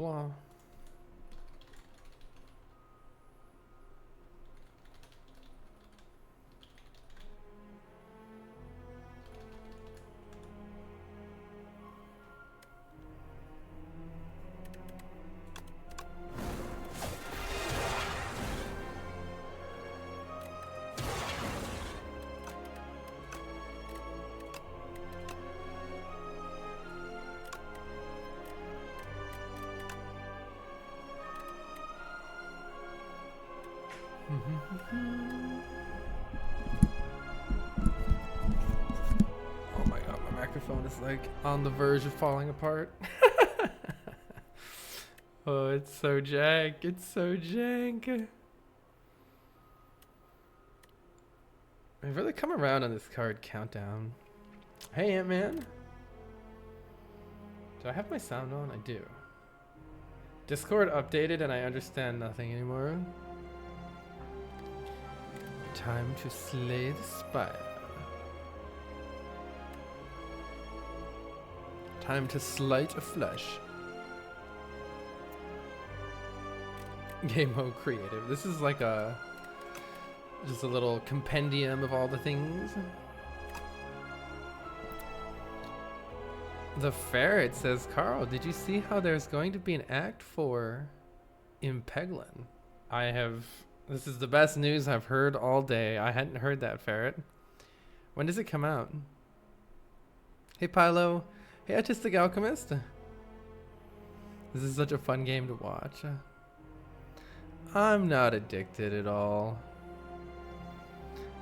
blah. Oh my god, my microphone is like on the verge of falling apart. Oh, it's so jank. It's so jank. I've really come around on this card countdown. Hey, Ant-Man. Do I have my sound on? I do. Discord updated and I understand nothing anymore. Time to slay the spire. Time to slight a flesh. Game mode creative. This is like just a little compendium of all the things. The Ferret says, Carl, did you see how there's going to be an Act 4 in Peglin? This is the best news I've heard all day. I hadn't heard that, Ferret. When does it come out? Hey, Pilo. Hey, Autistic Alchemist. This is such a fun game to watch. I'm not addicted at all.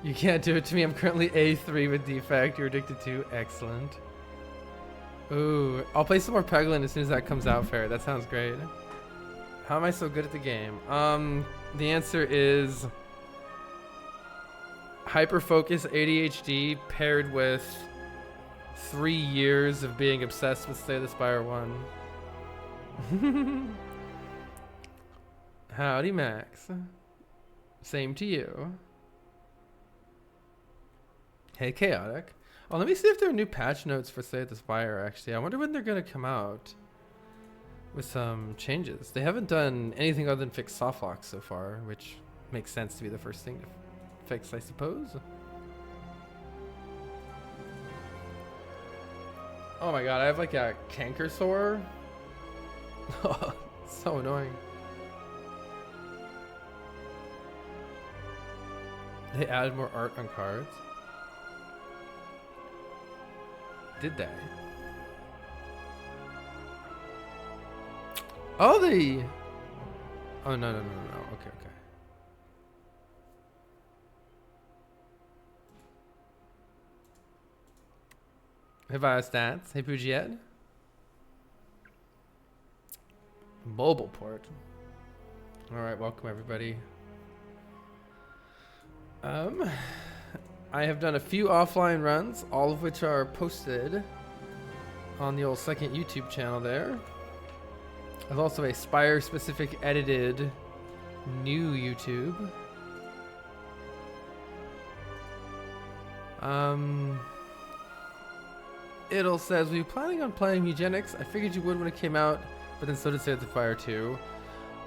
You can't do it to me. I'm currently A3 with defect. You're addicted to. Excellent. Ooh, I'll play some more Peglin as soon as that comes out, Ferret. That sounds great. How am I so good at the game? The answer is hyperfocus ADHD paired with 3 years of being obsessed with Slay the Spire 1. Howdy, Max. Same to you. Hey, Chaotic. Oh, let me see if there are new patch notes for Slay the Spire, actually. I wonder when they're going to come out with some changes. They haven't done anything other than fix softlocks so far, which makes sense to be the first thing to fix, I suppose. Oh my god, I have like a canker sore. Oh, so annoying. They added more art on cards. Did they? Oh, they... Oh, no. Okay. Hey, Biostats. Hey, Pugiet. Mobile port. Alright, welcome everybody. I have done a few offline runs, all of which are posted on the old second YouTube channel there. There's also a Spire-specific edited new YouTube. It'll says, were you planning on playing Eugenics? I figured you would when it came out, but then so did Slay the Spire 2.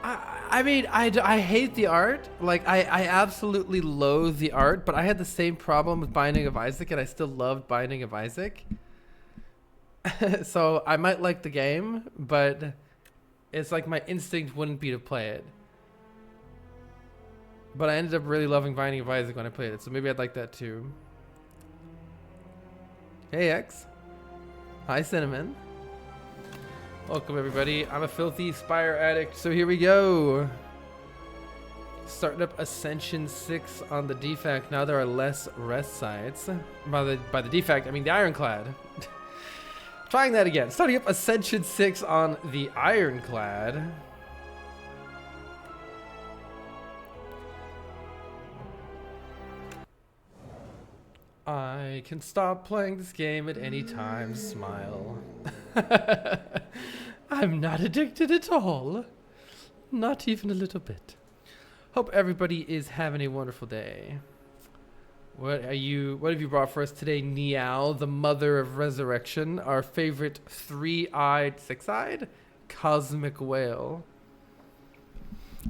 I mean, I hate the art. Like, I absolutely loathe the art, but I had the same problem with Binding of Isaac, and I still loved Binding of Isaac. So I might like the game, but it's like my instinct wouldn't be to play it. But I ended up really loving Binding of Isaac when I played it, so maybe I'd like that too. Hey, X. Hi, Cinnamon. Welcome, everybody. I'm a filthy Spire addict, so here we go. Starting up Ascension 6 on the defect. Now there are less rest sites. By the defect, I mean the Ironclad. Trying that again. Starting up Ascension 6 on the Ironclad. I can stop playing this game at any time. Smile. I'm not addicted at all. Not even a little bit. Hope everybody is having a wonderful day. What have you brought for us today, Niall, the mother of resurrection, our favorite three-eyed, six-eyed Cosmic Whale.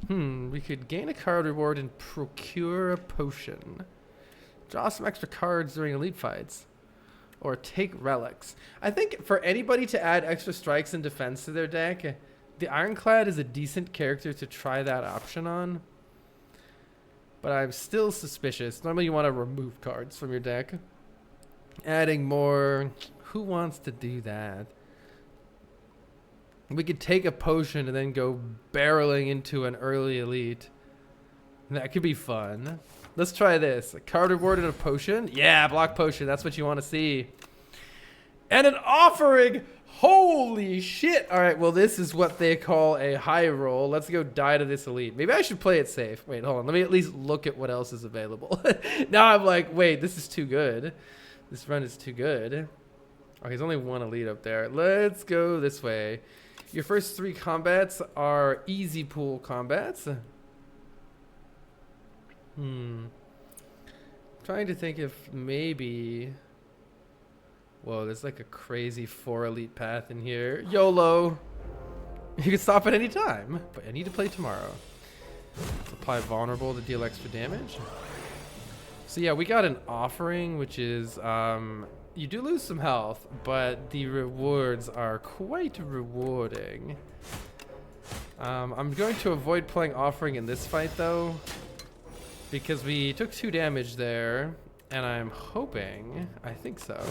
We could gain a card reward and procure a potion. Draw some extra cards during elite fights. Or take relics. I think for anybody to add extra strikes and defense to their deck, the Ironclad is a decent character to try that option on. But I'm still suspicious. Normally you want to remove cards from your deck. Adding more... Who wants to do that? We could take a potion and then go barreling into an early elite. That could be fun. Let's try this. A card reward and a potion? Yeah, block potion. That's what you want to see. And an offering! Holy shit! Alright, well this is what they call a high roll. Let's go die to this elite. Maybe I should play it safe. Wait, hold on. Let me at least look at what else is available. Now I'm like, wait, this is too good. This run is too good. Okay, there's only one elite up there. Let's go this way. Your first 3 combats are easy pool combats. Trying to think if maybe... Whoa, there's like a crazy 4 elite path in here. YOLO! You can stop at any time, but I need to play tomorrow. Apply vulnerable to deal extra damage. So yeah, we got an offering, which is... you do lose some health, but the rewards are quite rewarding. I'm going to avoid playing offering in this fight though, because we took 2 damage there, and I'm hoping, I think so,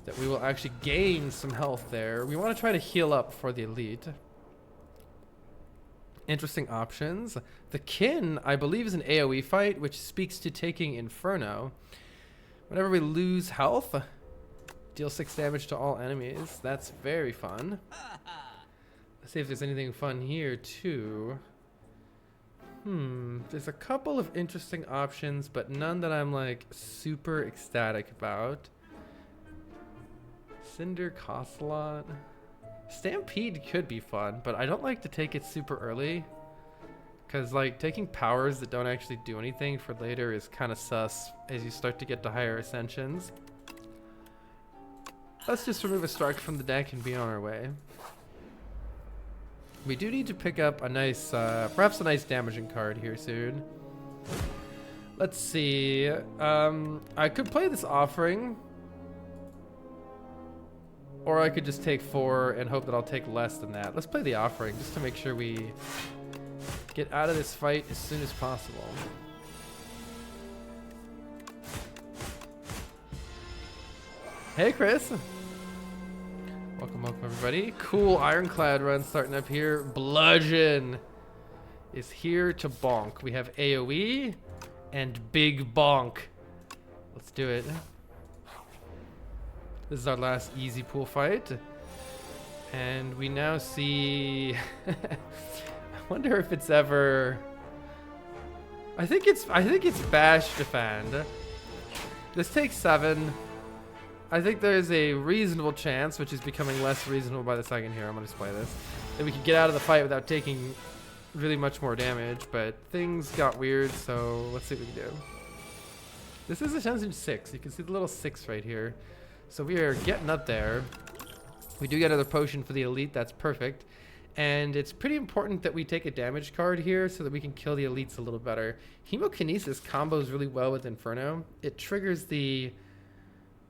that we will actually gain some health there. We want to try to heal up for the elite. Interesting options. The Kin, I believe, is an AoE fight, which speaks to taking Inferno. Whenever we lose health, deal 6 damage to all enemies. That's very fun. Let's see if there's anything fun here too. There's a couple of interesting options, but none that I'm like super ecstatic about. Cinder costs a lot. Stampede could be fun, but I don't like to take it super early. Because like taking powers that don't actually do anything for later is kind of sus as you start to get to higher ascensions. Let's just remove a strike from the deck and be on our way. We do need to pick up a nice, perhaps a nice damaging card here soon. Let's see. I could play this offering. Or I could just take 4 and hope that I'll take less than that. Let's play the offering just to make sure we get out of this fight as soon as possible. Hey, Chris. Welcome, welcome, everybody. Cool Ironclad run starting up here. Bludgeon is here to bonk. We have AoE and Big Bonk. Let's do it. This is our last easy pool fight. And we now see... I wonder if it's ever... I think it's bash defend. This takes 7. I think there's a reasonable chance, which is becoming less reasonable by the second here. I'm gonna just play this. That we could get out of the fight without taking really much more damage, but things got weird, so let's see what we can do. This is Ascensions 6. You can see the little 6 right here. So we are getting up there. We do get another potion for the elite. That's perfect. And it's pretty important that we take a damage card here so that we can kill the elites a little better. Hemokinesis combos really well with Inferno. It triggers the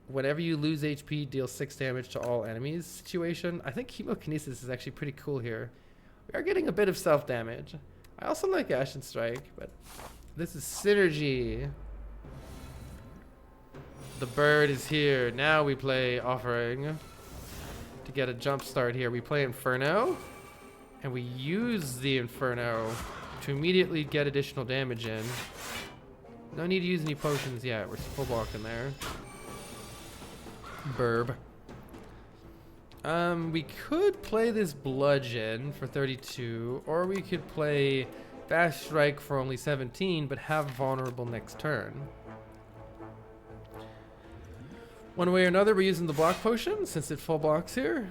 whenever you lose HP, deal 6 damage to all enemies situation. I think Hemokinesis is actually pretty cool here. We are getting a bit of self-damage. I also like Ashen Strike, but this is synergy. The bird is here. Now we play Offering to get a jump start here. We play Inferno, and we use the Inferno to immediately get additional damage in. No need to use any potions yet. We're full blocking there. Burb. We could play this Bludgeon for 32, or we could play Bash Strike for only 17, but have Vulnerable next turn. One way or another, we're using the block potion since it full blocks here.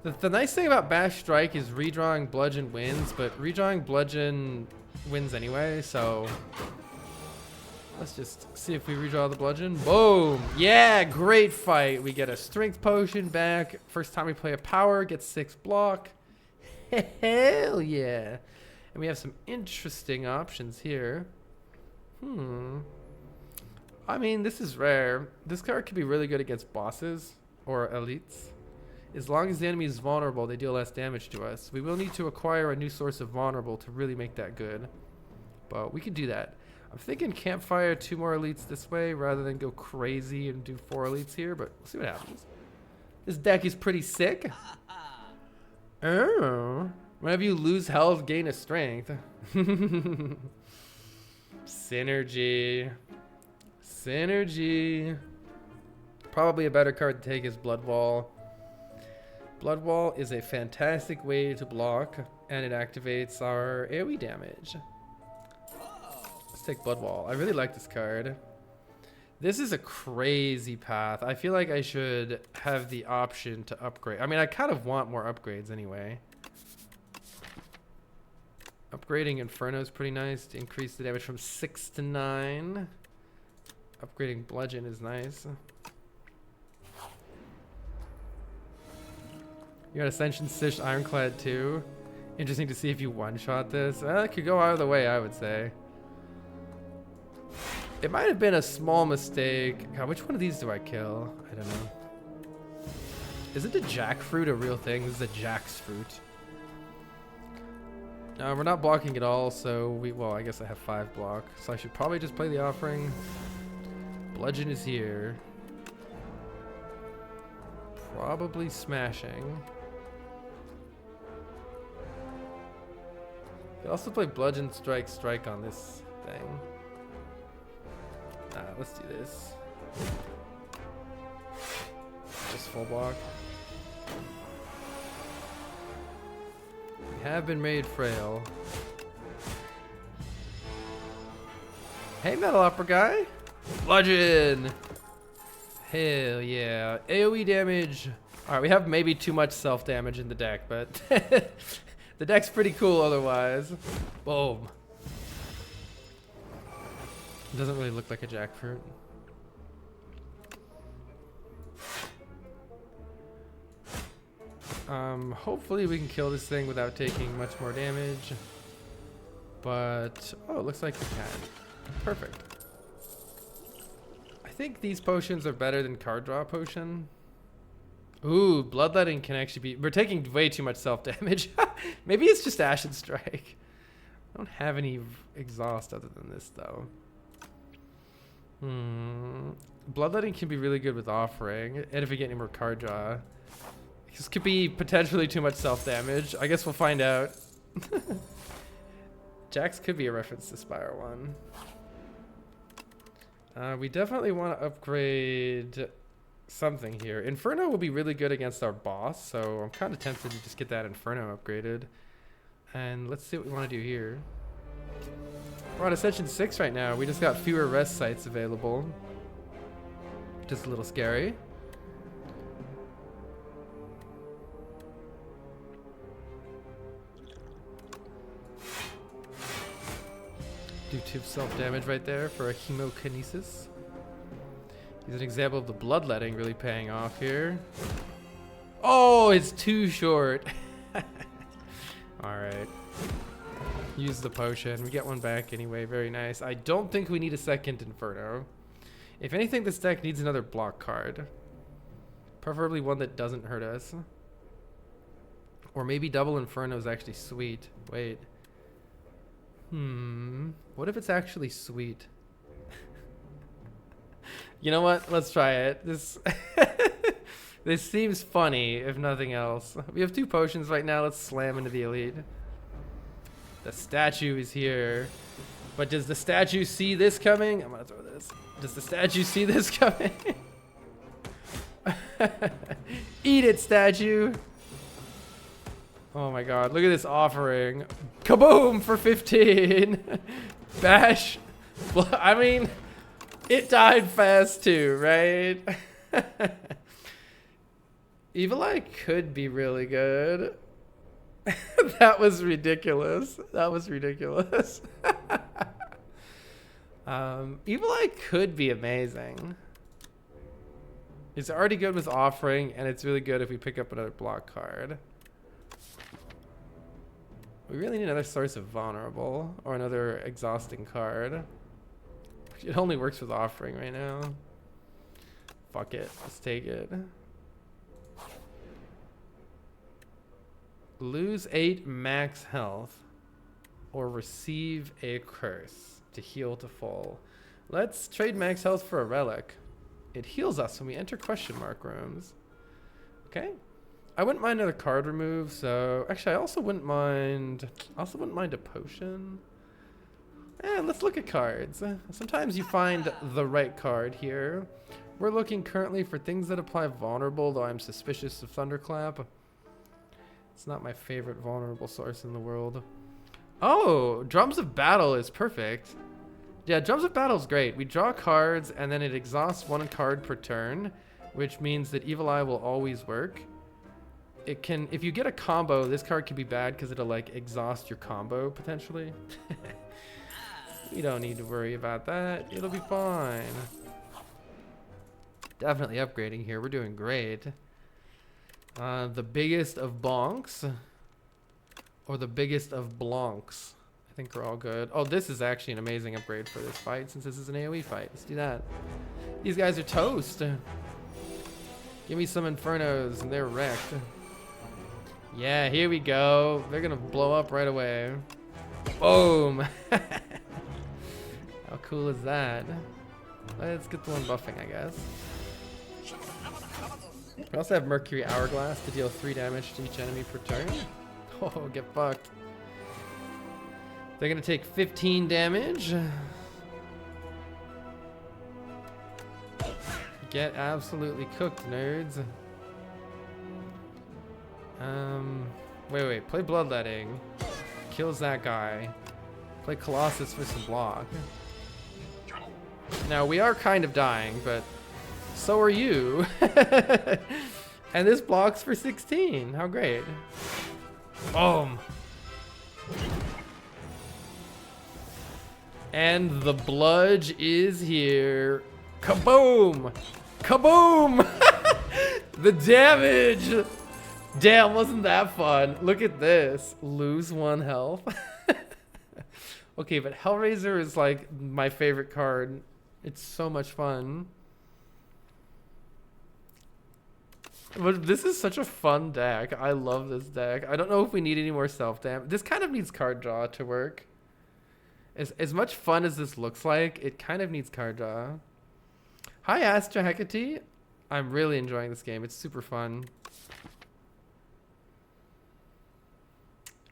The nice thing about Bash Strike is redrawing Bludgeon wins, but redrawing Bludgeon wins anyway, so Let's just see if we redraw the bludgeon. Boom! Yeah, great fight. We get a strength potion back. First time we play a power, get 6 block. Hell yeah. And we have some interesting options here. I mean, this is rare. This card could be really good against bosses or elites. As long as the enemy is vulnerable, they deal less damage to us. We will need to acquire a new source of vulnerable to really make that good. But we could do that. I'm thinking campfire 2 more elites this way rather than go crazy and do 4 elites here, but we'll see what happens. This deck is pretty sick. Oh. Whenever you lose health, gain a strength. Synergy. Synergy. Probably a better card to take is Blood Wall. Blood Wall is a fantastic way to block, and it activates our AoE damage. Let's take Blood Wall. I really like this card. This is a crazy path. I feel like I should have the option to upgrade. I mean, I kind of want more upgrades anyway. Upgrading Inferno is pretty nice to increase the damage from 6 to 9. Upgrading Bludgeon is nice. You got Ascensions 6 Ironclad too. Interesting to see if you one-shot this. It could go either way, I would say. It might have been a small mistake. God, which one of these do I kill? I don't know. Isn't the jackfruit a real thing? This is a jack's fruit. No, we're not blocking at all, so well, I guess I have 5 block. So I should probably just play the offering. Bludgeon is here. Probably smashing. You can also play Bludgeon Strike Strike on this thing. Let's do this. Just full block. We have been made frail. Hey, Metal Opera guy. Bludgeon. Hell yeah. AoE damage. Alright, we have maybe too much self damage in the deck, but the deck's pretty cool otherwise. Boom. Doesn't really look like a jackfruit. Hopefully we can kill this thing without taking much more damage. But, oh, it looks like we can. Perfect. I think these potions are better than card draw potion. Ooh, Bloodletting can actually be... We're taking way too much self-damage. Maybe it's just Ashen Strike. I don't have any exhaust other than this, though. Bloodletting can be really good with offering, and if we get any more card draw. This could be potentially too much self-damage. I guess we'll find out. Jax could be a reference to Spire 1. We definitely want to upgrade something here. Inferno will be really good against our boss, so I'm kind of tempted to just get that Inferno upgraded. And let's see what we want to do here. We're on Ascension 6 right now. We just got fewer rest sites available. Just a little scary. Do 2 self-damage right there for a Hemokinesis. He's an example of the Bloodletting really paying off here. Oh, it's too short. Alright. Use the potion. We get one back anyway. Very nice. I don't think we need a second Inferno. If anything, this deck needs another block card. Preferably one that doesn't hurt us. Or maybe double Inferno is actually sweet. Wait. What if it's actually sweet? You know what? Let's try it. This this seems funny, if nothing else. We have 2 potions right now. Let's slam into the elite. The statue is here. But does the statue see this coming? I'm gonna throw this. Does the statue see this coming? Eat it, statue. Oh my god, look at this offering. Kaboom for 15. Bash. Well, I mean, it died fast too, right? Evil Eye could be really good. That was ridiculous. That was ridiculous. Evil Eye could be amazing. It's already good with offering, and it's really good if we pick up another block card. We really need another source of vulnerable or another exhausting card. It only works with offering right now. Fuck it, let's take it. Lose 8 max health or receive a curse to heal to full. Let's trade max health for a relic. It heals us when we enter question mark rooms. Okay. I wouldn't mind another card remove, so actually I also wouldn't mind a potion. And let's look at cards. Sometimes you find the right card here. We're looking currently for things that apply vulnerable, though I'm suspicious of Thunderclap. It's not my favorite vulnerable source in the world. Oh, Drums of Battle is perfect. Yeah, Drums of Battle is great. We draw cards and then it exhausts 1 card per turn, which means that Evil Eye will always work. It can, if you get a combo, this card can be bad because it'll like exhaust your combo potentially. We don't need to worry about that. It'll be fine. Definitely upgrading here. We're doing great. The biggest of bonks or the biggest of blonks. I think we're all good. Oh, this is actually an amazing upgrade for this fight since this is an AoE fight. Let's do that. These guys are toast. Give me some Infernos and they're wrecked. Yeah, here we go. They're gonna blow up right away. Boom. How cool is that? Let's get the one buffing, I guess. We also have Mercury Hourglass to deal 3 damage to each enemy per turn. Oh, get fucked. They're gonna take 15 damage. Get absolutely cooked, nerds. Wait. Play Bloodletting. Kills that guy. Play Colossus for some block. Now, we are kind of dying, but so are you. And this blocks for 16. How great. Boom. And the bludge is here. Kaboom! Kaboom! The damage! Damn, wasn't that fun? Look at this. Lose 1 health. Okay, but Hellraiser is like my favorite card. It's so much fun. But this is such a fun deck. I love this deck. I don't know if we need any more self-damage. This kind of needs card draw to work. As much fun as this looks like, it kind of needs card draw. Hi, Astra Hecate. I'm really enjoying this game. It's super fun.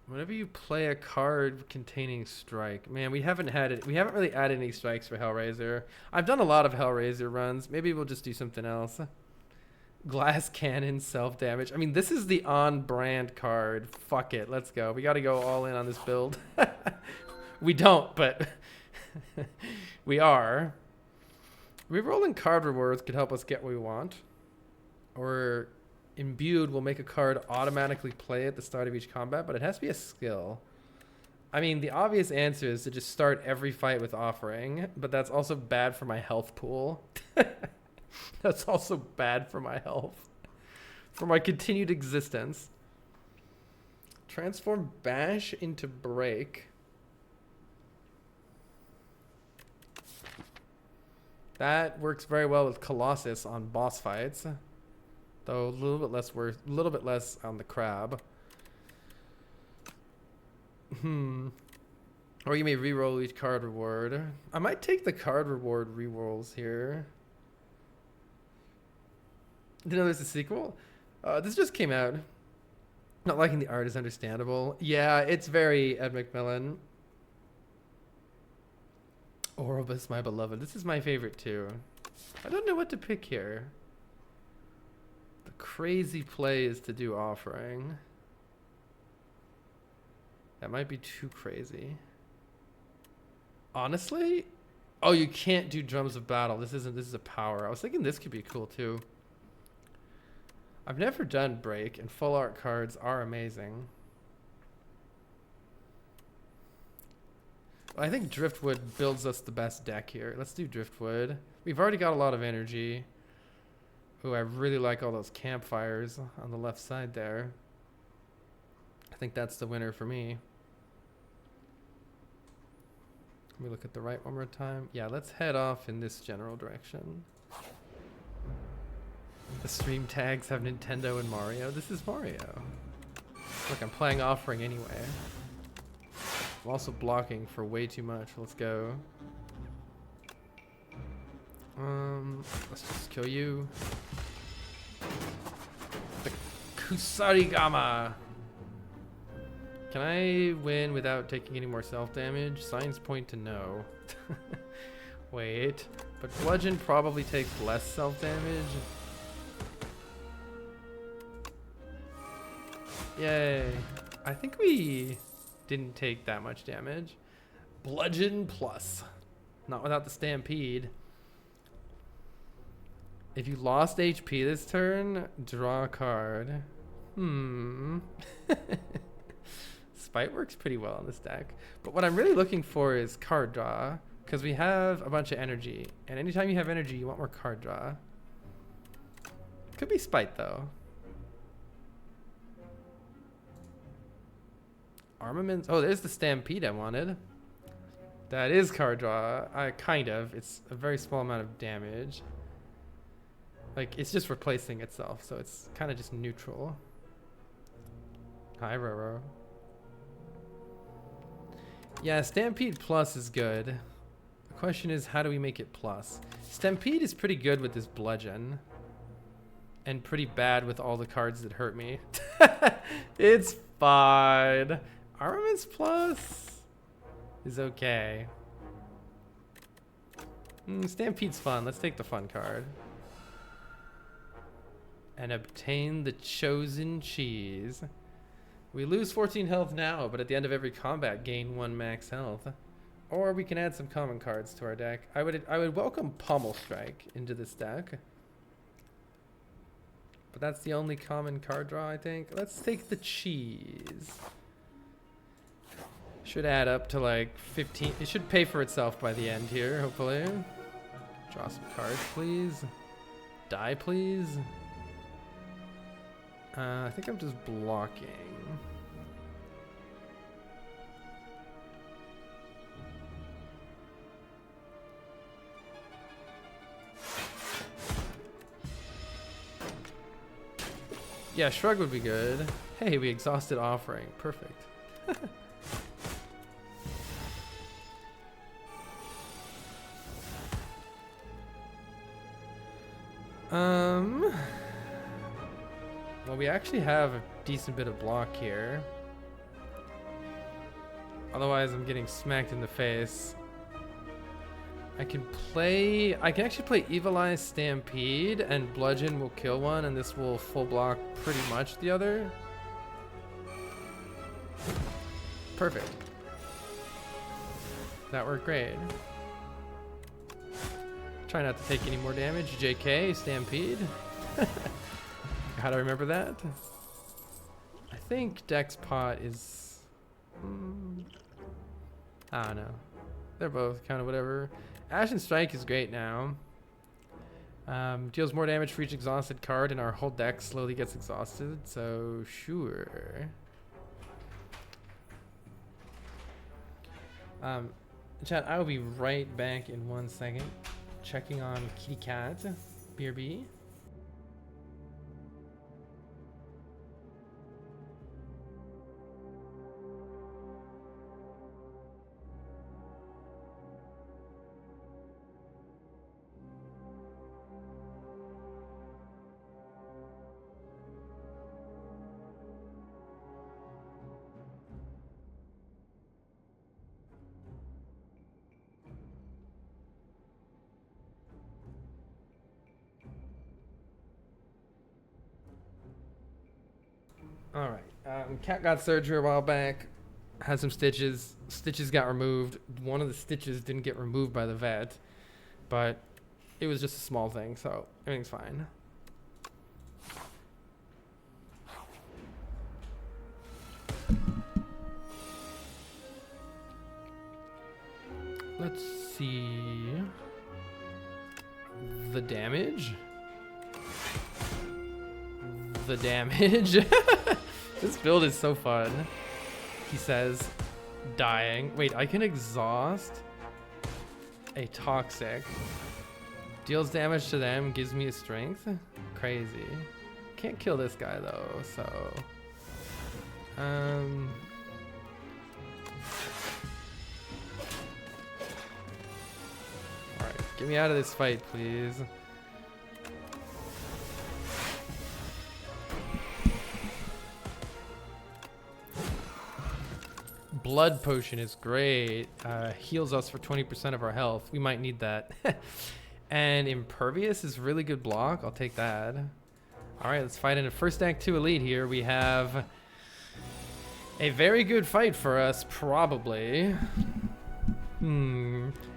Whenever you play a card containing strike, man, we haven't really added any strikes for Hellraiser. I've done a lot of Hellraiser runs. Maybe we'll just do something else. Glass cannon, self-damage. I mean, this is the on-brand card. Fuck it, let's go. We got to go all in on this build. We don't, but we are. Rerolling card rewards could help us get what we want. Or imbued will make a card automatically play at the start of each combat, but it has to be a skill. I mean, the obvious answer is to just start every fight with offering, but that's also bad for my health pool. That's also bad for my health. For my continued existence. Transform Bash into Break. That works very well with Colossus on boss fights, though a little bit less on the crab. Or you may reroll each card reward. I might take the card reward rerolls here. Didn't know there's a sequel. This just came out. Not liking the art is understandable. Yeah, it's very Ed McMillan. Orobus, my beloved. This is my favorite too. I don't know what to pick here. The crazy play is to do offering. That might be too crazy. Honestly? Oh, you can't do Drums of Battle. This is a power. I was thinking this could be cool too. I've never done Break, and full art cards are amazing. I think Driftwood builds us the best deck here. Let's do Driftwood. We've already got a lot of energy. Ooh, I really like all those campfires on the left side there. I think that's the winner for me. Let me look at the right one more time. Yeah, let's head off in this general direction. The stream tags have Nintendo and Mario. This is Mario. Look, I'm playing Offering anyway. I'm also blocking for way too much. Let's go. Let's just kill you. The Kusarigama. Can I win without taking any more self-damage? Signs point to no. Wait. But Bludgeon probably takes less self-damage. Yay. I think we didn't take that much damage. Bludgeon plus. Not without the Stampede. If you lost HP this turn, draw a card. Spite works pretty well on this deck. But what I'm really looking for is card draw. Because we have a bunch of energy. And anytime you have energy, you want more card draw. Could be Spite though. Armaments. Oh, there's the Stampede I wanted. That is card draw. Kind of. It's a very small amount of damage. Like, it's just replacing itself, so it's kind of just neutral. Hi, Roro. Yeah, Stampede Plus is good. The question is, how do we make it plus? Stampede is pretty good with this Bludgeon. And pretty bad with all the cards that hurt me. It's fine. Armaments Plus is okay. Stampede's fun. Let's take the fun card. And obtain the chosen cheese. We lose 14 health now, but at the end of every combat, gain 1 max health. Or we can add some common cards to our deck. I would welcome Pommel Strike into this deck. But that's the only common card draw, I think. Let's take the cheese. Should add up to like 15. It should pay for itself by the end here, hopefully. Draw some cards, please. Die, please. I think I'm just blocking. Yeah, Shrug would be good. Hey, we exhausted Offering. Perfect. Well, we actually have a decent bit of block here. Otherwise, I'm getting smacked in the face. I can actually play Evil Eye Stampede, and Bludgeon will kill one, and this will full block pretty much the other. Perfect. That worked great. Try not to take any more damage. JK, Stampede. How do I remember that? I think Dex Pot is... I don't know. They're both kind of whatever. Ashen Strike is great now. Deals more damage for each exhausted card, and our whole deck slowly gets exhausted, so sure. Chat, I will be right back in 1 second. Checking on Kitty Cat, BRB. All right. Cat got surgery a while back. Had some stitches. Stitches got removed. One of the stitches didn't get removed by the vet, but it was just a small thing, so everything's fine. Let's see. The damage. The damage. This build is so fun. He says, dying. Wait, I can exhaust a toxic. Deals damage to them, gives me a strength. Crazy. Can't kill this guy though, so. Alright, get me out of this fight, please. Blood potion is great. Heals us for 20% of our health. We might need that. And impervious is really good block. I'll take that. All right, let's fight in a first act 2 elite here. We have a very good fight for us, probably.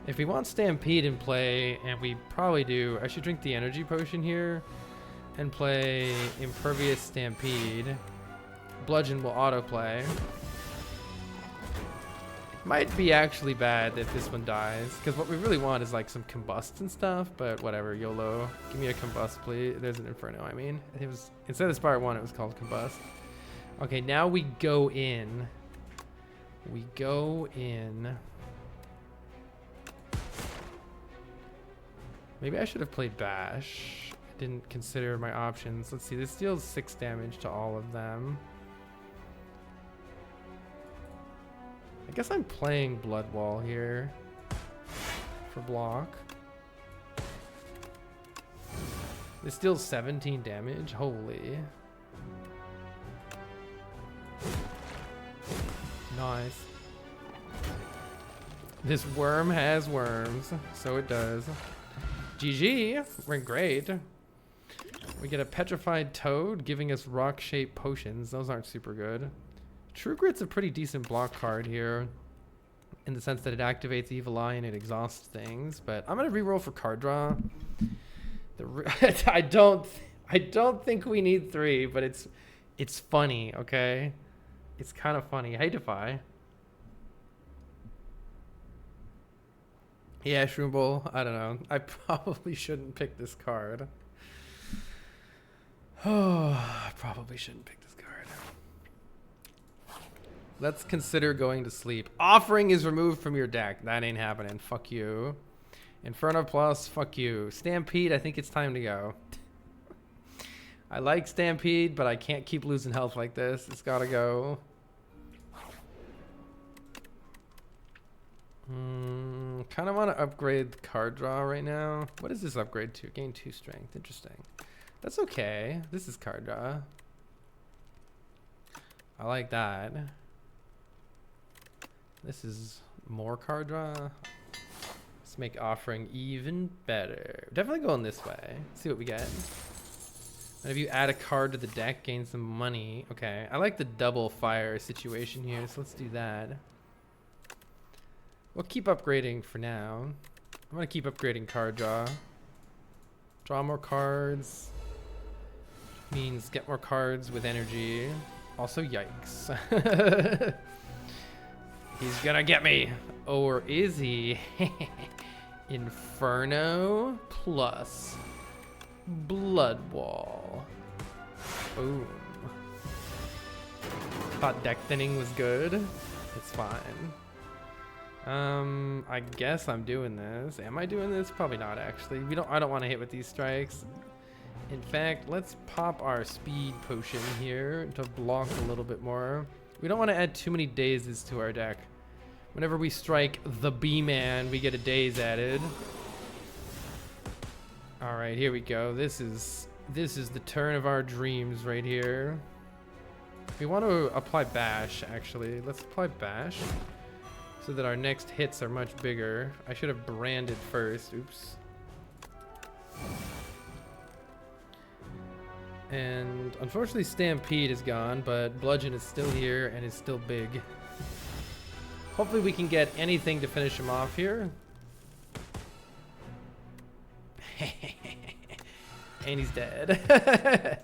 If we want Stampede in play, and we probably do, I should drink the energy potion here and play Impervious Stampede. Bludgeon will autoplay. Might be actually bad if this one dies, because what we really want is like some combust and stuff, but whatever, YOLO. Give me a combust, please. There's an Inferno, I mean. It was, instead of Spire 1, it was called combust. Okay, now we go in. We go in. Maybe I should have played Bash. I didn't consider my options. Let's see, this deals 6 damage to all of them. I guess I'm playing Blood Wall here for block. This deals 17 damage. Holy. Nice. This worm has worms, so it does. GG. We're great. We get a petrified toad giving us rock-shaped potions. Those aren't super good. True Grit's a pretty decent block card here in the sense that it activates Evil Eye and it exhausts things, but I'm gonna reroll for card draw. I don't think we need 3, but it's funny, okay? It's kind of funny. Hey, Defy. Yeah, Shroom Bowl. I don't know. I probably shouldn't pick this card. Oh, I probably shouldn't pick this card. Let's consider going to sleep. Offering is removed from your deck. That ain't happening. Fuck you. Inferno Plus, fuck you. Stampede, I think it's time to go. I like Stampede, but I can't keep losing health like this. It's gotta go. Kind of want to upgrade the card draw right now. What does this upgrade to? Gain 2 strength. Interesting. That's okay. This is card draw. I like that. This is more card draw. Let's make offering even better. Definitely going this way. See what we get. And if you add a card to the deck, gain some money. Okay, I like the double fire situation here, so let's do that. We'll keep upgrading for now. I'm gonna keep upgrading card draw. Draw more cards. Means get more cards with energy. Also, yikes. He's gonna get me. Or is he? Inferno plus Blood Wall. Boom. Thought deck thinning was good. It's fine. I guess I'm doing this. Am I doing this? Probably not, actually. I don't want to hit with these strikes. In fact, let's pop our speed potion here to block a little bit more. We don't want to add too many dazes to our deck. Whenever we strike the B-Man, we get a daze added. All right, here we go. This is the turn of our dreams right here. We want to apply Bash, actually. Let's apply Bash so that our next hits are much bigger. I should have branded first. Oops. And unfortunately Stampede is gone, but Bludgeon is still here and is still big. Hopefully we can get anything to finish him off here. And he's dead.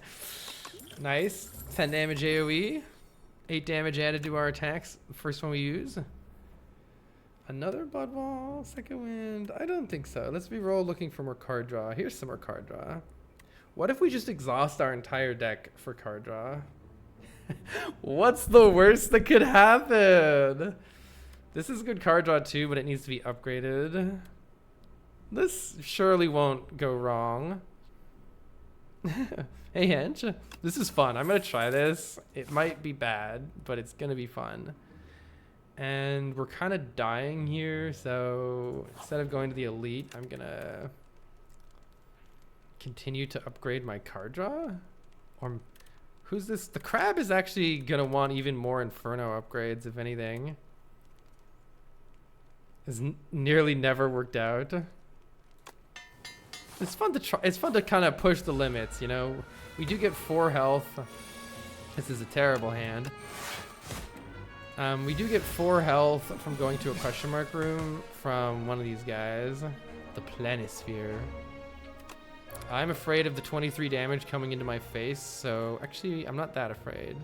Nice. 10 damage AoE. 8 damage added to our attacks. First one we use. Another Blood Wall, second wind. I don't think so. Let's re-roll looking for more card draw. Here's some more card draw. What if we just exhaust our entire deck for card draw? What's the worst that could happen? This is good card draw too, but it needs to be upgraded. This surely won't go wrong. Hey Hench, this is fun. I'm gonna try this. It might be bad, but it's gonna be fun. And we're kind of dying here, so instead of going to the elite, I'm gonna continue to upgrade my card draw. Or who's this? The crab is actually gonna want even more Inferno upgrades, if anything. It's nearly never worked out. It's fun to try. It's fun to kind of push the limits, you know. We do get 4 health. This is a terrible hand. We do get 4 health from going to a question mark room from one of these guys, the Planisphere. I'm afraid of the 23 damage coming into my face, so actually I'm not that afraid.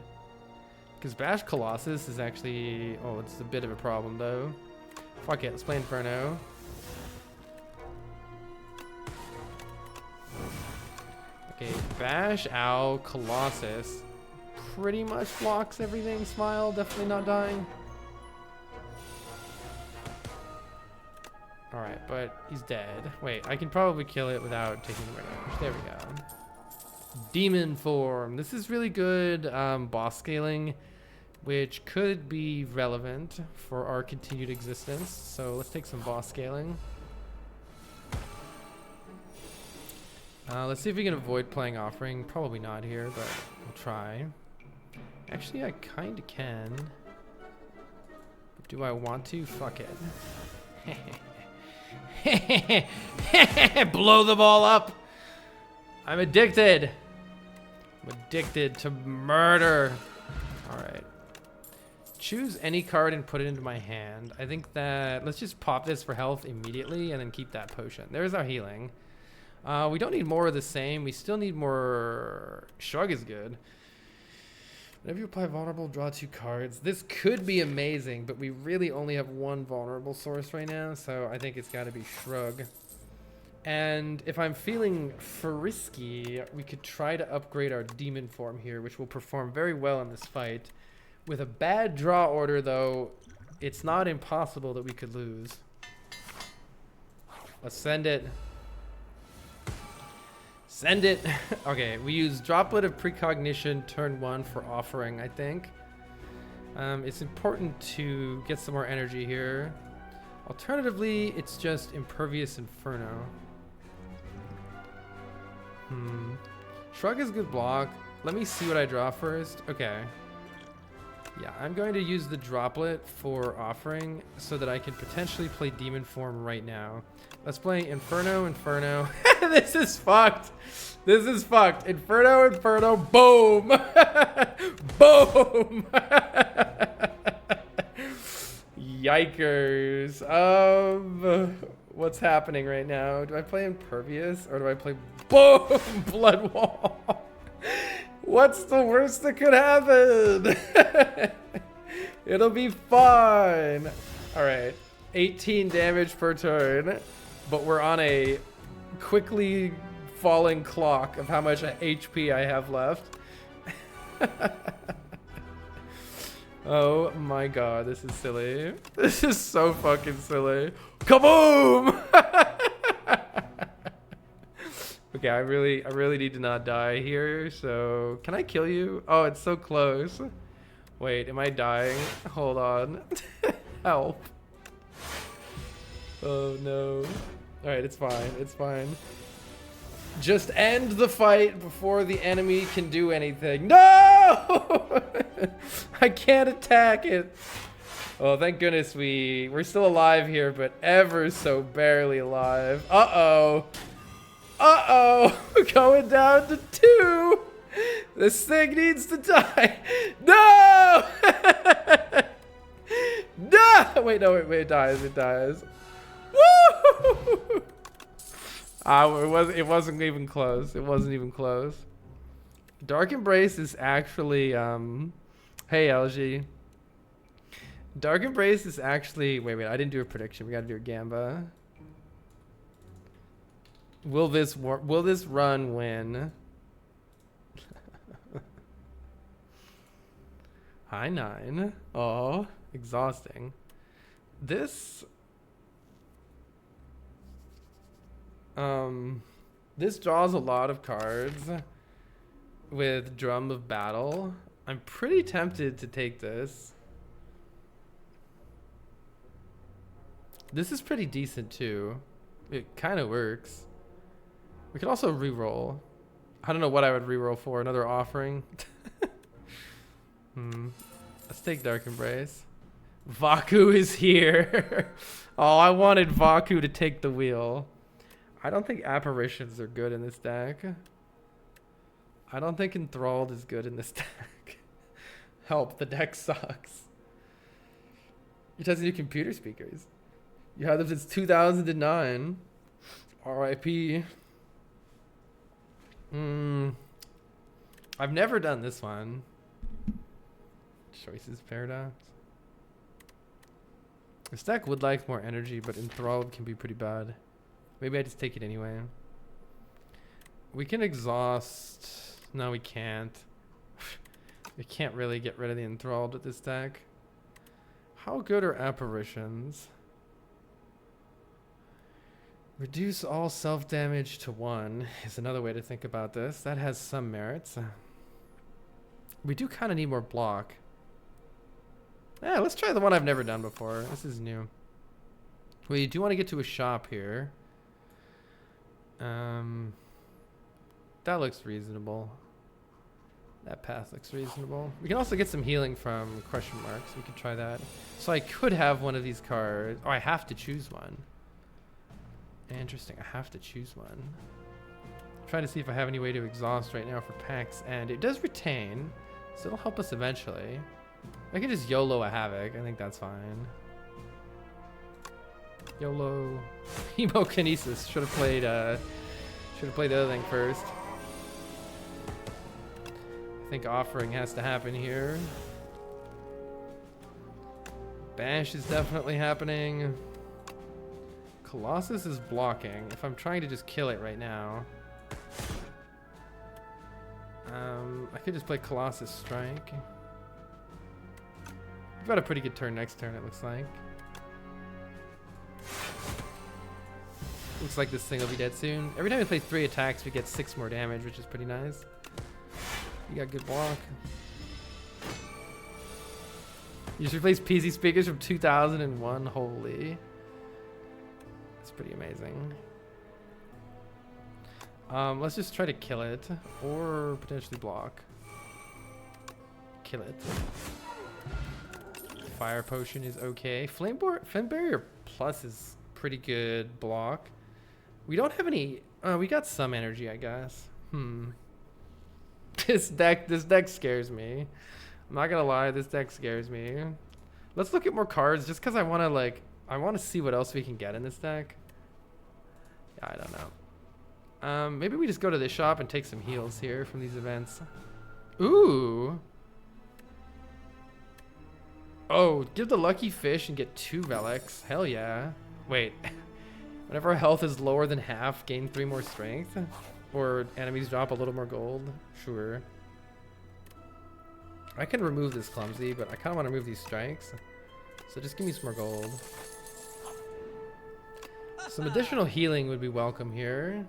Because Bash Colossus is actually, oh, it's a bit of a problem though. Fuck it, let's play Inferno. Okay, Bash Owl Colossus pretty much blocks everything. Smile, definitely not dying. Alright, but he's dead. Wait, I can probably kill it without taking the damage. There we go. Demon form. This is really good boss scaling, which could be relevant for our continued existence. So let's take some boss scaling. Let's see if we can avoid playing Offering. Probably not here, but we'll try. Actually, I kind of can. Do I want to? Fuck it. Blow them all up. I'm addicted. I'm addicted to murder. All right. Choose any card and put it into my hand. I think that let's just pop this for health immediately and then keep that potion. There's our healing. We don't need more of the same. We still need more. Shrug is good. Whenever you apply vulnerable, draw 2 cards. This could be amazing, but we really only have 1 vulnerable source right now, so I think it's got to be Shrug. And if I'm feeling frisky, we could try to upgrade our demon form here, which will perform very well in this fight. With a bad draw order, though, it's not impossible that we could lose. Let's send it. Send it. Okay, we use Droplet of Precognition turn 1 for Offering, I think. It's important to get some more energy here. Alternatively, it's just Impervious Inferno. Shrug is a good block. Let me see what I draw first. Okay. Yeah, I'm going to use the Droplet for Offering so that I can potentially play Demon Form right now. Let's play Inferno, Inferno. This is fucked. This is fucked. Inferno, Inferno, boom. Boom. Yikers. What's happening right now? Do I play Impervious or do I play boom Blood Wall? What's the worst that could happen? It'll be fine. All right, 18 damage per turn, but we're on a quickly falling clock of how much HP I have left. Oh my god, this is silly. This is so fucking silly. Kaboom! Okay, I really need to not die here, so can I kill you? Oh, it's so close. Wait, am I dying? Hold on. Help. Oh no. Alright, it's fine, it's fine. Just end the fight before the enemy can do anything. No! I can't attack it. Oh, thank goodness we're still alive here, but ever so barely alive. Uh-oh. Uh-oh. Going down to 2. This thing needs to die. No! No! Wait, no, wait, it dies, it dies. Woo! It wasn't even close. It wasn't even close. Dark Embrace is actually, hey LG. Dark Embrace is actually... Wait, I didn't do a prediction. We gotta do a Gamba. Will this run win? High 9. Oh, exhausting. This draws a lot of cards with Drum of Battle. I'm pretty tempted to take this. This is pretty decent too. It kind of works. We could also re-roll. I don't know what I would re-roll for. Another offering. Let's take Dark Embrace. Vaku is here. Oh, I wanted Vaku to take the wheel. I don't think Apparitions are good in this deck. I don't think Enthralled is good in this deck. Help, the deck sucks. It has new computer speakers. You had them since 2009. RIP. I've never done this one. Choices Paradox. This deck would like more energy, but Enthralled can be pretty bad. Maybe I just take it anyway. We can exhaust. No, we can't. We can't really get rid of the Enthralled with this deck. How good are Apparitions? Reduce all self-damage to 1 is another way to think about this. That has some merits. We do kind of need more block. Yeah, let's try the one I've never done before. This is new. We do want to get to a shop here. That looks reasonable. That path looks reasonable. We can also get some healing from question marks. We could try that. So I could have one of these cards. Oh, I have to choose one. Interesting. I have to choose one. I'm trying to see if I have any way to exhaust right now for packs, and it does retain, so it'll help us eventually. I can just YOLO a Havoc. I think that's fine. YOLO. Hemokinesis. Should have played the other thing first. I think offering has to happen here. Bash is definitely happening. Colossus is blocking. If I'm trying to just kill it right now, I could just play Colossus Strike. We've got a pretty good turn next turn, it looks like. Looks like this thing will be dead soon. Every time we play 3 attacks, we get 6 more damage, which is pretty nice. You got good block. You just replace PC speakers from 2001. Holy. That's pretty amazing. Let's just try to kill it, or potentially block. Kill it. Fire Potion is okay. Flame Barrier Plus is pretty good block. We don't have any... we got some energy, I guess. This deck scares me. I'm not gonna lie, this deck scares me. Let's look at more cards, just because I want to see what else we can get in this deck. Yeah, I don't know. Maybe we just go to this shop and take some heals here from these events. Ooh. Oh, give the lucky fish and get 2 relics. Hell yeah. Wait. Whenever our health is lower than half, gain 3 more strength? Or enemies drop a little more gold? Sure. I can remove this clumsy, but I kind of want to remove these strikes. So just give me some more gold. Some additional healing would be welcome here.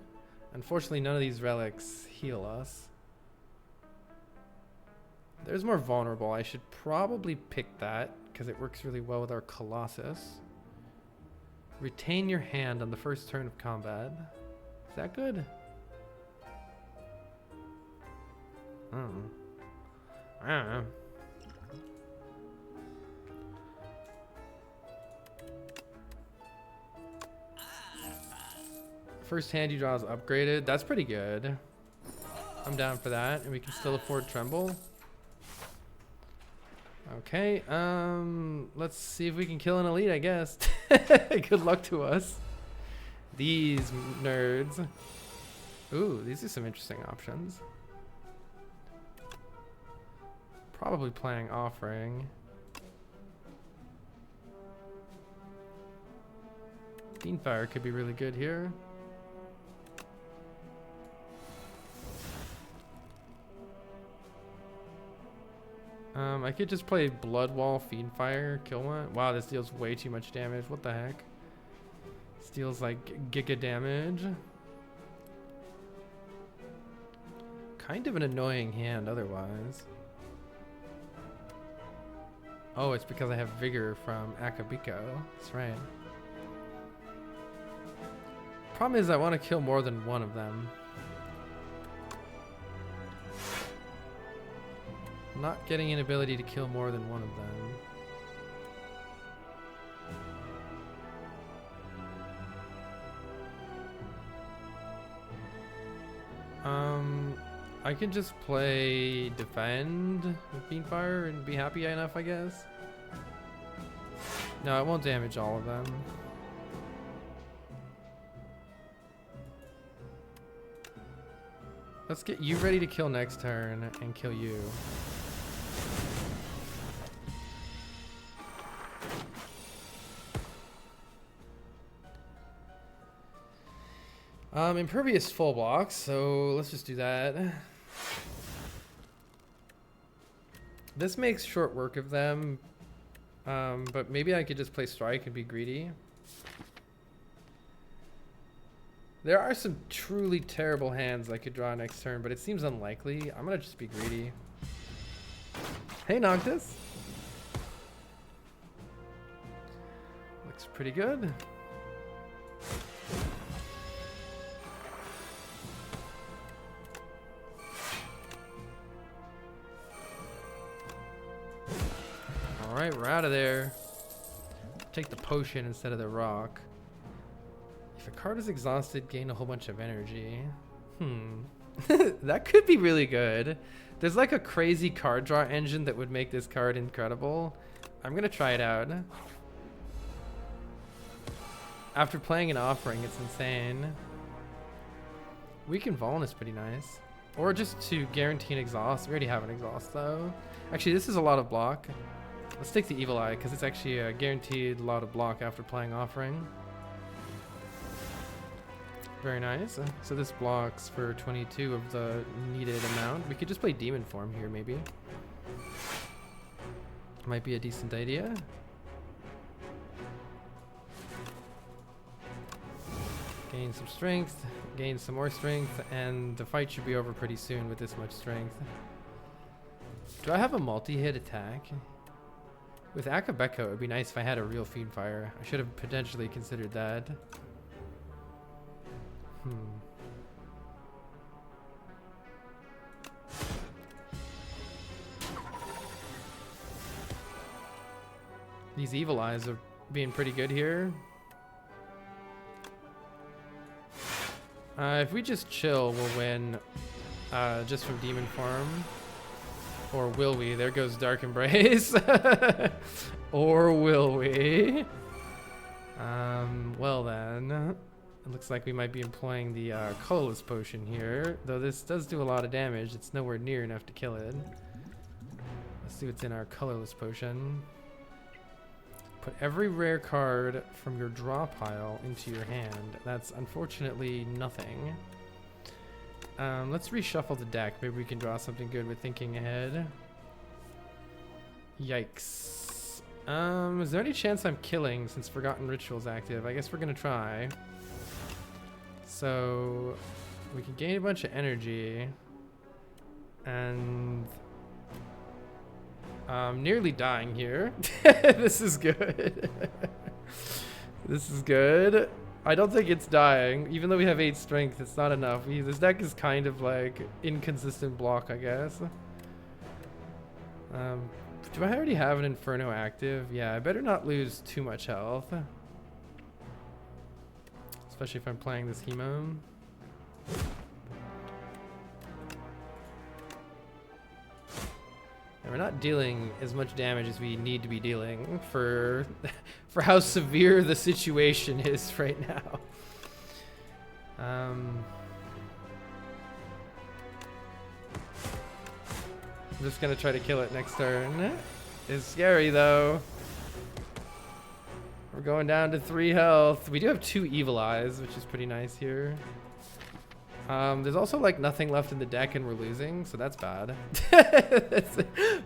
Unfortunately, none of these relics heal us. There's more vulnerable. I should probably pick that because it works really well with our Colossus. Retain your hand on the first turn of combat. Is that good? I don't know. First hand you draw is upgraded. That's pretty good. I'm down for that. And we can still afford Tremble. Okay, let's see if we can kill an elite, I guess. Good luck to us. These nerds. Ooh, these are some interesting options. Probably playing offering. Fiendfire could be really good here. I could just play Blood Wall, Fiendfire, kill one. Wow, this deals way too much damage. What the heck? This deals like giga damage. Kind of an annoying hand otherwise. Oh, it's because I have Vigor from Akabiko. That's right. Problem is I want to kill more than one of them. Not getting an ability to kill more than one of them. I can just play Defend with Fiendfire and be happy enough, I guess. No, it won't damage all of them. Let's get you ready to kill next turn and kill you. Impervious full blocks, so let's just do that. This makes short work of them, but maybe I could just play Strike and be greedy. There are some truly terrible hands I could draw next turn, but it seems unlikely. I'm gonna just be greedy. Hey, Noctis. Looks pretty good. Alright, we're out of there. Take the potion instead of the rock. If a card is exhausted, gain a whole bunch of energy. That could be really good. There's like a crazy card draw engine that would make this card incredible. I'm gonna try it out. After playing an offering, it's insane. Weaken Vuln is pretty nice. Or just to guarantee an exhaust. We already have an exhaust though. Actually, this is a lot of block. Let's take the Evil Eye because it's actually a guaranteed lot of block after playing offering. Very nice. So this blocks for 22 of the needed amount. We could just play Demon Form here, maybe. Might be a decent idea. Gain some strength, gain some more strength, and the fight should be over pretty soon with this much strength. Do I have a multi-hit attack? With Akabeko, it would be nice if I had a real Fiendfire. I should have potentially considered that. These Evil Eyes are being pretty good here. If we just chill, we'll win just from Demon Form. Or will we? There goes Dark Embrace. Or will we? Well then, it looks like we might be employing the Colorless Potion here. Though this does do a lot of damage, it's nowhere near enough to kill it. Let's see what's in our Colorless Potion. Put every rare card from your draw pile into your hand. That's unfortunately nothing. Let's reshuffle the deck. Maybe we can draw something good with thinking ahead. Yikes. Is there any chance I'm killing since Forgotten Ritual's active? I guess we're gonna try. So we can gain a bunch of energy. And I'm nearly dying here. This is good. This is good. I don't think it's dying. Even though we have 8 strength, it's not enough. This deck is kind of like inconsistent block, I guess. Do I already have an Inferno active? Yeah, I better not lose too much health. Especially if I'm playing this Hemo. And we're not dealing as much damage as we need to be dealing for how severe the situation is right now. I'm just gonna try to kill it next turn. It's scary though. We're going down to 3 health. We do have 2 evil eyes, which is pretty nice here. There's also like nothing left in the deck and we're losing, so that's bad.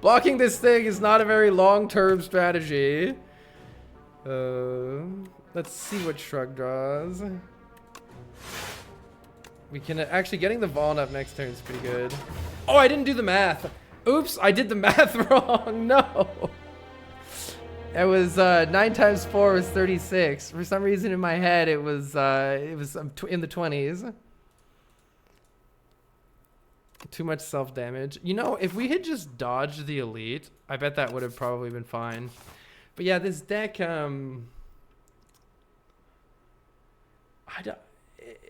Blocking this thing is not a very long-term strategy. Let's see what Shrug draws. We can actually getting the Vaughn up next turn is pretty good. Oh, I didn't do the math. Oops, I did the math wrong. No. It was 9 times 4 was 36. For some reason in my head it was in the 20s. Too much self-damage. You know, if we had just dodged the elite, I bet that would have probably been fine. But yeah, this deck,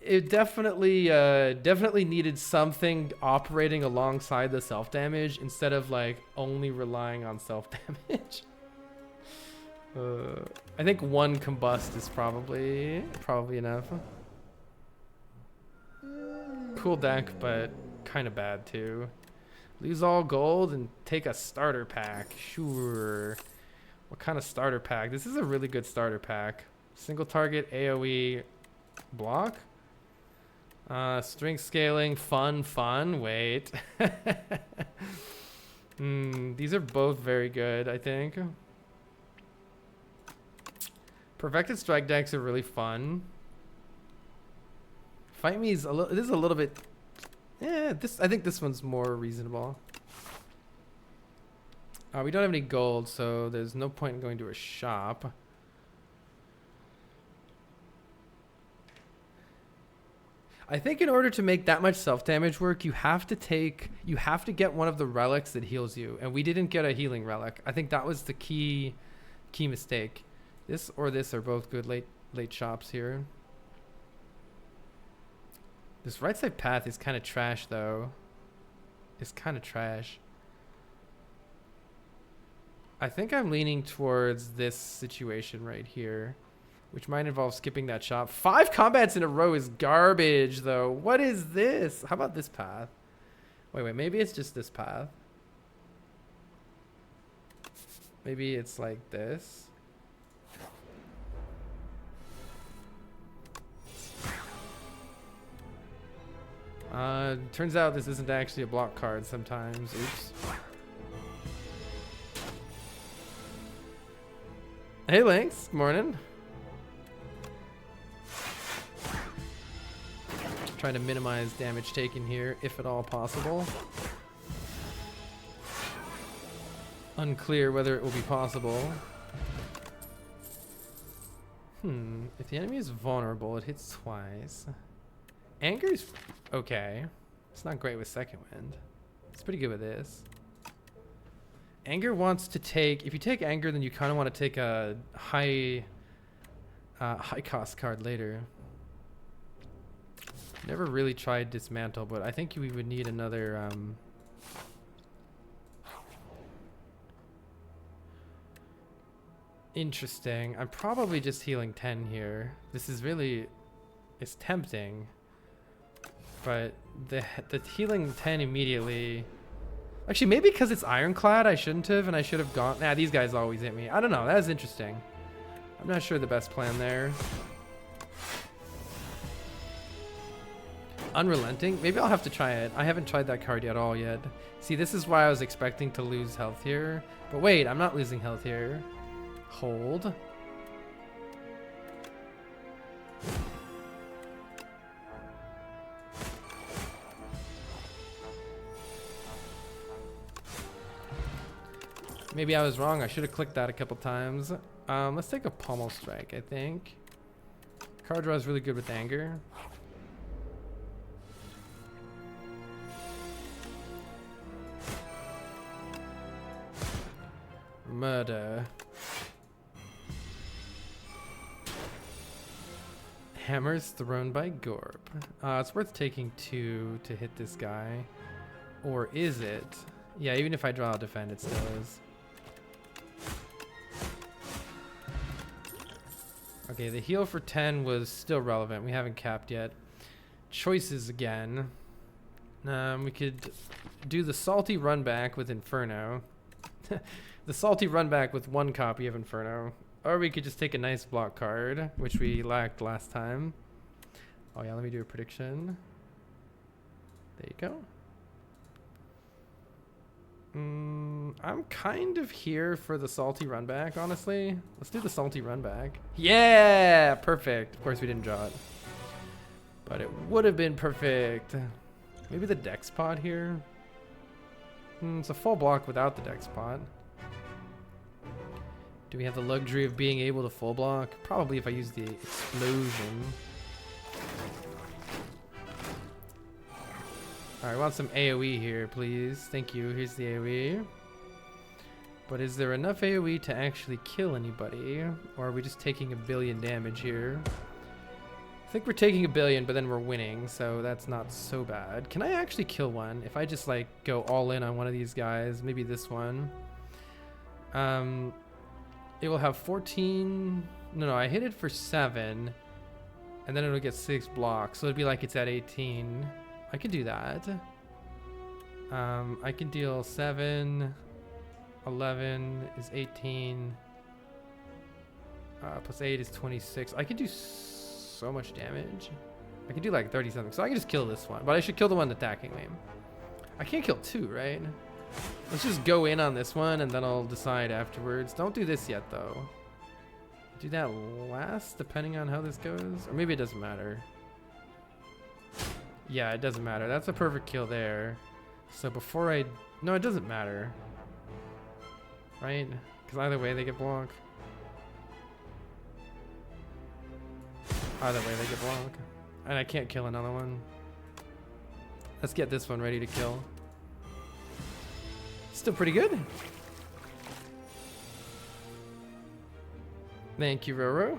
it definitely needed something operating alongside the self-damage instead of like only relying on self-damage. I think 1 combust is probably enough. Cool deck, but kind of bad too. Lose all gold and take a starter pack. Sure. What kind of starter pack? This is a really good starter pack. Single target AoE block. Strength scaling, fun. Wait. These are both very good, I think. Perfected strike decks are really fun. Fight Me is a little. This is a little bit. Yeah, I think this one's more reasonable. We don't have any gold, so there's no point in going to a shop. I think in order to make that much self-damage work, you have to get one of the relics that heals you, and we didn't get a healing relic. I think that was the key mistake. This or this are both good late shops here. This right side path is kind of trash though. It's kind of trash. I think I'm leaning towards this situation right here, which might involve skipping that shop. 5 combats in a row is garbage though. What is this? How about this path? Wait, maybe it's just this path. Maybe it's like this. Turns out this isn't actually a block card sometimes. Oops. Hey, Lynx. Morning. Trying to minimize damage taken here, if at all possible. Unclear whether it will be possible. If the enemy is vulnerable, it hits twice. Anger's okay. It's not great with second wind. It's pretty good with this. Anger wants to take. If you take anger, then you kind of want to take a high cost card later. Never really tried dismantle, but I think we would need another. Interesting. I'm probably just healing 10 here. This is really, it's tempting. But the healing 10 immediately. Actually, maybe because it's ironclad, I shouldn't have, and I should have gone. Nah, these guys always hit me. I don't know. That is interesting. I'm not sure the best plan there. Unrelenting. Maybe I'll have to try it. I haven't tried that card at all yet. See, this is why I was expecting to lose health here. But wait, I'm not losing health here. Hold. Maybe I was wrong. I should have clicked that a couple times. Let's take a pommel strike, I think. Card draw is really good with anger. Murder. Hammers thrown by Gorp. It's worth taking 2 to hit this guy. Or is it? Yeah, even if I draw a defend, it still is. Okay, the heal for 10 was still relevant. We haven't capped yet. Choices again. We could do the salty run back with Inferno. The salty run back with 1 copy of Inferno. Or we could just take a nice block card, which we lacked last time. Oh yeah, let me do a prediction. There you go. I'm kind of here for the salty run back, honestly. Let's do the salty run back. Yeah, perfect. Of course we didn't draw it, but it would have been perfect. Maybe the dex pod here. It's a full block without the dex pod. Do we have the luxury of being able to full block? Probably if I use the explosion. Alright, I want some AoE here, please. Thank you. Here's the AoE. But is there enough AoE to actually kill anybody? Or are we just taking 1 billion damage here? I think we're taking 1 billion, but then we're winning, so that's not so bad. Can I actually kill one? If I just, like, go all in on one of these guys, maybe this one. It will have 14... No, I hit it for 7. And then it'll get 6 blocks, so it'd be like it's at 18. I could do that. I can deal 7, 11 is 18, plus 8 is 26. I could do so much damage. I could do like 30 something. So I can just kill this one, but I should kill the one attacking me. I can't kill 2, right? Let's just go in on this one and then I'll decide afterwards. Don't do this yet though. Do that last, depending on how this goes. Or maybe it doesn't matter. Yeah, it doesn't matter. That's a perfect kill there. So before I... No, it doesn't matter. Right? Because either way they get blocked. Either way they get blocked. And I can't kill another one. Let's get this one ready to kill. Still pretty good. Thank you, Roro.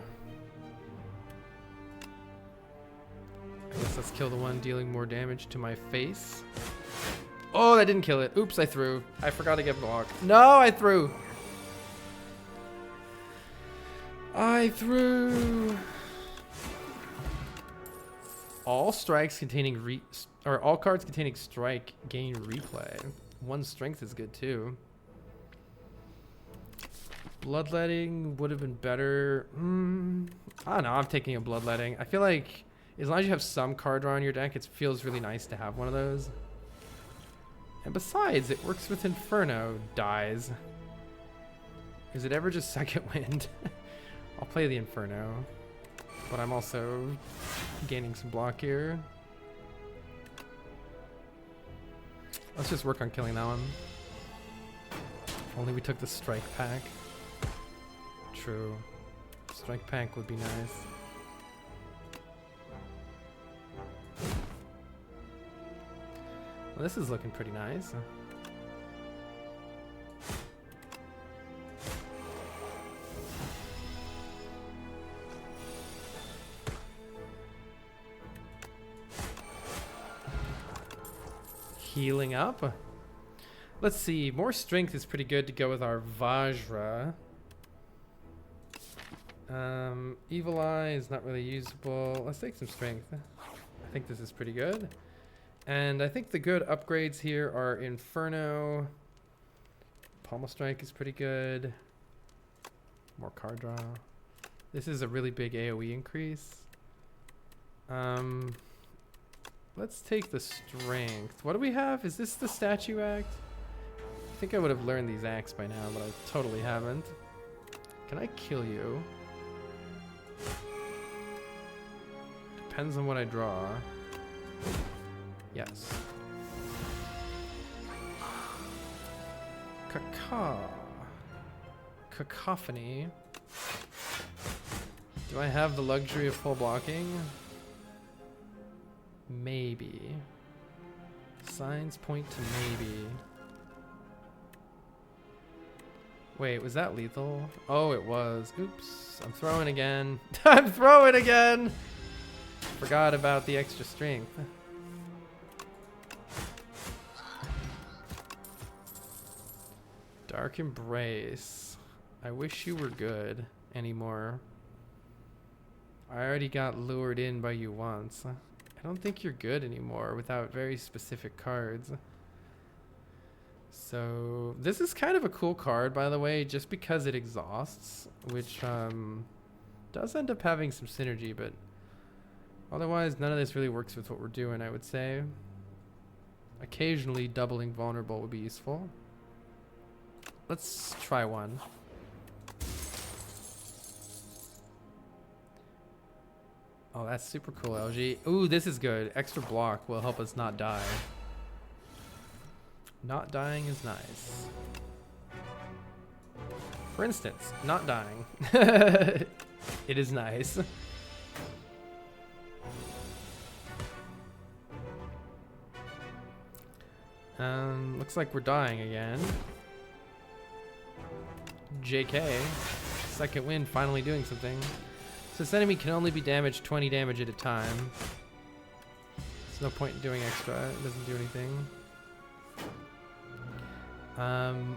I guess let's kill the one dealing more damage to my face. Oh, that didn't kill it. Oops, I threw. I forgot to get blocked. No, I threw. I threw. All strikes containing all cards containing strike gain replay. 1 strength is good too. Bloodletting would have been better. I don't know. I'm taking a bloodletting. I feel like as long as you have some card draw in your deck, it feels really nice to have one of those. And besides, it works with Inferno. Dies. Is it ever just second wind? I'll play the Inferno. But I'm also gaining some block here. Let's just work on killing that one. If only we took the strike pack. True. Strike pack would be nice. Well, this is looking pretty nice. Healing up. Let's see. More strength is pretty good to go with our Vajra. Evil Eye is not really usable. Let's take some strength. I think this is pretty good. And I think the good upgrades here are Inferno. Pommel Strike is pretty good. More card draw. This is a really big AoE increase. Let's take the strength. What do we have? Is this the Statue Act? I think I would have learned these acts by now, but I totally haven't. Can I kill you? Depends on what I draw. Yes. Cacophony. Do I have the luxury of full blocking? Maybe. Signs point to maybe. Wait, was that lethal? Oh, it was. Oops. I'm throwing again. I'm throwing again! Forgot about the extra strength. Dark Embrace. I wish you were good anymore. I already got lured in by you once. I don't think you're good anymore without very specific cards. So this is kind of a cool card, by the way, just because it exhausts, which does end up having some synergy, but otherwise none of this really works with what we're doing, I would say. Occasionally doubling vulnerable would be useful. Let's try one. Oh, that's super cool, LG. Ooh, this is good. Extra block will help us not die. Not dying is nice. For instance, not dying. It is nice. Looks like we're dying again. JK. Second win, finally doing something. So this enemy can only be damaged 20 damage at a time. There's no point in doing extra. It doesn't do anything.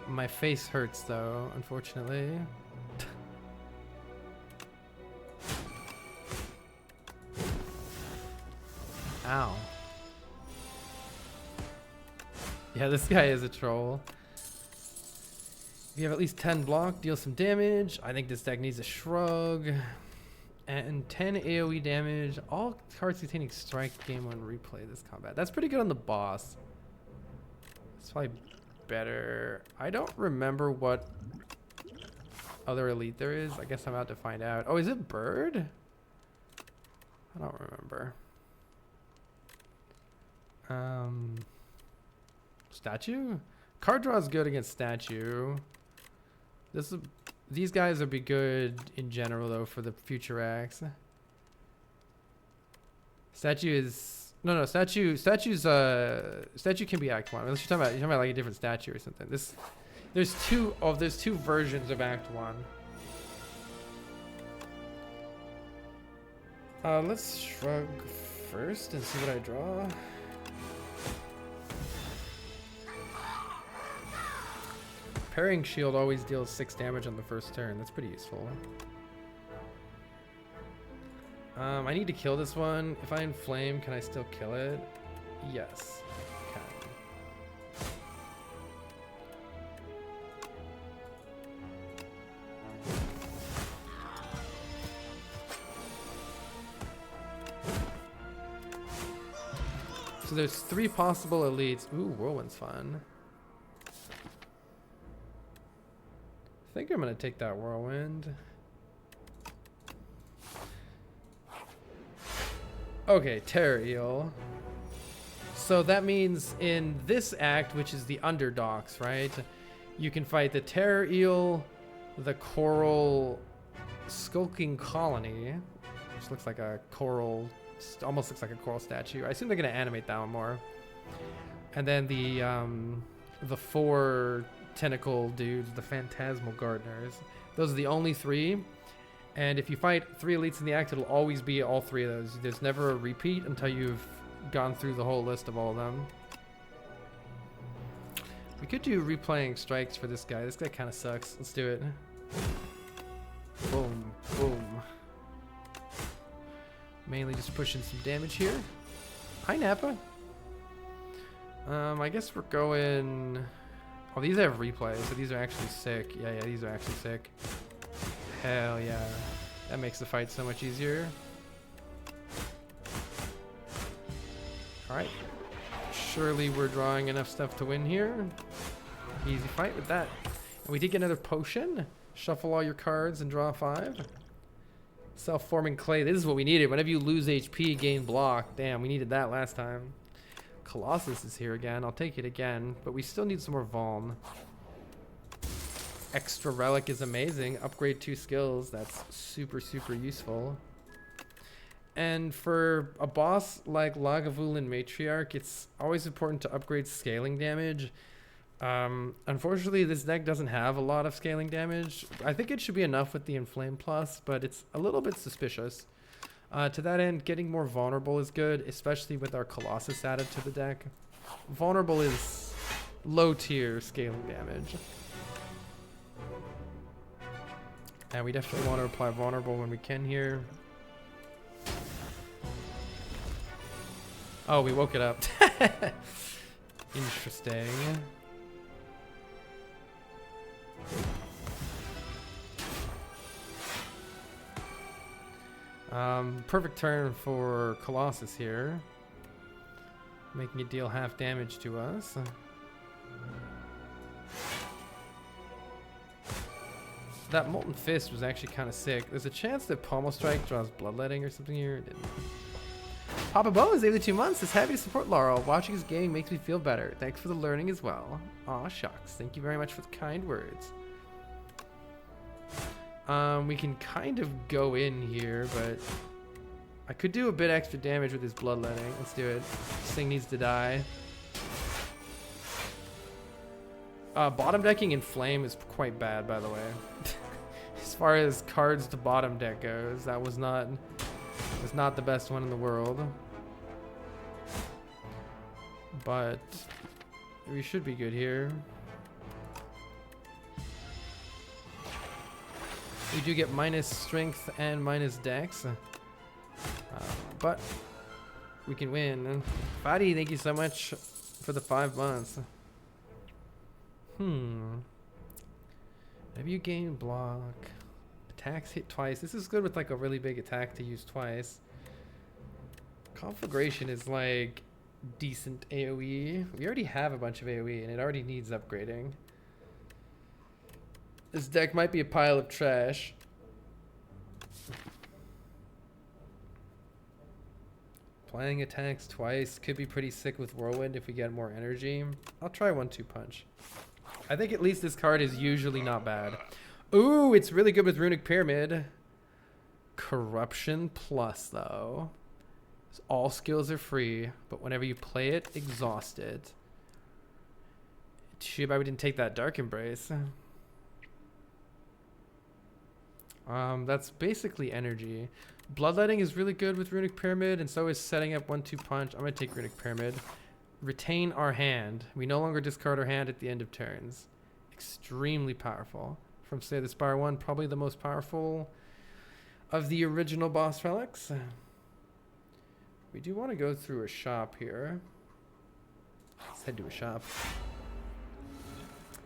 My face hurts though, unfortunately. Ow. Yeah, this guy is a troll. If you have at least 10 block, deal some damage. I think this deck needs a shrug. And 10 AoE damage. All cards containing strike game 1 replay this combat. That's pretty good on the boss. It's probably better. I don't remember what other elite there is. I guess I'm about to find out. Oh, is it bird? I don't remember. Statue? Card draw is good against statue. These guys would be good in general though for the future acts. Statue is statue can be act 1. Unless you're talking about like a different statue or something. There's two versions of act 1. Let's shrug first and see what I draw. Parrying shield always deals 6 damage on the first turn. That's pretty useful. I need to kill this one. If I inflame, can I still kill it? Yes. Can. So there's 3 possible elites. Ooh, Whirlwind's fun. I think I'm gonna take that Whirlwind. Okay, Terror Eel. So that means in this act, which is the Underdogs, right? You can fight the Terror Eel, the Coral Skulking Colony, which looks like a coral, almost looks like a coral statue. I assume they're gonna animate that one more. And then the 4 tentacle dudes, the Phantasmal Gardeners. Those are the only 3. And if you fight 3 elites in the act, it'll always be all 3 of those. There's never a repeat until you've gone through the whole list of all of them. We could do replaying strikes for this guy. This guy kind of sucks. Let's do it. Boom, boom. Mainly just pushing some damage here. Hi, Nappa. I guess we're going... Oh, these have replays, so these are actually sick. Yeah, these are actually sick. Hell yeah. That makes the fight so much easier. Alright. Surely we're drawing enough stuff to win here. Easy fight with that. And we did get another potion. Shuffle all your cards and draw 5. Self-forming clay. This is what we needed. Whenever you lose HP, gain block. Damn, we needed that last time. Colossus is here again. I'll take it again, but we still need some more Vuln. Extra Relic is amazing. Upgrade 2 skills. That's super, super useful. And for a boss like Lagavulin Matriarch, it's always important to upgrade scaling damage. Unfortunately, this deck doesn't have a lot of scaling damage. I think it should be enough with the Inflame Plus, but it's a little bit suspicious. To that end, getting more Vulnerable is good, especially with our Colossus added to the deck. Vulnerable is low tier scaling damage. And we definitely want to apply Vulnerable when we can here. Oh, we woke it up. Interesting. Perfect turn for Colossus here. Making it deal half damage to us. That Molten Fist was actually kind of sick. There's a chance that Pommel Strike draws Bloodletting or something here. It didn't. Papa Bo is 82 months. Is happy to support Laurel. Watching his gaming makes me feel better. Thanks for the learning as well. Aw, shucks. Thank you very much for the kind words. We can kind of go in here, but I could do a bit extra damage with his Bloodletting. Let's do it. This thing needs to die. Bottom decking in Flame is quite bad, by the way. As far as cards to bottom deck goes, that was not the best one in the world. But we should be good here. We do get minus strength and minus dex. But we can win. Fadi, thank you so much for the 5 months. Maybe you gain block. Attacks hit twice. This is good with like a really big attack to use twice. Conflagration is like decent AoE. We already have a bunch of AoE and it already needs upgrading. This deck might be a pile of trash. Playing attacks twice could be pretty sick with Whirlwind if we get more energy. I'll try 1-2 punch. I think at least this card is usually not bad. Ooh, it's really good with Runic Pyramid. Corruption Plus, though. All skills are free, but whenever you play it, exhaust it. Too bad we didn't take that Dark Embrace. That's basically energy. Bloodletting is really good with Runic Pyramid, and so is setting up 1-2 punch. I'm going to take Runic Pyramid. Retain our hand. We no longer discard our hand at the end of turns. Extremely powerful. From Slay the Spire 1, probably the most powerful of the original boss relics. We do want to go through a shop here. Let's head to a shop.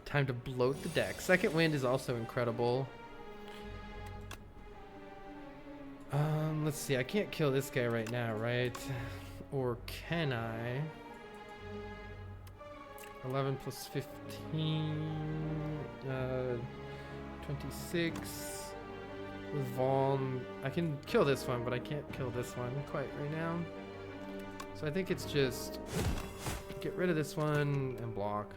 Time to bloat the deck. Second Wind is also incredible. Let's see. I can't kill this guy right now, right? Or can I? 11 plus 15. 26. With Vaughn. I can kill this one, but I can't kill this one quite right now. So I think it's just get rid of this one and block.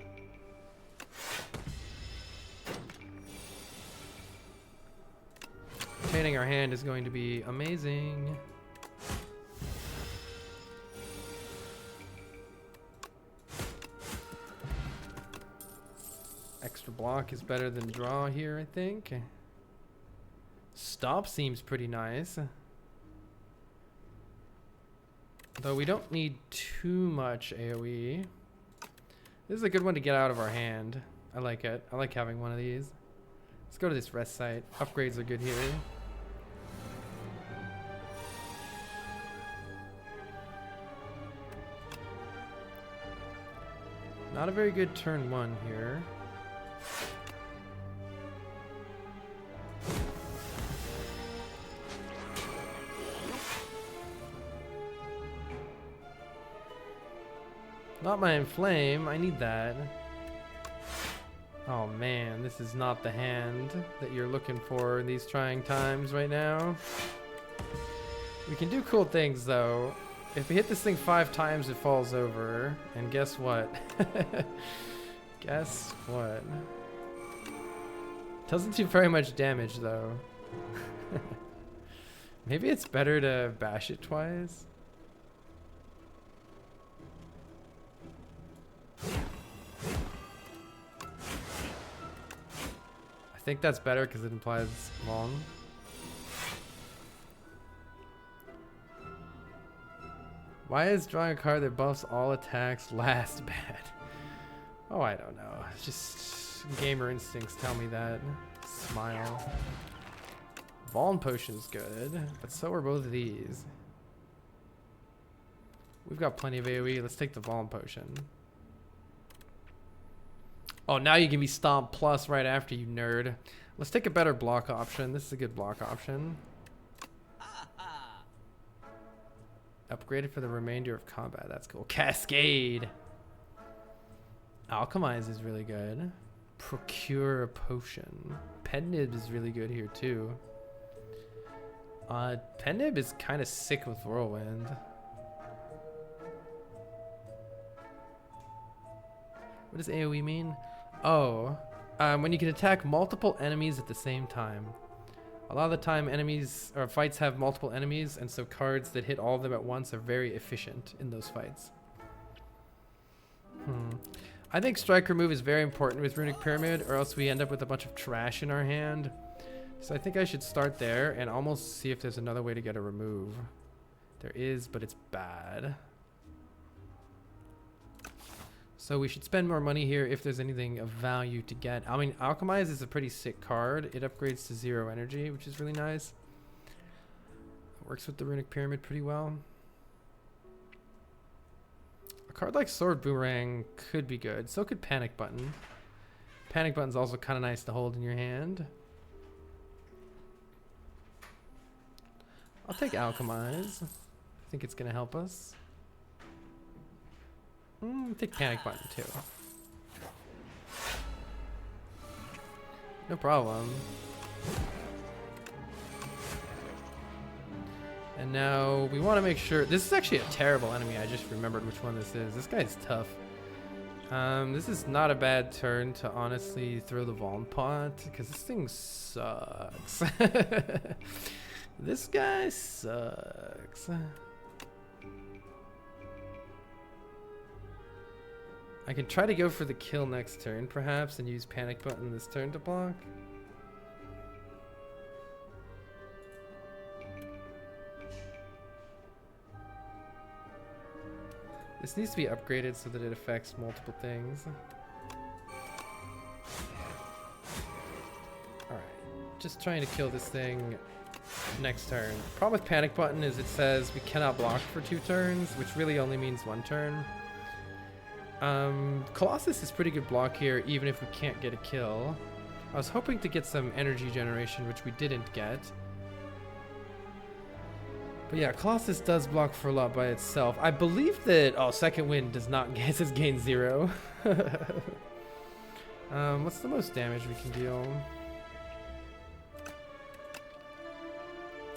Retaining our hand is going to be amazing. Extra block is better than draw here, I think. Stop seems pretty nice. Though we don't need too much AoE. This is a good one to get out of our hand. I like it. I like having one of these. Let's go to this rest site. Upgrades are good here. Not a very good turn 1 here. Not my Inflame. I need that. Oh man, this is not the hand that you're looking for in these trying times right now. We can do cool things though. If we hit this thing 5 times, it falls over. And guess what? Guess what? Doesn't do very much damage though. Maybe it's better to bash it twice. I think that's better because it implies long. Why is drawing a card that buffs all attacks last bad? Oh, I don't know. It's just gamer instincts tell me that. Smile. Vaughn Potion's good, but so are both of these. We've got plenty of AoE. Let's take the Vaughn Potion. Oh, now you give me Stomp Plus right after, you nerd. Let's take a better block option. This is a good block option. Upgraded for the remainder of combat. That's cool. Cascade. Alchemize is really good. Procure a potion. Penib is really good here too. Penib is kind of sick with Whirlwind. What does AoE mean? Oh, when you can attack multiple enemies at the same time. A lot of the time enemies or fights have multiple enemies, and so cards that hit all of them at once are very efficient in those fights. I think strike remove is very important with Runic Pyramid, or else we end up with a bunch of trash in our hand. So I think I should start there and almost see if there's another way to get a remove. There is, but it's bad. So we should spend more money here if there's anything of value to get. I mean, Alchemize is a pretty sick card. It upgrades to 0 energy, which is really nice. It works with the Runic Pyramid pretty well. A card like Sword Boomerang could be good. So could Panic Button. Panic Button's also kind of nice to hold in your hand. I'll take Alchemize. I think it's going to help us. Take Panic Button too. No problem. And now we want to make sure. This is actually a terrible enemy. I just remembered which one this is. This guy's tough. This is not a bad turn to honestly throw the Vuln Pot, because this thing sucks. This guy sucks. I can try to go for the kill next turn, perhaps, and use Panic Button this turn to block. This needs to be upgraded so that it affects multiple things. Alright, just trying to kill this thing next turn. The problem with Panic Button is it says we cannot block for 2 turns, which really only means 1 turn. Colossus is pretty good block here, even if we can't get a kill. I was hoping to get some energy generation, which we didn't get. But yeah, Colossus does block for a lot by itself. I believe that... Oh, Second Wind does not... It says gain 0. What's the most damage we can deal?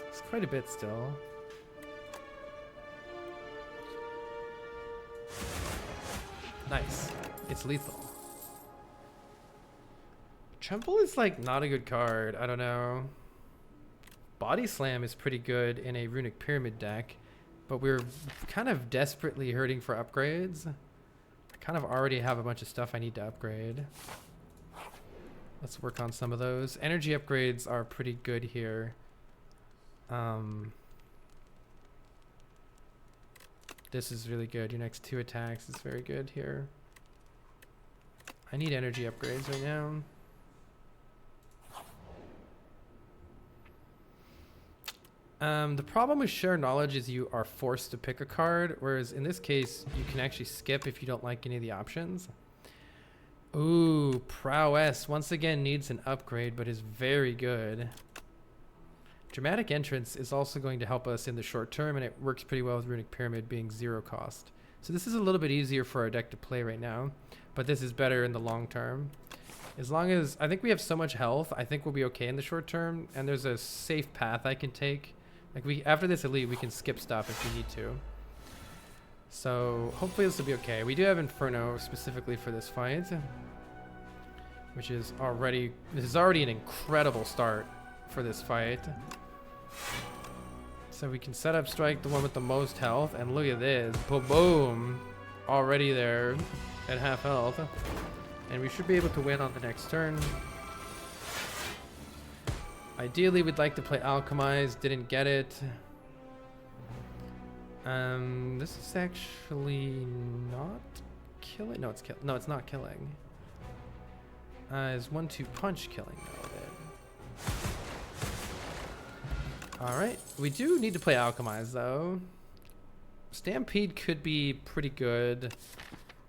It's quite a bit still. Nice. It's lethal. Tremble is like not a good card. I don't know. Body Slam is pretty good in a Runic Pyramid deck, but we're kind of desperately hurting for upgrades. I kind of already have a bunch of stuff I need to upgrade. Let's work on some of those. Energy upgrades are pretty good here. This is really good. Your next 2 attacks is very good here. I need energy upgrades right now. The problem with Share Knowledge is you are forced to pick a card, whereas in this case, you can actually skip if you don't like any of the options. Ooh, Prowess once again needs an upgrade, but is very good. Dramatic Entrance is also going to help us in the short term, and it works pretty well with Runic Pyramid being 0 cost. So this is a little bit easier for our deck to play right now, but this is better in the long term. As long as, I think we have so much health, I think we'll be okay in the short term, and there's a safe path I can take. Like after this elite, we can skip stuff if we need to. So hopefully this will be okay. We do have Inferno specifically for this fight, which is already, this is already an incredible start for this fight. So we can set up strike the one with the most health, and look at this, boom, already there at half health, and we should be able to win on the next turn. Ideally we'd like to play Alchemize, didn't get it. This is actually not killing. No, it's not killing. Is 1-2 punch killing though? Alright, we do need to play Alchemize though. Stampede could be pretty good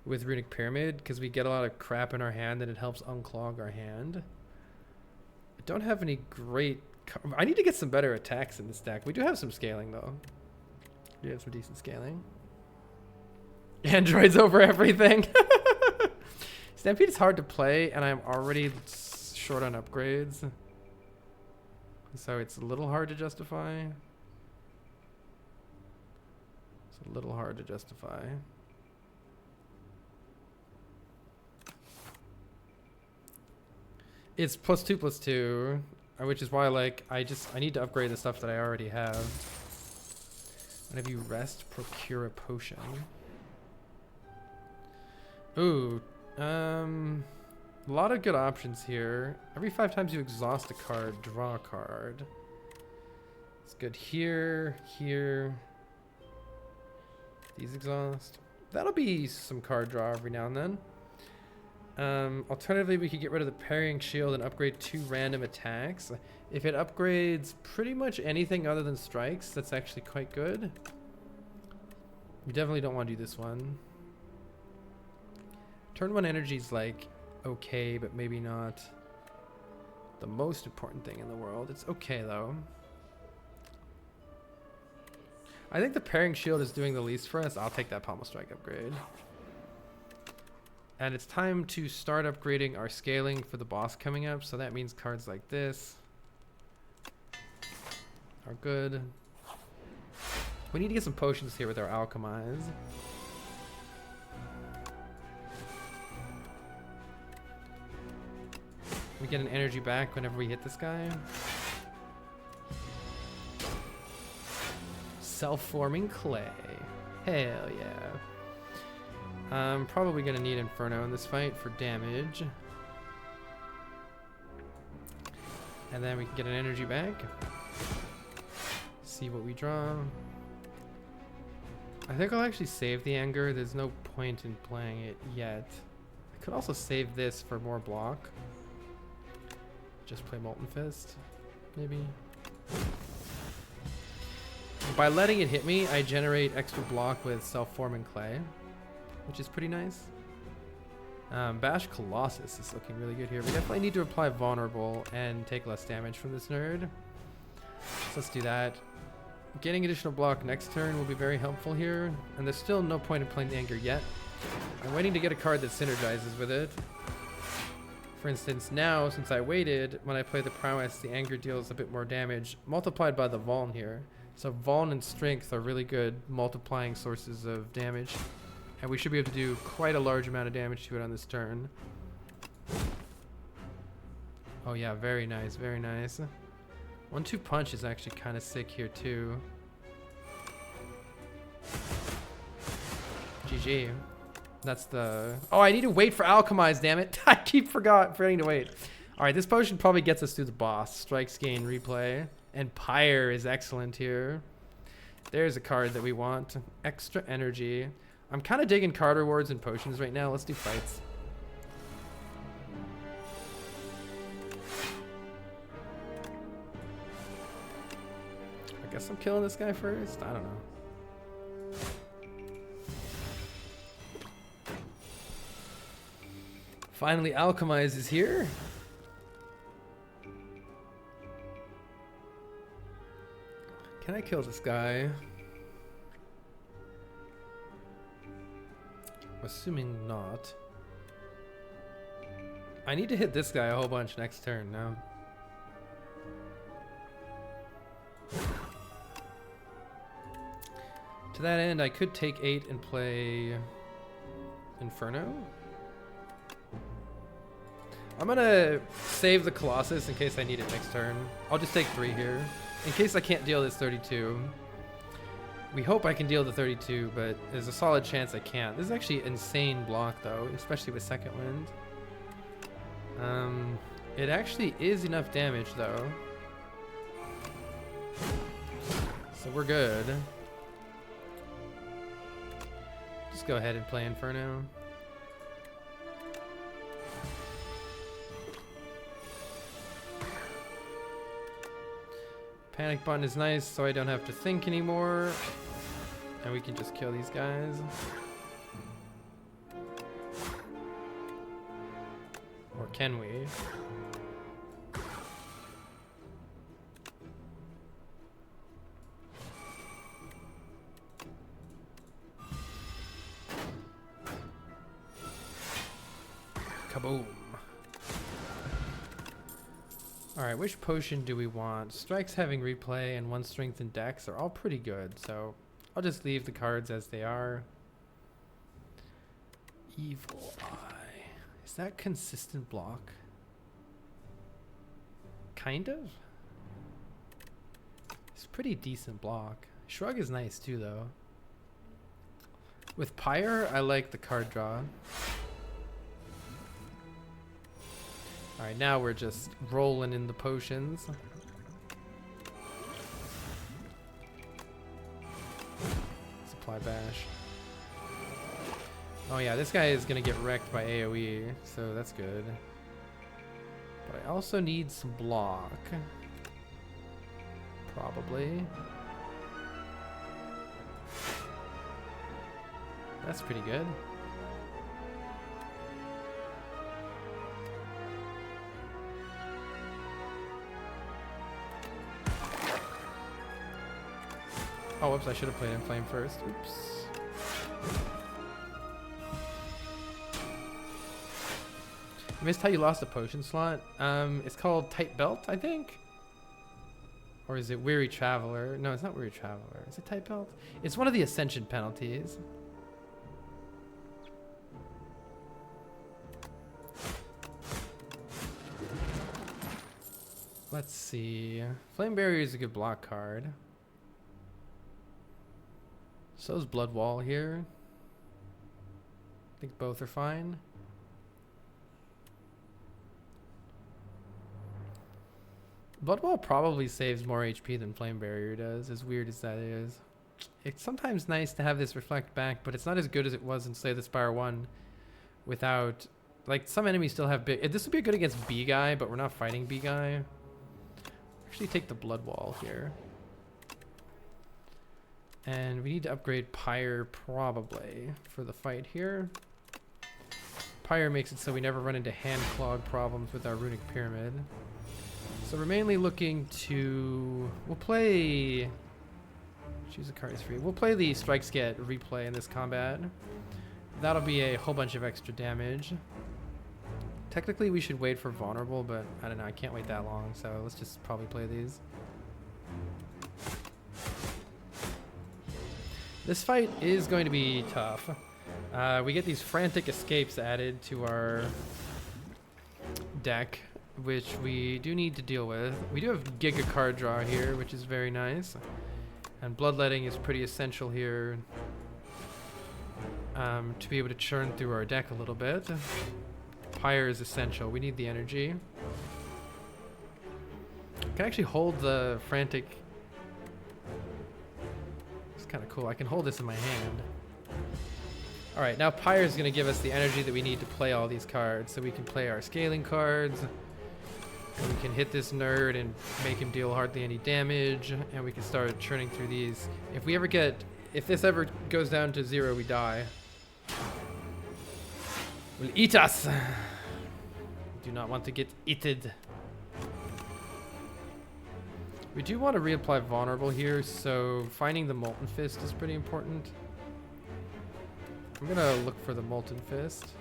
with Runic Pyramid because we get a lot of crap in our hand and it helps unclog our hand. I don't have any great... I need to get some better attacks in this deck. We do have some scaling though. You have some decent scaling. Androids over everything. Stampede is hard to play, and I'm already short on upgrades. So it's a little hard to justify. It's a little hard to justify. It's +2/+2, which is why like I need to upgrade the stuff that I already have. Whenever you rest, procure a potion. Ooh, a lot of good options here. Every 5 times you exhaust a card, draw a card. It's good here, here. These exhaust. That'll be some card draw every now and then. Alternatively, we could get rid of the parrying shield and upgrade 2 random attacks. If it upgrades pretty much anything other than strikes, that's actually quite good. We definitely don't want to do this one. Turn 1 energy is like okay, but maybe not the most important thing in the world. It's okay though. I think the parrying shield is doing the least for us. I'll take that pommel strike upgrade. And it's time to start upgrading our scaling for the boss coming up. So that means cards like this are good. We need to get some potions here with our alchemize. We get an energy back whenever we hit this guy. Self-forming clay. Hell yeah. I'm probably gonna need Inferno in this fight for damage. And then we can get an energy back. See what we draw. I think I'll actually save the anger. There's no point in playing it yet. I could also save this for more block. Just play Molten Fist, maybe. By letting it hit me, I generate extra block with self-forming clay, which is pretty nice. Bash Colossus is looking really good here. We definitely need to apply Vulnerable and take less damage from this nerd. So let's do that. Getting additional block next turn will be very helpful here. And there's still no point in playing the Anger yet. I'm waiting to get a card that synergizes with it. For instance, now, since I waited, when I play the Prowess, the Anger deals a bit more damage, multiplied by the Vuln here. So Vuln and Strength are really good multiplying sources of damage. And we should be able to do quite a large amount of damage to it on this turn. Oh yeah, very nice, very nice. 1-2 punch is actually kind of sick here too. GG. That's the... Oh, I need to wait for Alchemize, damn it. I keep forgetting to wait. Alright, this potion probably gets us through the boss. Strikes gain replay. And Pyre is excellent here. There's a card that we want. Extra energy. I'm kind of digging card rewards and potions right now. Let's do fights. I guess I'm killing this guy first. I don't know. Finally, Alchemize is here. Can I kill this guy? Assuming not. I need to hit this guy a whole bunch next turn now. To that end, I could take 8 and play Inferno. I'm gonna save the Colossus in case I need it next turn. I'll just take 3 here. In case I can't deal this 32. We hope I can deal the 32, but there's a solid chance I can't. This is actually insane block though, especially with Second Wind. It actually is enough damage though. So we're good. Just go ahead and play Inferno. Panic button is nice, so I don't have to think anymore. And we can just kill these guys. Or can we? Boom. Alright, which potion do we want? Strikes having replay and 1 strength and dex are all pretty good, so I'll just leave the cards as they are. Evil Eye. Is that consistent block? Kind of? It's pretty decent block. Shrug is nice too though. With Pyre, I like the card draw. Alright, now we're just rolling in the potions. Supply bash. Oh yeah, this guy is gonna get wrecked by AoE, so that's good. But I also need some block. Probably. That's pretty good. Oh, whoops, I should have played in flame first. Oops. I missed how you lost a potion slot. It's called Tight Belt, I think? Or is it Weary Traveler? No, it's not Weary Traveler. Is it Tight Belt? It's one of the Ascension penalties. Let's see. Flame Barrier is a good block card. So is Blood Wall here. I think both are fine. Blood Wall probably saves more HP than Flame Barrier does, as weird as that is. It's sometimes nice to have this reflect back, but it's not as good as it was in Slay the Spire 1 without... Like, some enemies still have big... This would be good against B Guy, but we're not fighting B Guy. Actually take the Blood Wall here. And we need to upgrade Pyre probably for the fight here. Pyre makes it so we never run into hand clog problems with our Runic Pyramid. So we're mainly looking to... We'll play... Choose a card is free. We'll play the Strikes Get replay in this combat. That'll be a whole bunch of extra damage. Technically we should wait for Vulnerable, but I don't know, I can't wait that long, so let's just probably play these. This fight is going to be tough. We get these frantic escapes added to our deck, which we do need to deal with. We do have Giga card draw here, which is very nice. And Bloodletting is pretty essential here to be able to churn through our deck a little bit. Pyre is essential. We need the energy. I can actually hold the frantic... Kind of cool. I can hold this in my hand. All right, now Pyre is going to give us the energy that we need to play all these cards, so we can play our scaling cards, and we can hit this nerd and make him deal hardly any damage, and we can start churning through these. If this ever goes down to 0, we die. Will eat us. Do not want to get eated. We do want to reapply Vulnerable here, so finding the Molten Fist is pretty important. I'm going to look for the Molten Fist.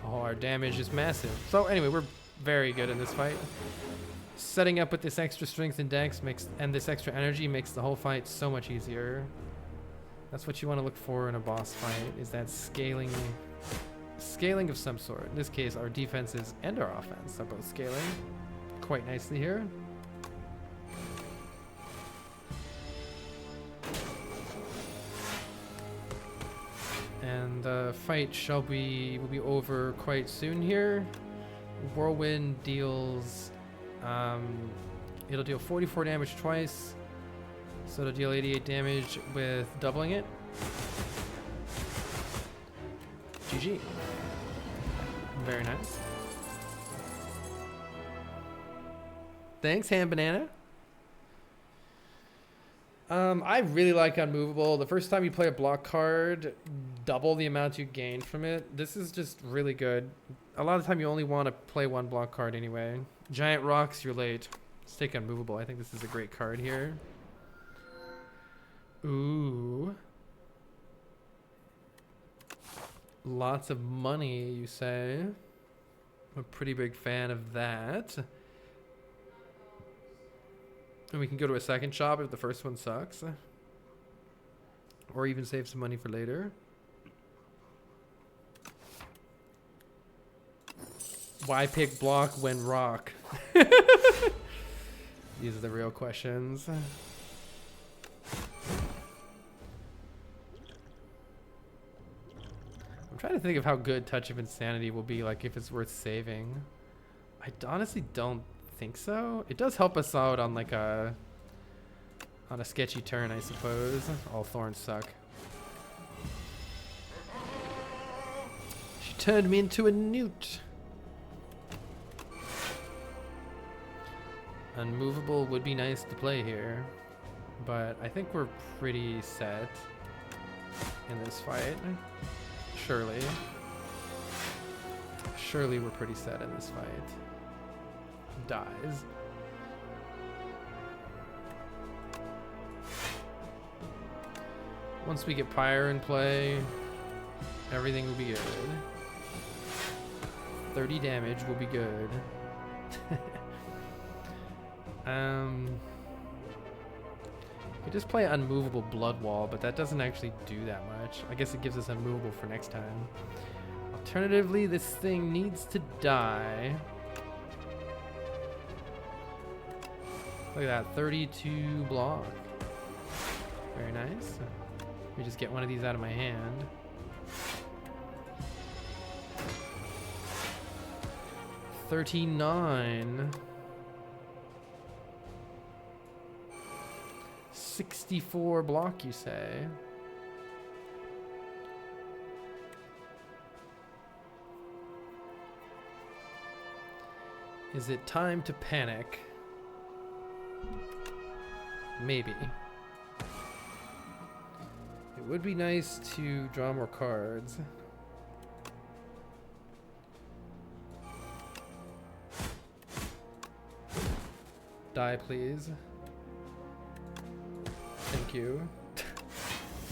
Oh, our damage is massive. So anyway, we're very good in this fight. Setting up with this extra strength and dex and this extra energy makes the whole fight so much easier. That's what you want to look for in a boss fight, is that scaling of some sort. In this case, our defenses and our offense are both scaling quite nicely here. And the fight will be over quite soon here. Whirlwind deals, it'll deal 44 damage twice, so it'll deal 88 damage with doubling it. GG. Very nice. Thanks, Ham Banana. I really like Unmovable. The first time you play a block card, double the amount you gain from it. This is just really good. A lot of the time you only want to play one block card anyway. Giant Rocks, you're late. Let's take Unmovable. I think this is a great card here. Ooh. Lots of money, you say? I'm a pretty big fan of that. And we can go to a second shop if the first one sucks. Or even save some money for later. Why pick block when rock? These are the real questions. I'm trying to think of how good Touch of Insanity will be, like if it's worth saving. I honestly don't think so. It does help us out on like a sketchy turn, I suppose. All thorns suck. She turned me into a newt. Unmovable would be nice to play here, but I think we're pretty set in this fight. Surely we're pretty set in this fight. Dies. Once we get Pyre in play, everything will be good. 30 damage will be good. We just play Unmovable Blood Wall, but that doesn't actually do that much. I guess it gives us Unmovable for next time. Alternatively, this thing needs to die. Look at that, 32 block. Very nice. Let me just get one of these out of my hand. $39. 64 block, you say? Is it time to panic? Maybe. It would be nice to draw more cards. Die, please. Thank you.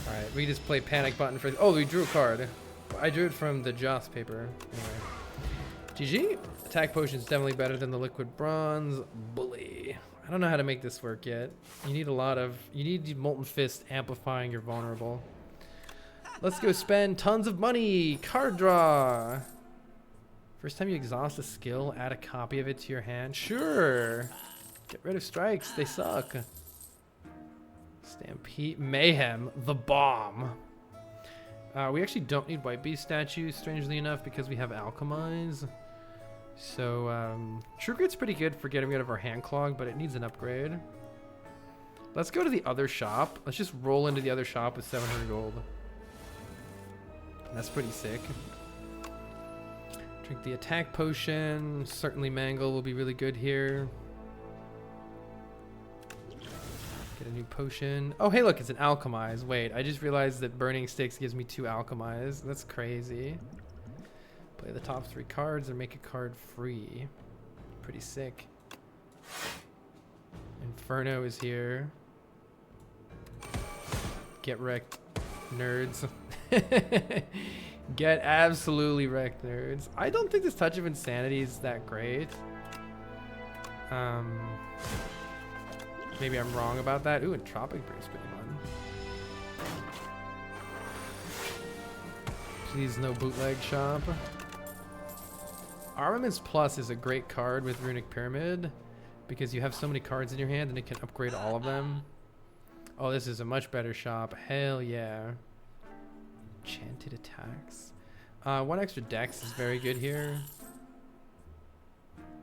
Alright, we just play panic button for... Oh, we drew a card. I drew it from the Joss paper. Anyway. GG. Attack potion is definitely better than the liquid bronze. Bully. I don't know how to make this work yet. You need a lot of... You need Molten Fist amplifying your vulnerable. Let's go spend tons of money. Card draw. First time you exhaust a skill, add a copy of it to your hand. Sure. Get rid of strikes. They suck. Stampede. Mayhem. The bomb. We actually don't need White Beast statues, strangely enough, because we have Alchemize. So, True Grit's pretty good for getting rid of our hand clog, but it needs an upgrade. Let's go to the other shop. Let's just roll into the other shop with 700 gold. That's pretty sick. Drink the attack potion. Certainly Mangle will be really good here. Get a new potion. Oh, hey, look, it's an Alchemize. Wait, I just realized that Burning Sticks gives me 2 Alchemize. That's crazy. Play the top 3 cards or make a card free. Pretty sick. Inferno is here. Get wrecked, nerds. Get absolutely wrecked, nerds. I don't think this Touch of Insanity is that great. Maybe I'm wrong about that. Ooh, and Tropic Brew is pretty fun. Please, no bootleg shop. Armaments Plus is a great card with Runic Pyramid because you have so many cards in your hand and it can upgrade all of them. Oh, this is a much better shop. Hell yeah. Enchanted attacks. 1 extra dex is very good here.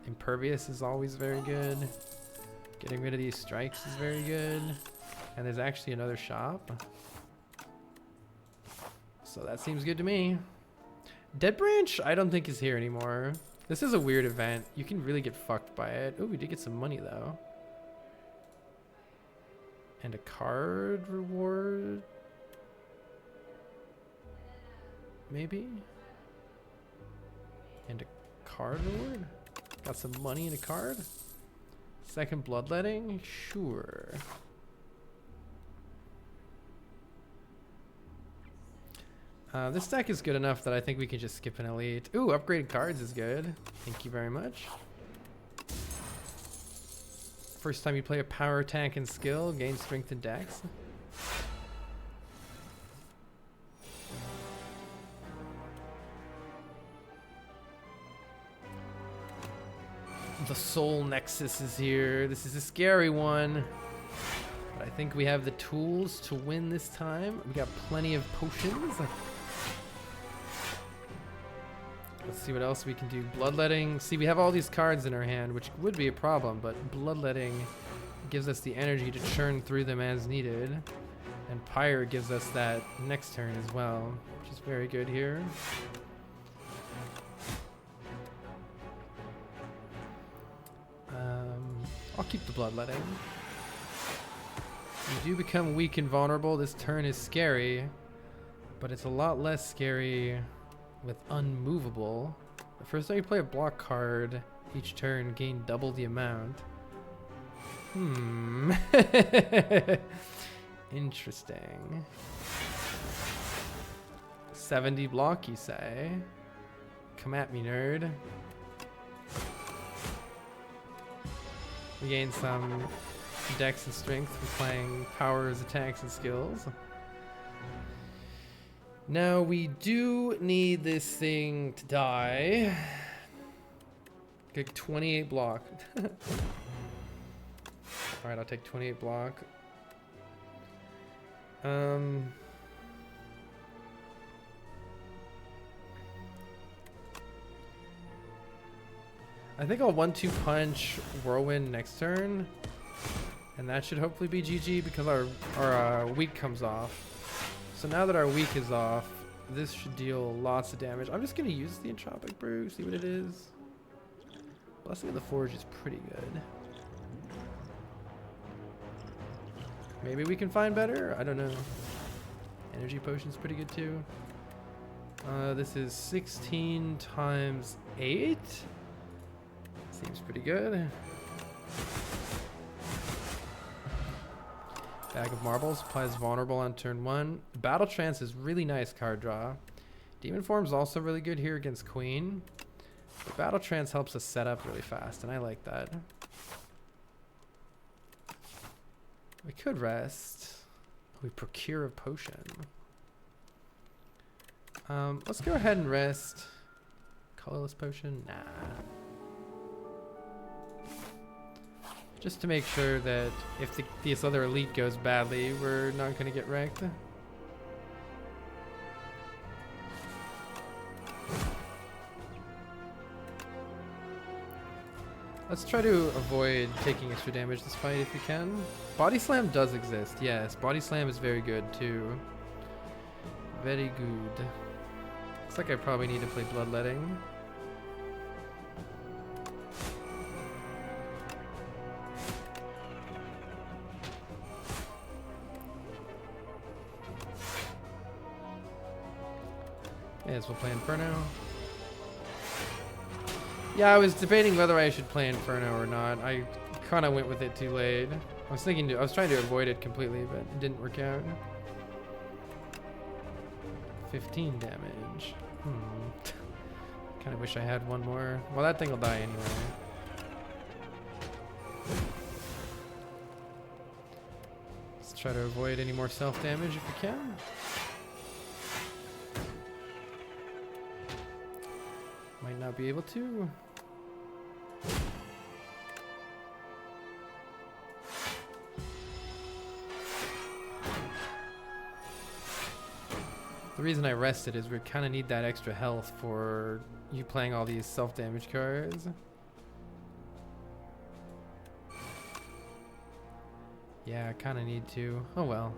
Impervious is always very good. Getting rid of these strikes is very good. And there's actually another shop. So that seems good to me. Dead Branch, I don't think is here anymore. This is a weird event. You can really get fucked by it. Oh, we did get some money though. And a card reward? Maybe? And a card reward? Got some money and a card? Second bloodletting? Sure. This deck is good enough that I think we can just skip an elite. Ooh, upgraded cards is good. Thank you very much. First time you play a power tank and skill, gain strength and dex. The Soul Nexus is here. This is a scary one. But I think we have the tools to win this time. We got plenty of potions. Let's see what else we can do. Bloodletting. See, we have all these cards in our hand, which would be a problem, but Bloodletting gives us the energy to churn through them as needed. And Pyre gives us that next turn as well, which is very good here. I'll keep the Bloodletting. You do become weak and vulnerable. This turn is scary, but it's a lot less scary with Unmovable. The first time you play a block card, each turn gain double the amount. Interesting. 70 block, you say? Come at me, nerd. We gain some dex and strength from playing powers, attacks, and skills. Now we do need this thing to die. Get 28 block. Alright, I'll take 28 block. I think I'll 1-2 punch Whirlwind next turn, and that should hopefully be GG because our weak comes off. So now that our weak is off, this should deal lots of damage. I'm just gonna use the Entropic Brew, see what it is. Blessing of the Forge is pretty good. Maybe we can find better? I don't know. Energy Potion's pretty good too. This is 16 times 8. Seems pretty good. Bag of Marbles applies vulnerable on turn 1. Battle Trance is really nice card draw. Demon Form's also really good here against Queen. But Battle Trance helps us set up really fast, and I like that. We could rest. We procure a potion. Let's go ahead and rest. Colorless potion? Nah. Just to make sure that if this other elite goes badly, we're not going to get wrecked. Let's try to avoid taking extra damage this fight if we can. Body Slam does exist, yes. Body Slam is very good too. Very good. Looks like I probably need to play Bloodletting. May as well play Inferno. Yeah, I was debating whether I should play Inferno or not. I kind of went with it too late. I was trying to avoid it completely, but it didn't work out. 15 damage. Kind of wish I had one more. Well, that thing will die anyway. Let's try to avoid any more self-damage if we can. Might not be able to. The reason I rested is we kind of need that extra health for you playing all these self-damage cards. Yeah, I kind of need to. Oh well.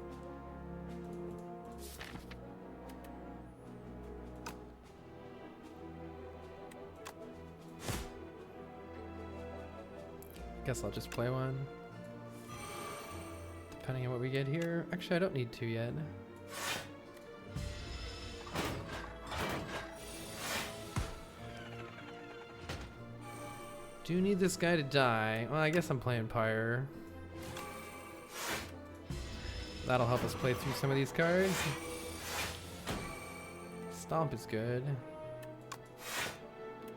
Guess I'll just play one. Depending on what we get here. Actually, I don't need to yet. Do need this guy to die. Well, I guess I'm playing Pyre. That'll help us play through some of these cards. Stomp is good.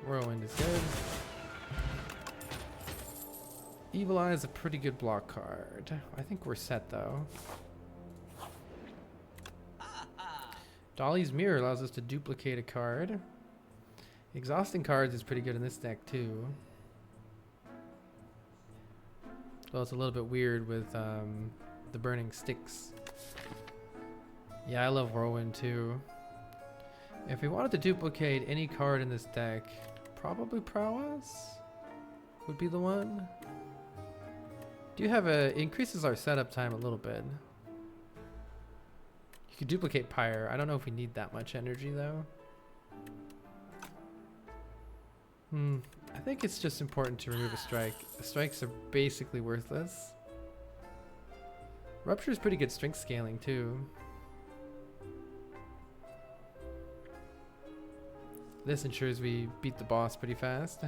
Whirlwind is good. Evil Eye is a pretty good block card. I think we're set though. Dolly's Mirror allows us to duplicate a card. Exhausting cards is pretty good in this deck too. Well, it's a little bit weird with the burning sticks. Yeah, I love Whirlwind too. If we wanted to duplicate any card in this deck, probably Prowess would be the one. Do have increases our setup time a little bit. You could duplicate Pyre. I don't know if we need that much energy though. I think it's just important to remove a strike. The strikes are basically worthless. Rupture is pretty good strength scaling too. This ensures we beat the boss pretty fast.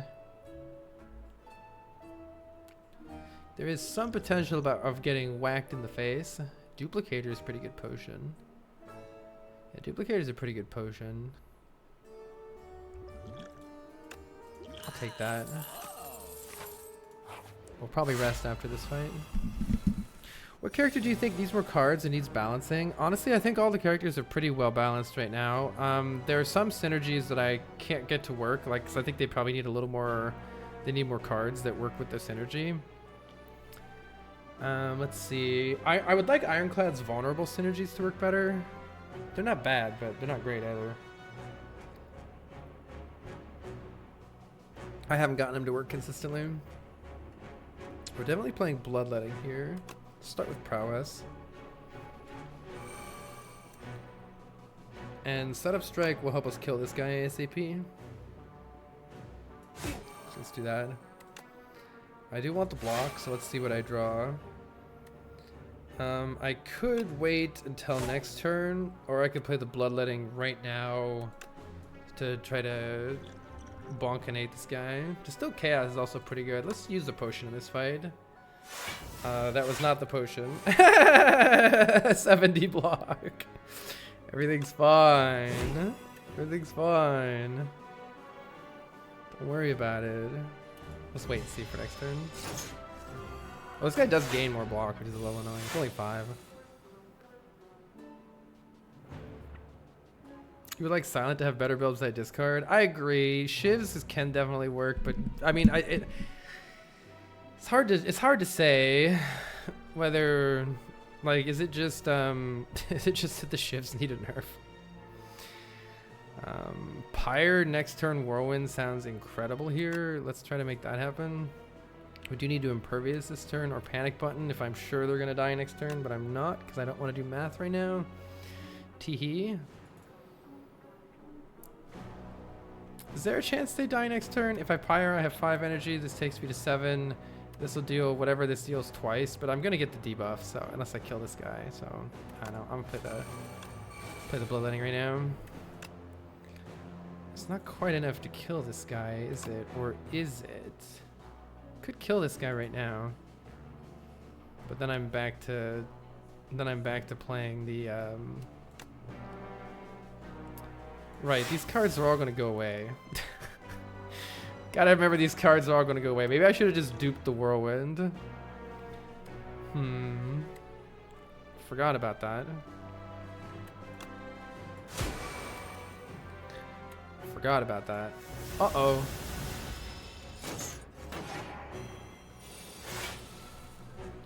There is some potential of getting whacked in the face. Duplicator is a pretty good potion. Yeah, Duplicator is a pretty good potion. I'll take that. We'll probably rest after this fight. What character do you think needs more cards and needs balancing? Honestly, I think all the characters are pretty well balanced right now. There are some synergies that I can't get to work, like, 'cause I think they probably need a little more. They need more cards that work with their synergy. Let's see. I would like Ironclad's vulnerable synergies to work better. They're not bad, but they're not great either. I haven't gotten them to work consistently. We're definitely playing Bloodletting here. Start with Prowess. And Setup Strike will help us kill this guy ASAP. So let's do that. I do want the block, so let's see what I draw. I could wait until next turn, or I could play the Bloodletting right now to try to bonkinate this guy. Distill Chaos is also pretty good. Let's use the potion in this fight. That was not the potion. 70 block. Everything's fine. Everything's fine. Don't worry about it. Let's wait and see for next turn. Oh, this guy does gain more block, which is a little annoying. It's only 5. You would like Silent to have better builds that discard? I agree. Shivs can definitely work, but I mean, it's hard to say whether, like, is it just that the Shivs need a nerf? Pyre next turn Whirlwind sounds incredible here. Let's try to make that happen. We do need to Impervious this turn, or Panic Button if I'm sure they're gonna die next turn, but I'm not because I don't want to do math right now. Teehee. Is there a chance they die next turn? If I Pyre, I have 5 energy. This takes me to 7. This will deal whatever this deals twice, but I'm gonna get the debuff. So unless I kill this guy, so I don't know. I'm gonna play the Bloodletting right now. It's not quite enough to kill this guy, is it? Or is it? Could kill this guy right now, but then I'm back to playing the right. These cards are all gonna go away. Gotta remember these cards are all gonna go away. Maybe I should have just duped the Whirlwind. Forgot about that. Forgot about that. Uh-oh.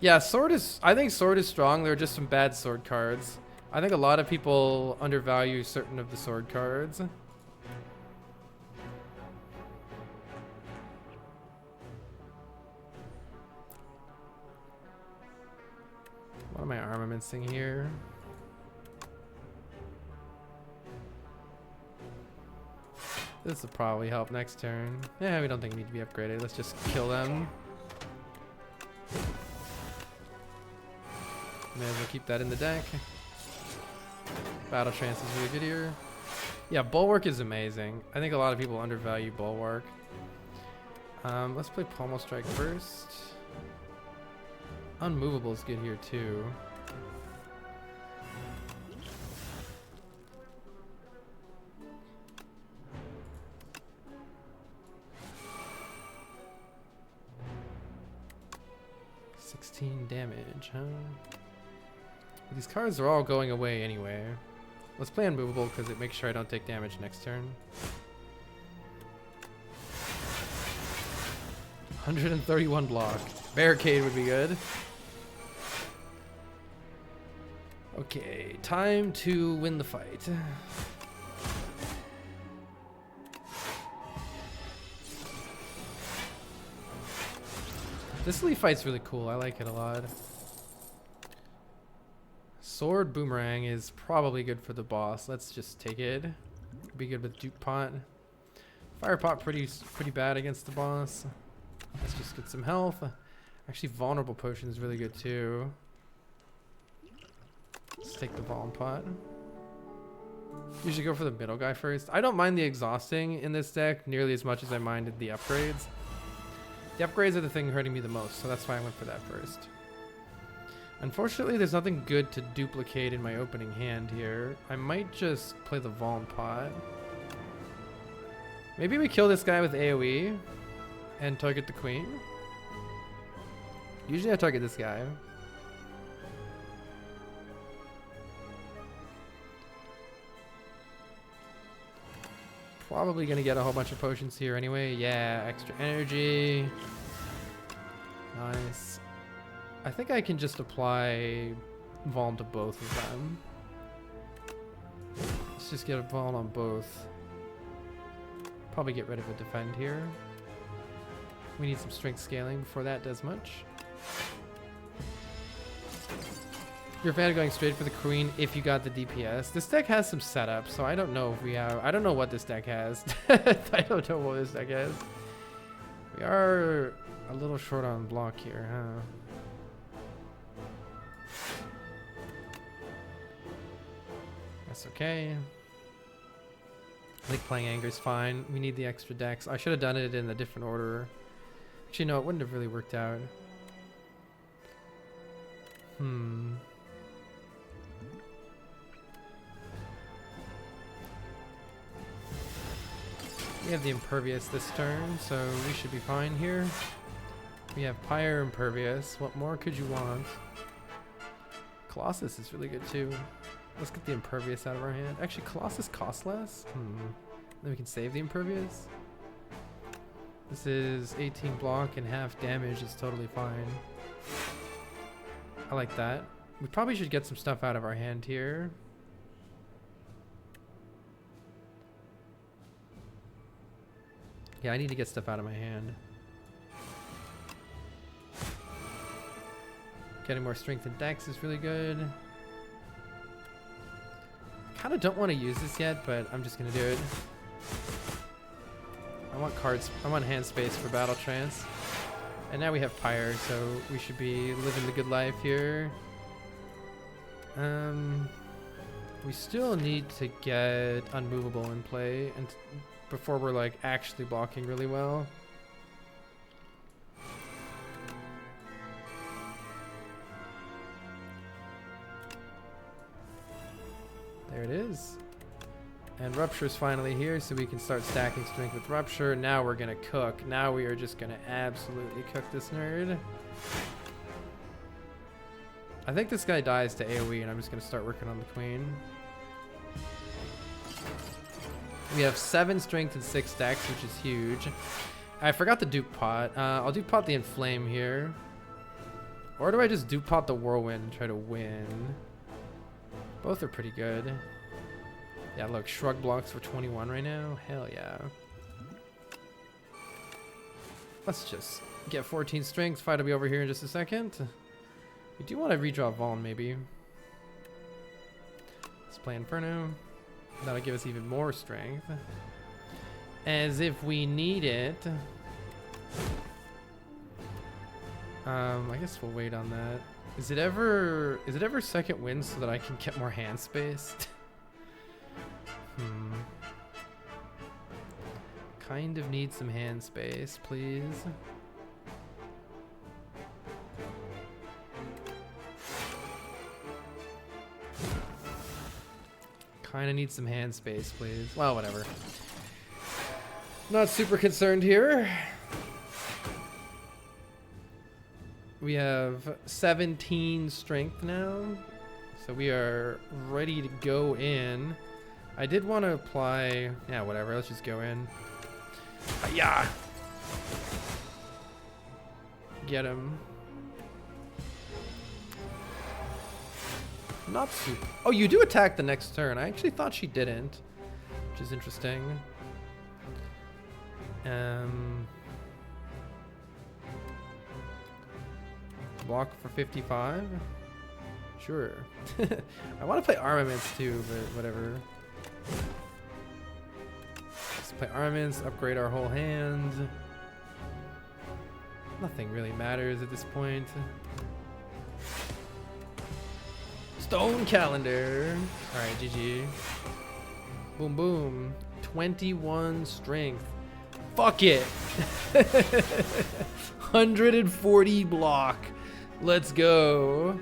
Yeah, I think Sword is strong. There are just some bad Sword cards. I think a lot of people undervalue certain of the Sword cards. What am I armamentsing here? This will probably help next turn. Yeah, we don't think we need to be upgraded. Let's just kill them. May as well keep that in the deck. Battle Trance is really good here. Yeah, Bulwark is amazing. I think a lot of people undervalue Bulwark. Let's play Pommel Strike first. Unmovable is good here too. 16 damage, huh? These cards are all going away anyway. Let's play unmovable because it makes sure I don't take damage next turn. 131 block. Barricade would be good. Okay, time to win the fight. This Leaf fight's really cool. I like it a lot. Sword Boomerang is probably good for the boss. Let's just take it. Be good with Duke Pot. Fire Pot pretty bad against the boss. Let's just get some health. Actually, Vulnerable Potion is really good too. Let's take the Vuln Pot. Usually go for the middle guy first. I don't mind the exhausting in this deck nearly as much as I minded the upgrades. The upgrades are the thing hurting me the most, so that's why I went for that first. Unfortunately, there's nothing good to duplicate in my opening hand here. I might just play the Vuln Pot. Maybe we kill this guy with AoE and target the queen. Usually I target this guy. Probably gonna get a whole bunch of potions here anyway. Yeah, extra energy. Nice. I think I can just apply Vuln to both of them. Let's just get a Vuln on both. Probably get rid of a defend here. We need some strength scaling before that does much. You're a fan of going straight for the queen if you got the DPS. This deck has some setup, so I don't know if we have... I don't know what this deck has. I don't know what this deck has. We are a little short on block here, huh? That's okay. I think playing Anger is fine. We need the extra decks. I should have done it in a different order. Actually, no, it wouldn't have really worked out. We have the Impervious this turn, so we should be fine here. We have Pyre Impervious. What more could you want? Colossus is really good too. Let's get the Impervious out of our hand. Actually, Colossus costs less. Then we can save the Impervious. This is 18 block and half damage is totally fine. I like that. We probably should get some stuff out of our hand here. Yeah, I need to get stuff out of my hand. Getting more strength and dex is really good. Kind of don't want to use this yet, but I'm just gonna do it. I want cards. I want hand space for Battle Trance. And now we have Pyre, so we should be living the good life here. We still need to get Unmovable in play and before we're like actually blocking really well. There it is. And Rupture's finally here, so we can start stacking strength with Rupture. Now we're gonna cook. Now we are just gonna absolutely cook this nerd. I think this guy dies to AoE, and I'm just gonna start working on the queen. We have 7 strength and 6 dex, which is huge. I forgot the Duke Pot. I'll Duke Pot the Inflame here. Or do I just Duke Pot the Whirlwind and try to win? Both are pretty good. Yeah, look, Shrug blocks for 21 right now. Hell yeah. Let's just get 14 strength. Fight will be over here in just a second. We do want to redraw Vuln, maybe. Let's play Inferno. That'll give us even more strength. As if we need it. I guess we'll wait on that. Is it ever second wind so that I can get more hand space? Kind of need some hand space, please. Kind of need some hand space, please. Well, whatever. Not super concerned here. We have 17 strength now. So we are ready to go in. I did want to apply... Yeah, whatever. Let's just go in. Yeah. Get him. Not super... Oh, you do attack the next turn. I actually thought she didn't. Which is interesting. Block for 55? Sure. I want to play armaments too, but whatever. Let's play armaments, upgrade our whole hand. Nothing really matters at this point. Stone calendar. Alright, GG. Boom, boom. 21 strength. Fuck it. 140 block. Let's go.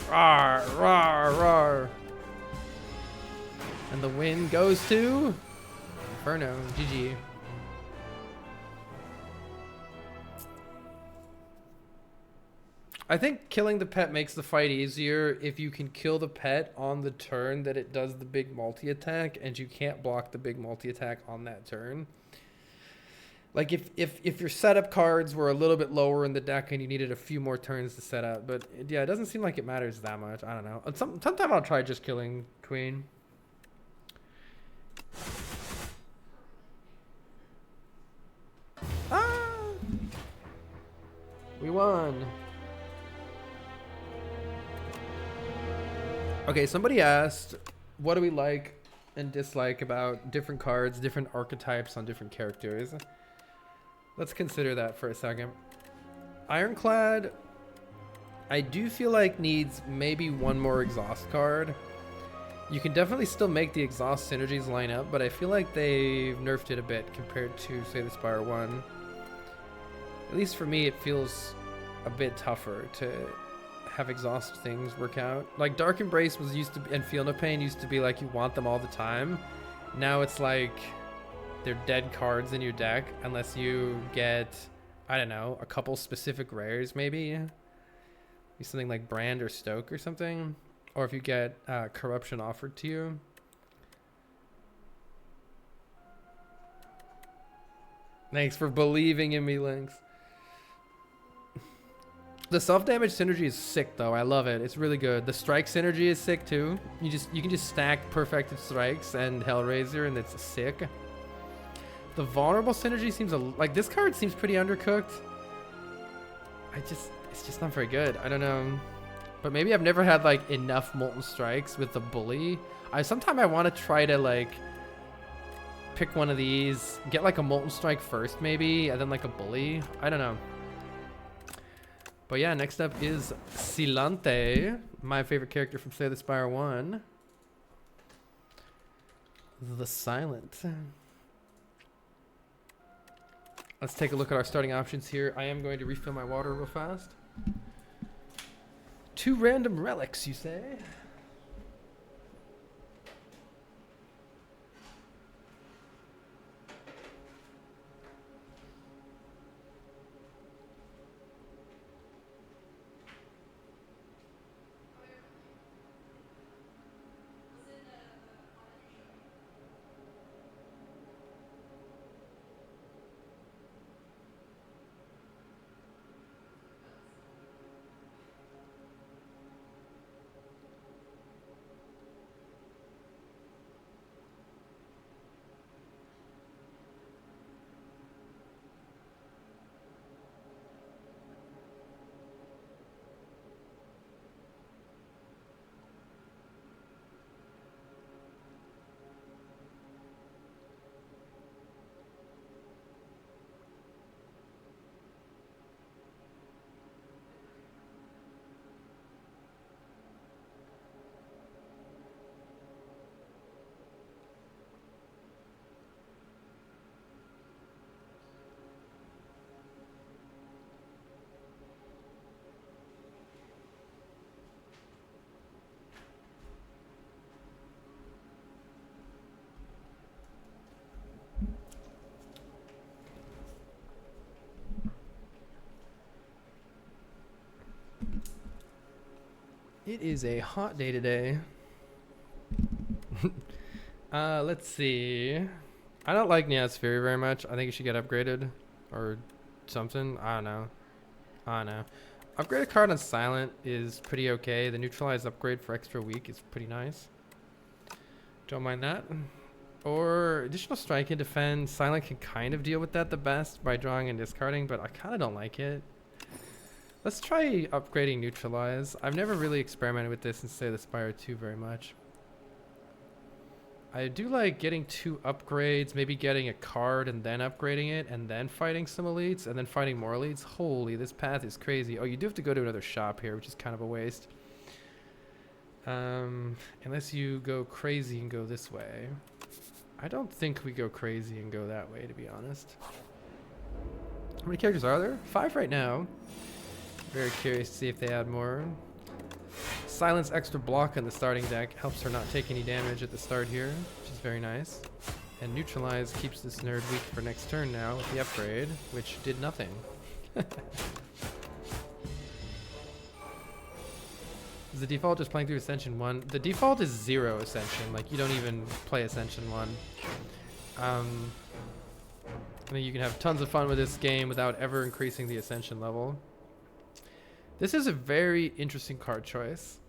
Rawr, rawr, rawr. And the win goes to Inferno. GG. I think killing the pet makes the fight easier if you can kill the pet on the turn that it does the big multi-attack and you can't block the big multi-attack on that turn. Like if your setup cards were a little bit lower in the deck and you needed a few more turns to set up. But yeah, it doesn't seem like it matters that much. I don't know. Sometime I'll try just killing Queen. Ah! We won. Okay, somebody asked, what do we like and dislike about different cards, different archetypes on different characters? Let's consider that for a second. Ironclad, I do feel like needs maybe one more exhaust card. You can definitely still make the exhaust synergies line up, but I feel like they've nerfed it a bit compared to, say, the Spire 1. At least for me, it feels a bit tougher to have exhaust things work out. Like Dark Embrace was used to be, and Feel No Pain used to be like you want them all the time. Now it's like they're dead cards in your deck unless you get, I don't know, a couple specific rares maybe. Something like Brand or Stoke or something. Or if you get Corruption offered to you. Thanks for believing in me, Lynx. The self-damage synergy is sick though. I love it. It's really good. The strike synergy is sick too. You can just stack perfected strikes and Hellraiser and it's sick. The vulnerable synergy seems like this card seems pretty undercooked. It's just not very good. I don't know. But maybe I've never had like enough Molten Strikes with the Bully. Sometime I want to try to like pick one of these, get like a Molten Strike first maybe, and then like a Bully. I don't know. But yeah, next up is Silante, my favorite character from Slay the Spire 1. The Silent. Let's take a look at our starting options here. I am going to refill my water real fast. 2 random relics, you say? It is a hot day today. Let's see. I don't like Neosphere very much. I think it should get upgraded or something. I don't know. Upgrade a card on Silent is pretty okay. The Neutralize upgrade for extra weak is pretty nice. Don't mind that. Or additional strike and defend. Silent can kind of deal with that the best by drawing and discarding, but I kind of don't like it. Let's try upgrading Neutralize. I've never really experimented with this in Slay the Spire 2 very much. I do like getting 2 upgrades, maybe getting a card and then upgrading it, and then fighting some elites, and then fighting more elites. Holy, this path is crazy. Oh, you do have to go to another shop here, which is kind of a waste. Unless you go crazy and go this way. I don't think we go crazy and go that way, to be honest. How many characters are there? 5 right now. Very curious to see if they add more. Silence extra block on the starting deck helps her not take any damage at the start here, which is very nice. And Neutralize keeps this nerd weak for next turn now with the upgrade, which did nothing. Is the default just playing through Ascension 1? The default is 0 Ascension, like you don't even play Ascension 1. I think you can have tons of fun with this game without ever increasing the Ascension level. This is a very interesting card choice.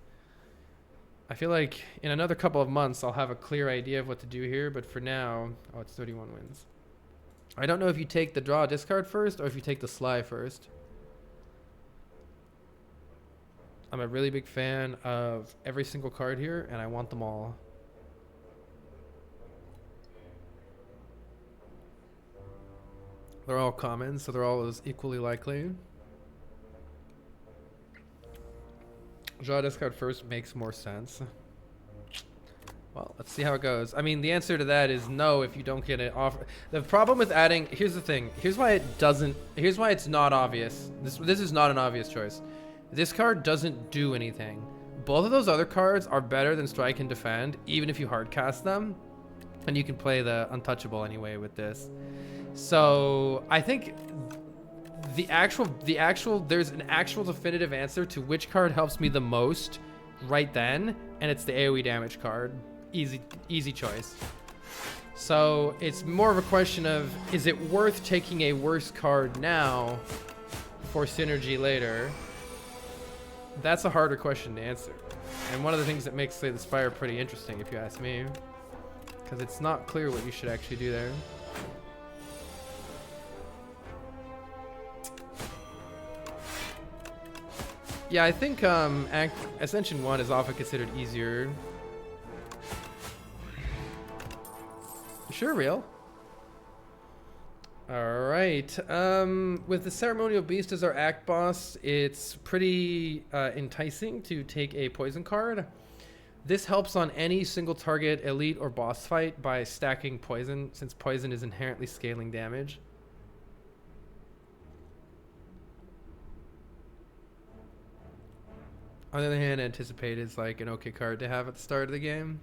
I feel like in another couple of months I'll have a clear idea of what to do here, but for now, oh, it's 31 wins. I don't know if you take the draw discard first or if you take the Sly first. I'm a really big fan of every single card here, and I want them all. They're all common, so they're all as equally likely. Draw discard first makes more sense. Well, let's see how it goes. I mean, the answer to that is no if you don't get it off. The problem with adding, here's the thing. Here's why it's not obvious. This is not an obvious choice. This card doesn't do anything. Both of those other cards are better than Strike and Defend, even if you hard cast them. And you can play the Untouchable anyway with this. So I think there's an actual definitive answer to which card helps me the most right then, and it's the AoE damage card. Easy choice. So it's more of a question of, is it worth taking a worse card now for synergy later? That's a harder question to answer. And one of the things that makes Slay the Spire pretty interesting, if you ask me, because it's not clear what you should actually do there. Yeah, I think Ascension 1 is often considered easier. Sure, real. Alright, with the Ceremonial Beast as our act boss, it's pretty enticing to take a poison card. This helps on any single target, elite, or boss fight by stacking poison, since poison is inherently scaling damage. On the other hand, Anticipate is like an okay card to have at the start of the game.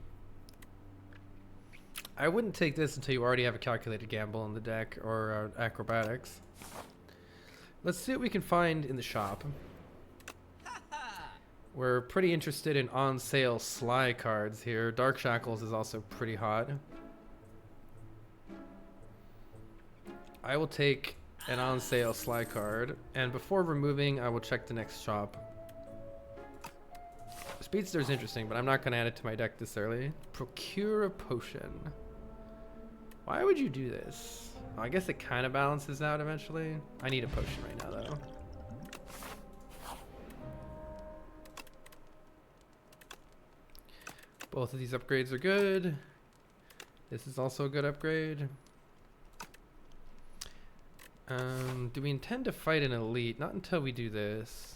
I wouldn't take this until you already have a Calculated Gamble in the deck or Acrobatics. Let's see what we can find in the shop. We're pretty interested in on-sale Sly cards here. Dark Shackles is also pretty hot. I will take an on-sale Sly card, and before removing, I will check the next shop. Speedster is interesting, but I'm not going to add it to my deck this early. Procure a potion. Why would you do this? Well, I guess it kind of balances out eventually. I need a potion right now, though. Both of these upgrades are good. This is also a good upgrade. Do we intend to fight an elite? Not until we do this.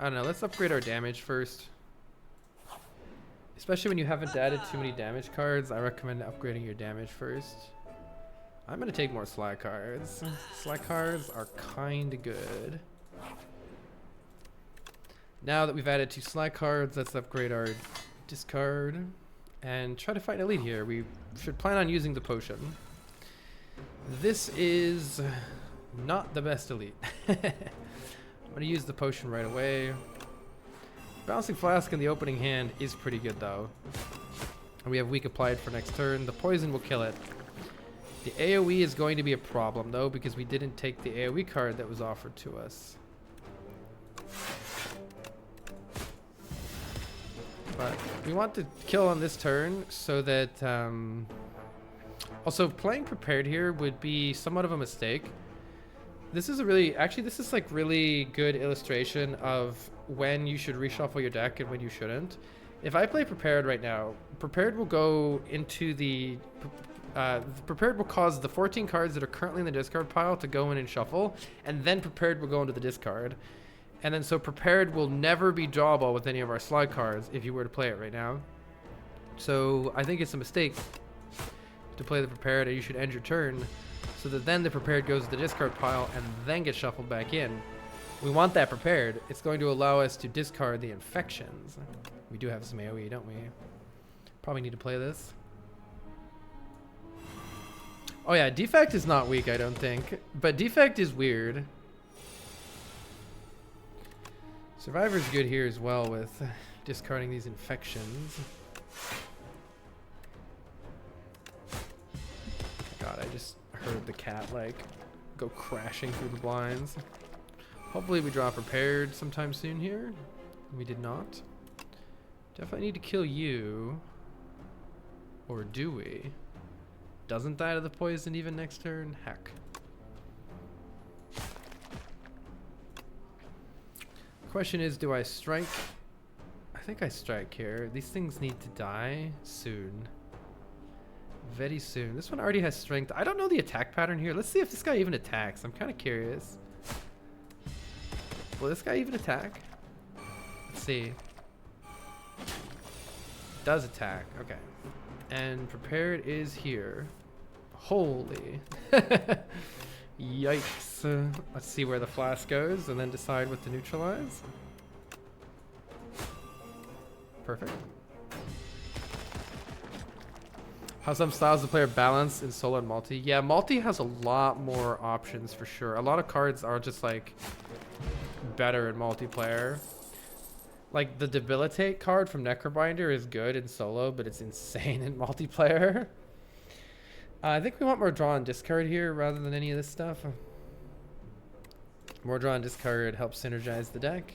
I don't know. Let's upgrade our damage first. Especially when you haven't added too many damage cards, I recommend upgrading your damage first. I'm going to take more Sly cards. Sly cards are kind of good. Now that we've added 2 Sly cards, let's upgrade our discard and try to fight an elite here. We should plan on using the potion. This is not the best elite. I'm going to use the potion right away. Bouncing Flask in the opening hand is pretty good though. And we have Weak applied for next turn. The poison will kill it. The AoE is going to be a problem though, because we didn't take the AoE card that was offered to us. But we want to kill on this turn so that... also, playing prepared here would be somewhat of a mistake. This is a really... Actually, this is like really good illustration of when you should reshuffle your deck and when you shouldn't. If I play prepared right now, prepared will go into the... prepared will cause the 14 cards that are currently in the discard pile to go in and shuffle, and then prepared will go into the discard. And then so prepared will never be drawable with any of our slide cards if you were to play it right now. So I think it's a mistake to play the prepared, and you should end your turn so that then the prepared goes to the discard pile and then gets shuffled back in. We want that prepared. It's going to allow us to discard the infections. We do have some AoE, don't we? Probably need to play this. Oh yeah, defect is not weak, I don't think, but defect is weird. Survivor's good here as well with discarding these infections. God, I just heard the cat like go crashing through the blinds. Hopefully we draw prepared sometime soon here. We did not. Definitely need to kill you. Or do we? Doesn't die to the poison even next turn? Heck. Question is, do I strike? I think I strike here. These things need to die soon. Very soon. This one already has strength. I don't know the attack pattern here. Let's see if this guy even attacks. I'm kind of curious. Will this guy even attack? Let's see. Does attack. Okay. And prepared is here. Holy. Yikes. Let's see where the flask goes and then decide what to neutralize. Perfect. How some styles of player balance in solo and multi. Yeah, multi has a lot more options for sure. A lot of cards are just like better in multiplayer. Like the Debilitate card from Necrobinder is good in solo, but it's insane in multiplayer. I think we want more draw and discard here rather than any of this stuff. More draw and discard helps synergize the deck.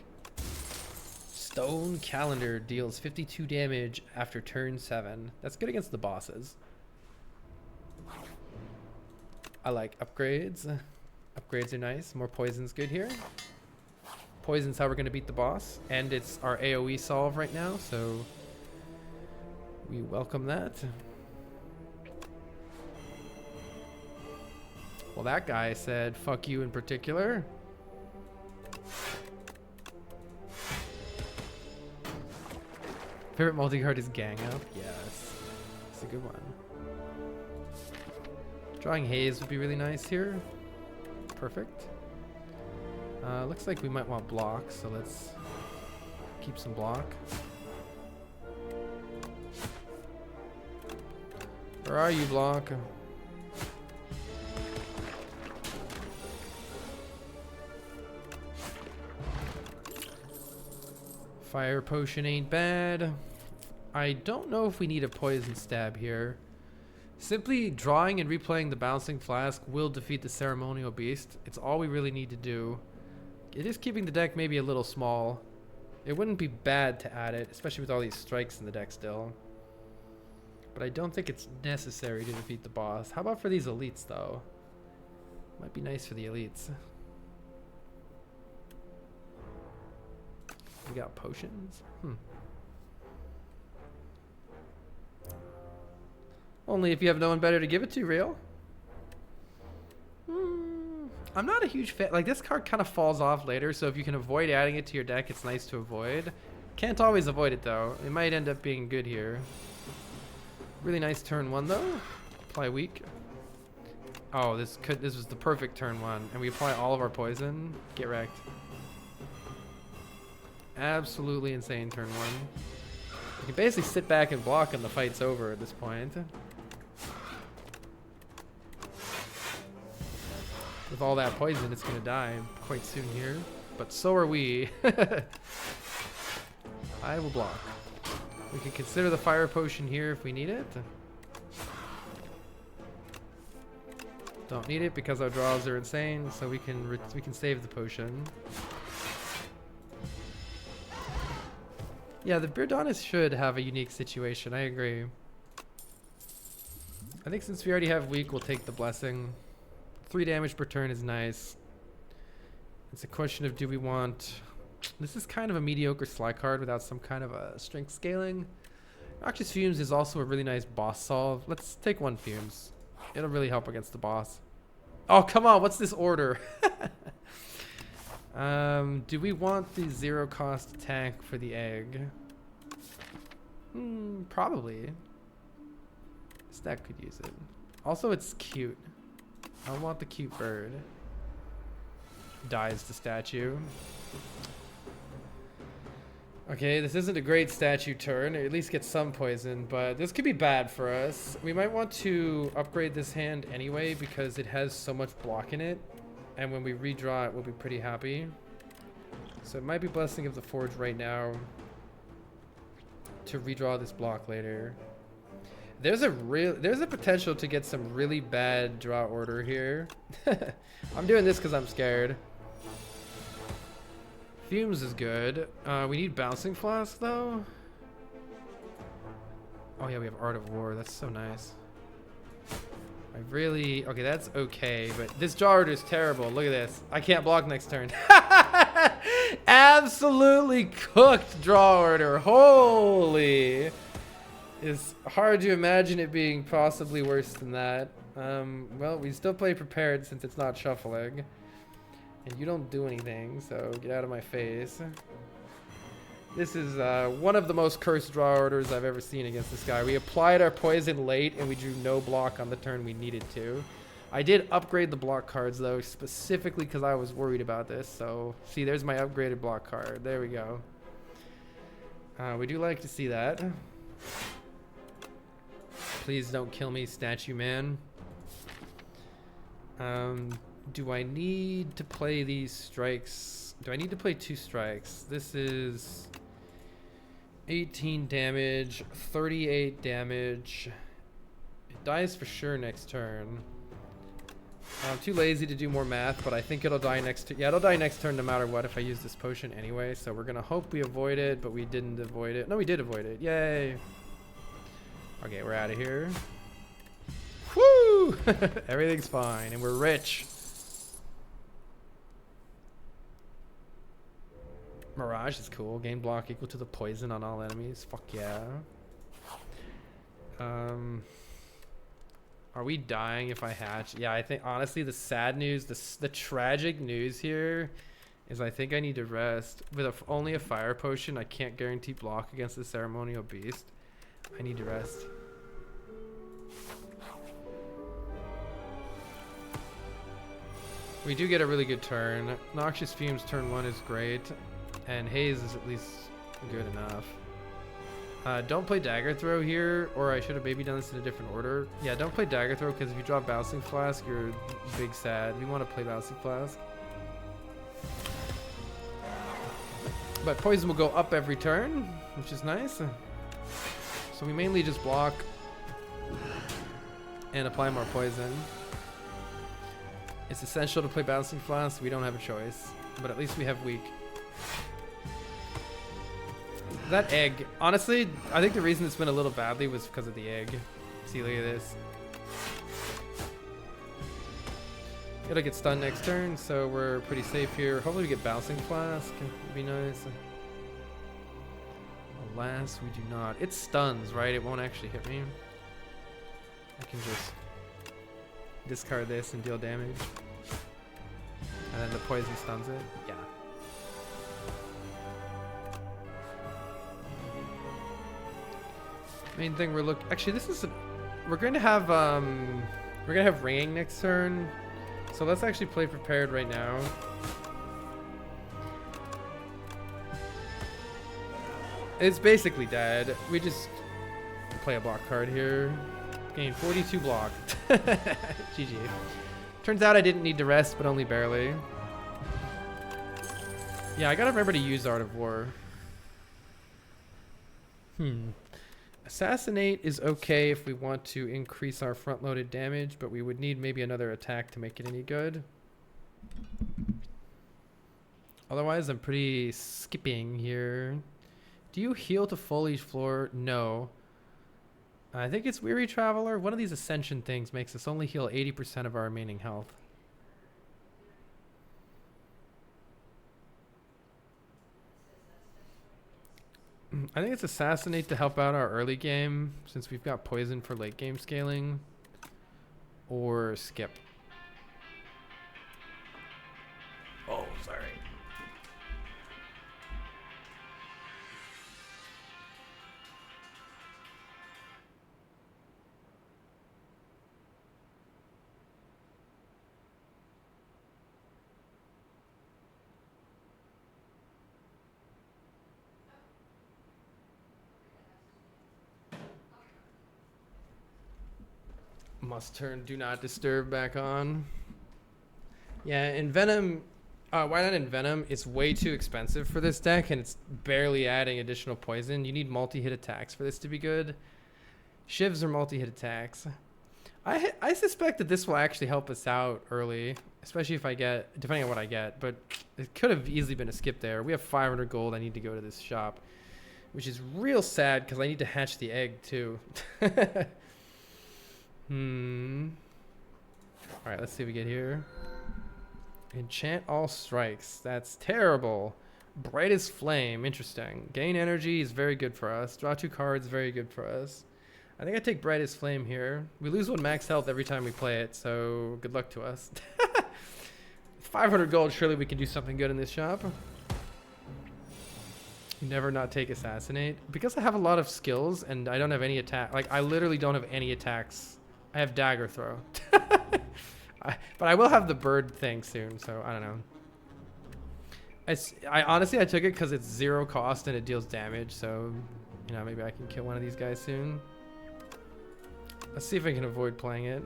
Stone Calendar deals 52 damage after turn 7. That's good against the bosses. I like upgrades. Upgrades are nice. More poison's good here. Poison's how we're going to beat the boss. And it's our AoE solve right now, so we welcome that. Well, that guy said, fuck you in particular. Favorite multi-card is Gang Up? Yes. It's a good one. Drawing Haze would be really nice here. Perfect. Looks like we might want block, so let's keep some block. Where are you, block? Fire potion ain't bad. I don't know if we need a poison stab here. Simply drawing and replaying the bouncing flask will defeat the ceremonial beast. It's all we really need to do. It is keeping the deck maybe a little small. It wouldn't be bad to add it, especially with all these strikes in the deck still. But I don't think it's necessary to defeat the boss. How about for these elites though? Might be nice for the elites. We got potions? Only if you have no one better to give it to, real? I'm not a huge fan. Like, this card kind of falls off later, so if you can avoid adding it to your deck, it's nice to avoid. Can't always avoid it, though. It might end up being good here. Really nice turn 1, though. Apply weak. Oh, this was the perfect turn 1. And we apply all of our poison. Get wrecked. Absolutely insane turn 1. You can basically sit back and block and the fight's over at this point. With all that poison, it's gonna die quite soon here. But so are we. I will block. We can consider the fire potion here if we need it. Don't need it because our draws are insane, so we can save the potion. Yeah, the Beardonis should have a unique situation. I agree. I think since we already have weak, we'll take the blessing. 3 damage per turn is nice. It's a question of do we want... This is kind of a mediocre slide card without some kind of a strength scaling. Noxious Fumes is also a really nice boss solve. Let's take 1 Fumes. It'll really help against the boss. Oh, come on. What's this order? Do we want the 0 cost attack for the egg? Probably. This deck could use it. Also, it's cute. I want the cute bird. Dies the statue. Okay, this isn't a great statue turn, or at least get some poison, but this could be bad for us. We might want to upgrade this hand anyway because it has so much block in it, and when we redraw it, we'll be pretty happy. So it might be Blessing of the Forge right now to redraw this block later. There's a potential to get some really bad draw order here. I'm doing this because I'm scared. Fumes is good. We need Bouncing Flask though. Oh yeah, we have Art of War. That's so nice. Okay, that's okay, but this draw order is terrible. Look at this. I can't block next turn. Absolutely cooked draw order. Holy. It's hard to imagine it being possibly worse than that. Well, we still play prepared since it's not shuffling. And you don't do anything, so get out of my face. This is one of the most cursed draw orders I've ever seen against this guy. We applied our poison late, and we drew no block on the turn we needed to. I did upgrade the block cards, though, specifically because I was worried about this. So, see, there's my upgraded block card. There we go. We do like to see that. Please don't kill me, Statue Man. Do I need to play these strikes? Do I need to play 2 strikes? This is 18 damage, 38 damage. It dies for sure next turn. I'm too lazy to do more math, but I think it'll die next turn. Yeah, it'll die next turn no matter what if I use this potion anyway. So we're gonna hope we avoid it, but we didn't avoid it. No, we did avoid it. Yay. Okay, we're out of here. Woo! Everything's fine, and we're rich. Mirage is cool. Gain block equal to the poison on all enemies. Fuck yeah. Are we dying if I hatch? Yeah, I think honestly the sad news, the tragic news here is I think I need to rest. With only a fire potion, I can't guarantee block against the ceremonial beast. I need to rest. We do get a really good turn. Noxious Fumes turn 1 is great. And Haze is at least good enough. Don't play Dagger Throw here, or I should have maybe done this in a different order. Yeah, don't play Dagger Throw, because if you draw Bouncing Flask, you're big sad. We want to play Bouncing Flask. But poison will go up every turn, which is nice. So we mainly just block and apply more poison. It's essential to play Bouncing Flask. We don't have a choice, but at least we have weak. That egg, honestly, I think the reason it's went a little badly was because of the egg. See, look at this. It'll get stunned next turn, so we're pretty safe here. Hopefully we get Bouncing Flask. It'd be nice. Alas, we do not. It stuns, right? It won't actually hit me. I can just discard this and deal damage. And then the poison stuns it. Yeah. Main thing actually this is we're going to have ringing next turn, so let's actually play prepared right now. It's basically dead. We just play a block card here. Gain 42 block. GG. Turns out I didn't need to rest, but only barely. Yeah, I gotta remember to use Art of War. Assassinate is okay if we want to increase our front-loaded damage, but we would need maybe another attack to make it any good. Otherwise, I'm pretty skipping here. Do you heal to foliage floor? No. I think it's Weary Traveler. One of these ascension things makes us only heal 80% of our remaining health. I think it's Assassinate to help out our early game, since we've got Poison for late game scaling. Or Skip. Oh, sorry. Must turn Do Not Disturb back on. Yeah, in Venom, why not in Venom? It's way too expensive for this deck, and it's barely adding additional poison. You need multi-hit attacks for this to be good. Shivs are multi-hit attacks. I suspect that this will actually help us out early, especially if I get, depending on what I get, but it could have easily been a skip there. We have 500 gold. I need to go to this shop, which is real sad because I need to hatch the egg too. Alright, let's see what we get here. Enchant all strikes. That's terrible. Brightest flame. Interesting. Gain energy is very good for us. Draw 2 cards. Very good for us. I think I take brightest flame here. We lose 1 max health every time we play it, so good luck to us. 500 gold. Surely we can do something good in this shop. Never not take Assassinate. Because I have a lot of skills and I don't have any attack. Like, I literally don't have any attacks. I have Dagger Throw. But I will have the bird thing soon, so I don't know. I honestly, I took it because it's 0 cost and it deals damage, so, you know, maybe I can kill one of these guys soon. Let's see if I can avoid playing it.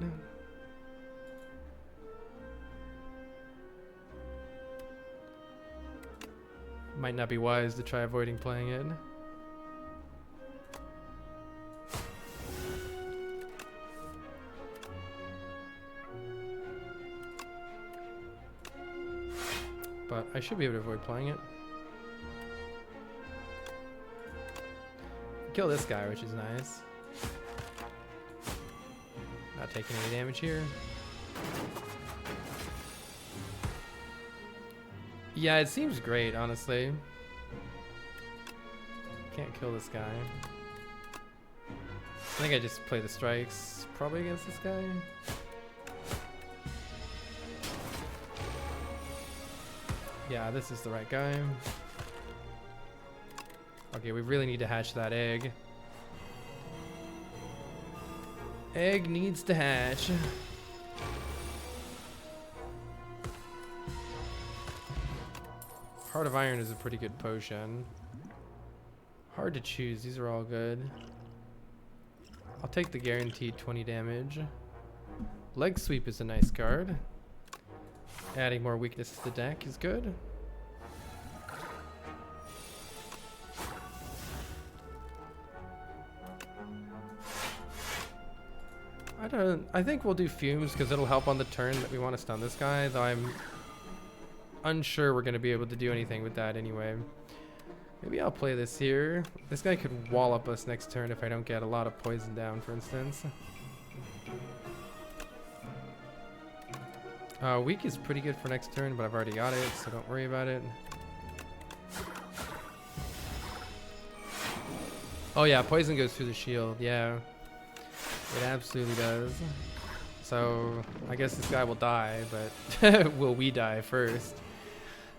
Might not be wise to try avoiding playing it. But I should be able to avoid playing it. Kill this guy, which is nice. Not taking any damage here. Yeah, it seems great, honestly. Can't kill this guy. I think I just play the strikes probably against this guy. Yeah, this is the right guy. Okay, we really need to hatch that egg. Egg needs to hatch. Heart of Iron is a pretty good potion. Hard to choose. These are all good. I'll take the guaranteed 20 damage. Leg Sweep is a nice card. Adding more weakness to the deck is good. I think we'll do Fumes because it'll help on the turn that we want to stun this guy, though I'm unsure we're going to be able to do anything with that anyway. Maybe I'll play this here. This guy could wallop us next turn if I don't get a lot of poison down, for instance. Weak is pretty good for next turn, but I've already got it, so don't worry about it. Oh yeah, poison goes through the shield, yeah. It absolutely does. So, I guess this guy will die, but will we die first?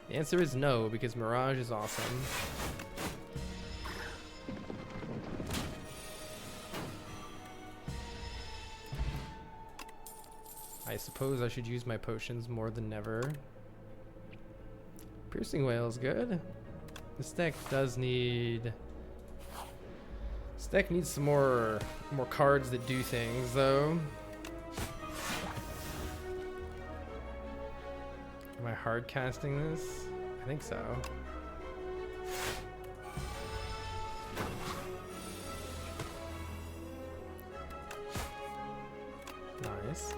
The answer is no, because Mirage is awesome. I suppose I should use my potions more than ever. Piercing Whale is good. This deck does need... This deck needs some more cards that do things, though. Am I hard casting this? I think so. nice.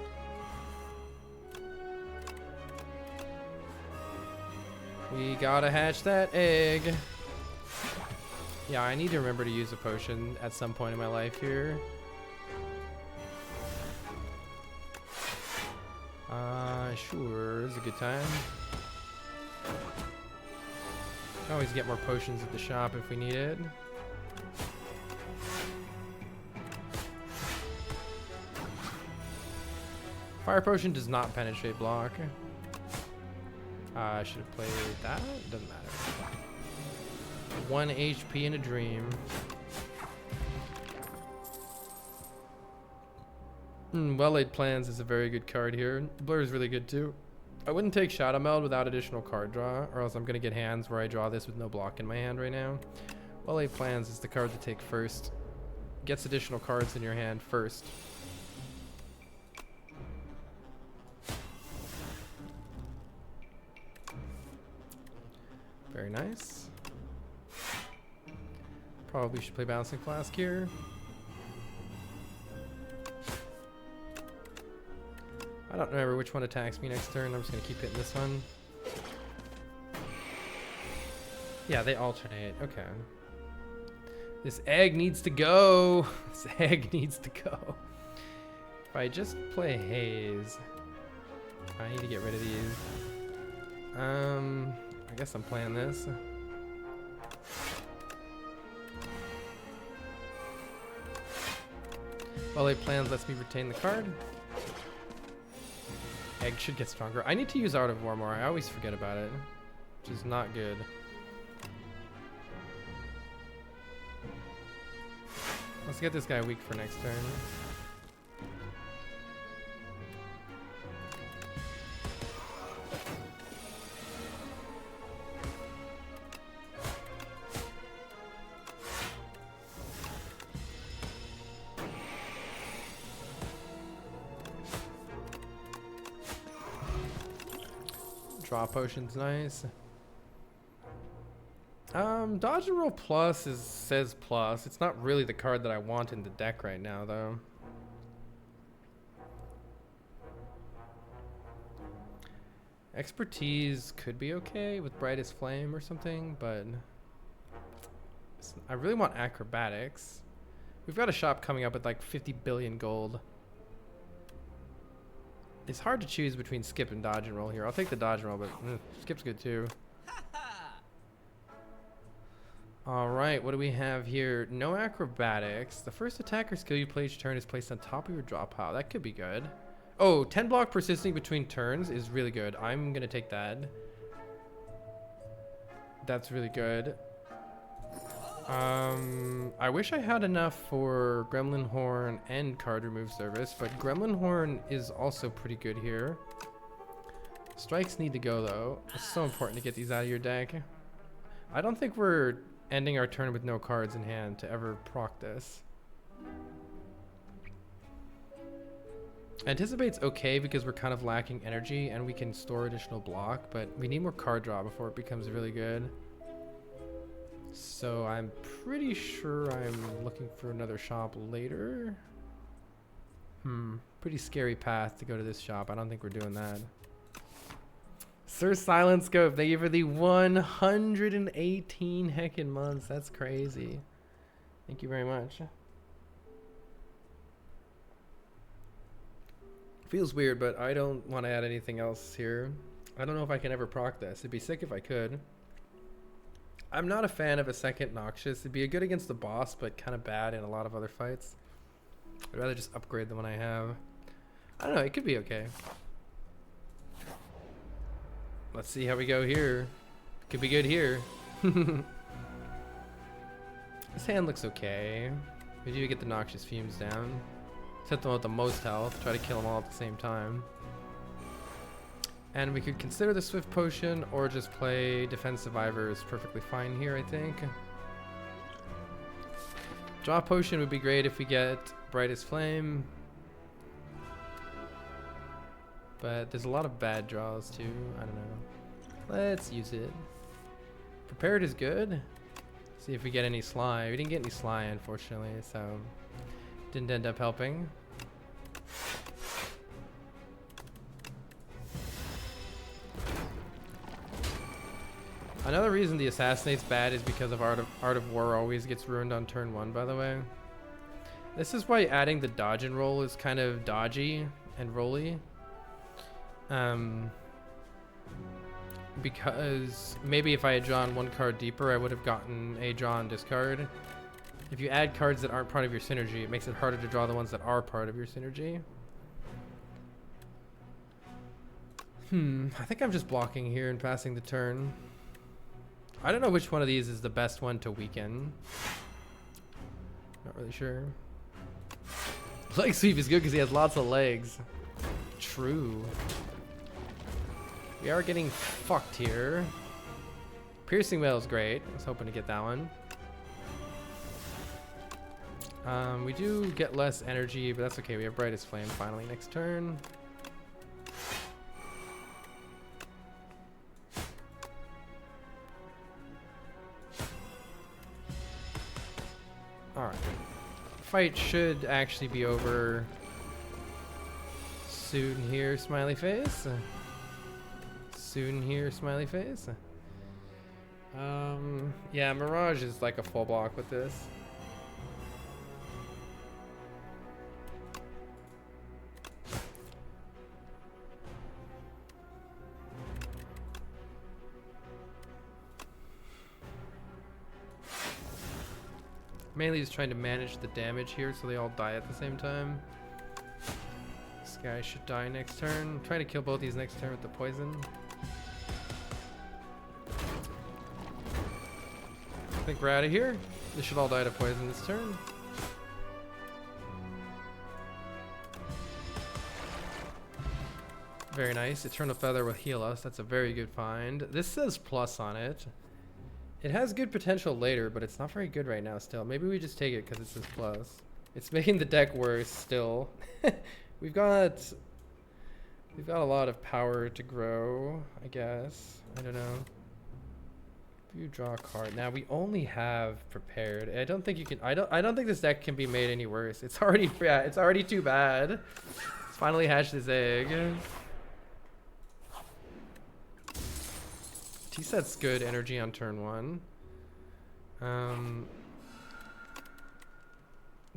We gotta hatch that egg. Yeah, I need to remember to use a potion at some point in my life here. Sure, it's a good time. Always get more potions at the shop if we need it. Fire potion does not penetrate block. I should have played that. Doesn't matter. 1 HP in a dream. Well Laid Plans is a very good card here. Blur is really good too. I wouldn't take Shadow Meld without additional card draw, or else I'm going to get hands where I draw this with no block in my hand right now. Well Laid Plans is the card to take first. Gets additional cards in your hand first. Very nice. Probably should play Bouncing Flask here. I don't remember which one attacks me next turn. I'm just going to keep hitting this one. Yeah, they alternate. Okay. This egg needs to go. This egg needs to go. If I just play Haze, I need to get rid of these. I guess I'm playing this. Well Laid Plans lets me retain the card. Egg should get stronger. I need to use Art of War more. I always forget about it, which is not good. Let's get this guy weak for next turn. Draw potion's nice. Dodge and Roll Plus says plus. It's not really the card that I want in the deck right now, though. Expertise could be okay with Brightest Flame or something, but I really want Acrobatics. We've got a shop coming up with like 50 billion gold. It's hard to choose between Skip and Dodge and Roll here. I'll take the Dodge and Roll, but Skip's good too. Alright, what do we have here? No Acrobatics. The first attack or skill you play each turn is placed on top of your draw pile. That could be good. Oh, 10 block persisting between turns is really good. I'm going to take that. That's really good. I wish I had enough for Gremlin Horn and card remove service, but Gremlin Horn is also pretty good here. Strikes need to go though. It's so important to get these out of your deck. I don't think we're ending our turn with no cards in hand to ever proc this. Anticipate's okay because we're kind of lacking energy and we can store additional block, but we need more card draw before it becomes really good. So I'm pretty sure I'm looking for another shop later. Pretty scary path to go to this shop. I don't think we're doing that. Sir Silent Scope, thank you for the 118 heckin' months. That's crazy. Thank you very much. Feels weird, but I don't want to add anything else here. I don't know if I can ever proc this. It'd be sick if I could. I'm not a fan of a second Noxious. It'd be good against the boss, but kind of bad in a lot of other fights. I'd rather just upgrade the one I have. I don't know, it could be okay. Let's see how we go here. Could be good here. This hand looks okay. We do get the Noxious Fumes down. Hit them with the most health. Try to kill them all at the same time. And we could consider the Swift Potion or just play Defense Survivor is perfectly fine here, I think. Draw Potion would be great if we get Brightest Flame. But there's a lot of bad draws too. I don't know. Let's use it. Prepared is good. See if we get any Sly. We didn't get any Sly, unfortunately, so didn't end up helping. Another reason the Assassinate's bad is because of Art of War always gets ruined on turn 1, by the way. This is why adding the dodge and roll is kind of dodgy and rolly. Because maybe if I had drawn one card deeper, I would have gotten a draw and discard. If you add cards that aren't part of your synergy, it makes it harder to draw the ones that are part of your synergy. I think I'm just blocking here and passing the turn. I don't know which one of these is the best one to weaken. Not really sure. Leg sweep is good because he has lots of legs. True. We are getting fucked here. Piercing Wail is great. I was hoping to get that one. We do get less energy, but that's okay. We have Brightest Flame finally next turn. Alright. Fight should actually be over soon here, smiley face. Soon here, smiley face. Yeah, Mirage is like a full block with this. Mainly just trying to manage the damage here so they all die at the same time. This guy should die next turn. I'm trying to kill both these next turn with the poison. I think we're out of here. They should all die to poison this turn. Very nice. Eternal Feather will heal us. That's a very good find. This says plus on it. It has good potential later, but it's not very good right now still. Maybe we just take it because it says plus. It's making the deck worse still. We've got a lot of power to grow, I guess. I don't know. If you draw a card. Now we only have prepared. I don't think you can I don't think this deck can be made any worse. It's already it's already too bad. It's finally hatched this egg. T-set's good energy on turn 1.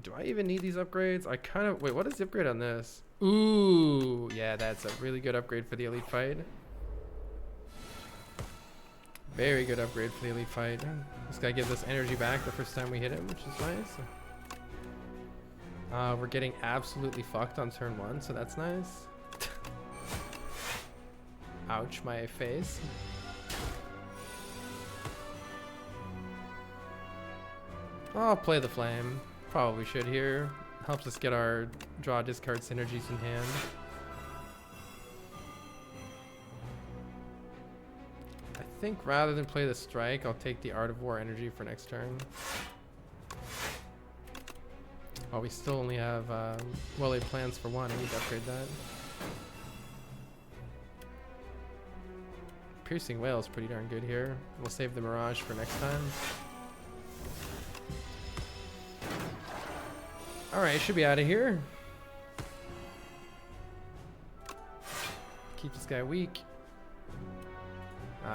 Do I even need these upgrades? I kind of... Wait, what is the upgrade on this? Ooh, yeah, that's a really good upgrade for the elite fight. Very good upgrade for the elite fight. This guy gives us energy back the first time we hit him, which is nice. We're getting absolutely fucked on turn 1, so that's nice. Ouch, my face. I'll play the flame. Probably should here. Helps us get our draw discard synergies in hand. I think rather than play the strike, I'll take the Art of War energy for next turn. Oh, we still only have well-laid plans for 1. I need to upgrade that. Piercing Wail is pretty darn good here. We'll save the Mirage for next time. Alright, should be out of here. Keep this guy weak.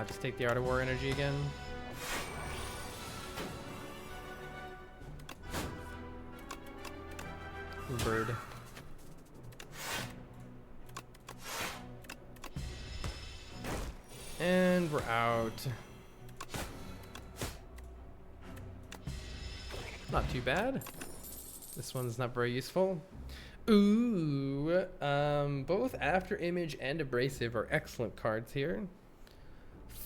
Just take the Art of War energy again. Bird. And we're out. Not too bad. This one's not very useful. Ooh, both After Image and Abrasive are excellent cards here.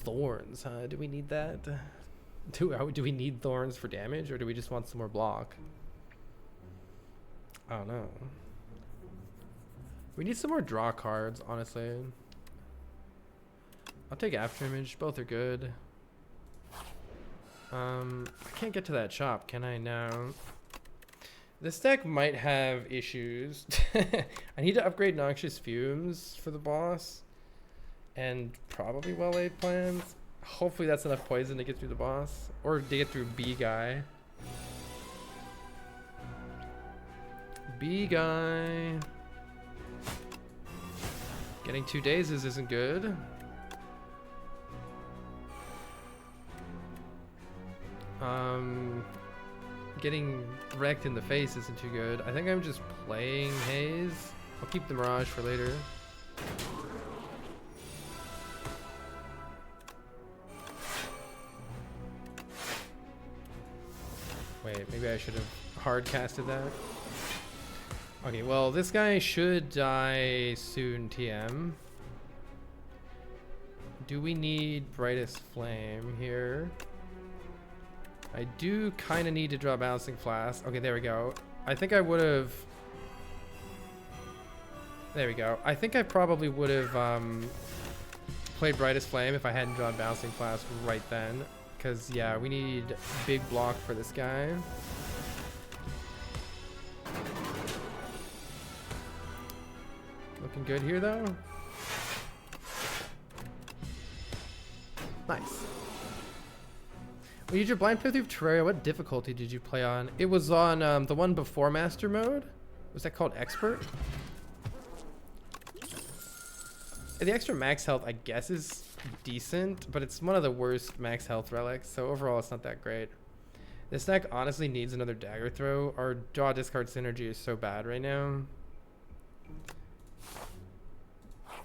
Thorns, huh? Do we need that? Do we need Thorns for damage, or do we just want some more block? I don't know. We need some more draw cards, honestly. I'll take After Image. Both are good. I can't get to that shop, can I now? This deck might have issues. I need to upgrade Noxious Fumes for the boss. And probably well-laid plans. Hopefully that's enough poison to get through the boss. Or to get through B-Guy. B-Guy. Getting 2 dazes isn't good. Getting wrecked in the face isn't too good. I think I'm just playing Haze. I'll keep the Mirage for later. Wait, maybe I should have hard casted that. Okay, well, this guy should die soon, TM. Do we need Brightest Flame here? I do kind of need to draw Bouncing Flask. Okay, there we go. I think I would have... There we go. I think I probably would have played Brightest Flame if I hadn't drawn Bouncing Flask right then. Because, yeah, we need big block for this guy. Looking good here, though. Nice. When you did your Blind Playthrough of Terraria, what difficulty did you play on? It was on the one before Master Mode. Was that called Expert? The extra max health, I guess, is decent, but it's one of the worst max health relics, so overall it's not that great. This deck honestly needs another dagger throw. Our draw discard synergy is so bad right now.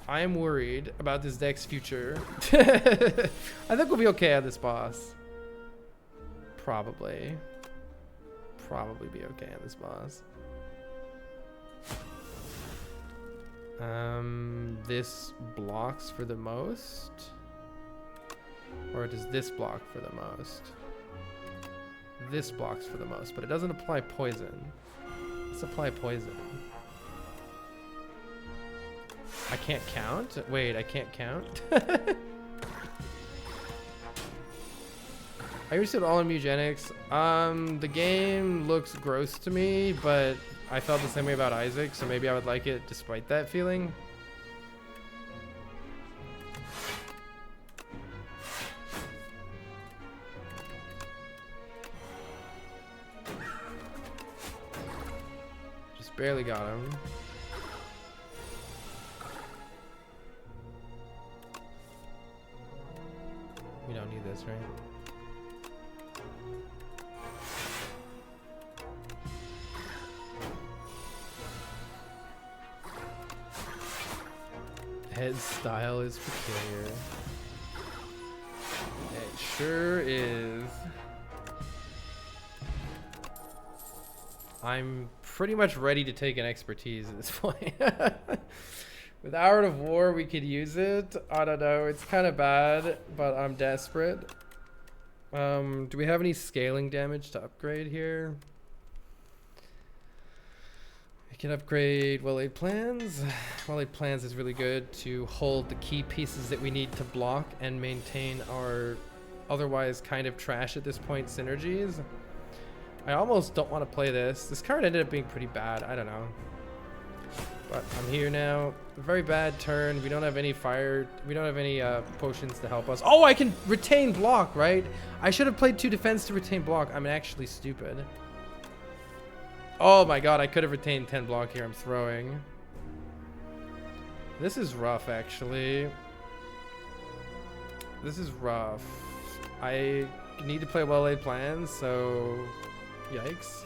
I am worried about this deck's future. I think we'll be okay at this boss. Probably be okay on this boss. This blocks for the most, or does this block for the most? This blocks for the most, but it doesn't apply poison. Let's apply poison. I can't count? Wait, I can't count? I used it all in Mugenics. The game looks gross to me, but I felt the same way about Isaac, so maybe I would like it despite that feeling. Just barely got him. We don't need this, right? Head style is peculiar. It sure is. I'm pretty much ready to take an expertise at this point. With Art of War, we could use it. I don't know. It's kind of bad, but I'm desperate. Do we have any scaling damage to upgrade here? We can upgrade Well-Laid Plans. Well-Laid Plans is really good to hold the key pieces that we need to block and maintain our otherwise kind of trash at this point synergies. I almost don't want to play this. This card ended up being pretty bad. I don't know. But I'm here now. Very bad turn. We don't have any fire. We don't have any potions to help us. Oh, I can retain block, right? I should have played 2 defense to retain block. I'm actually stupid. Oh my god, I could have retained 10 block here. I'm throwing. This is rough, actually. This is rough. I need to play Well-Laid Plans, so yikes.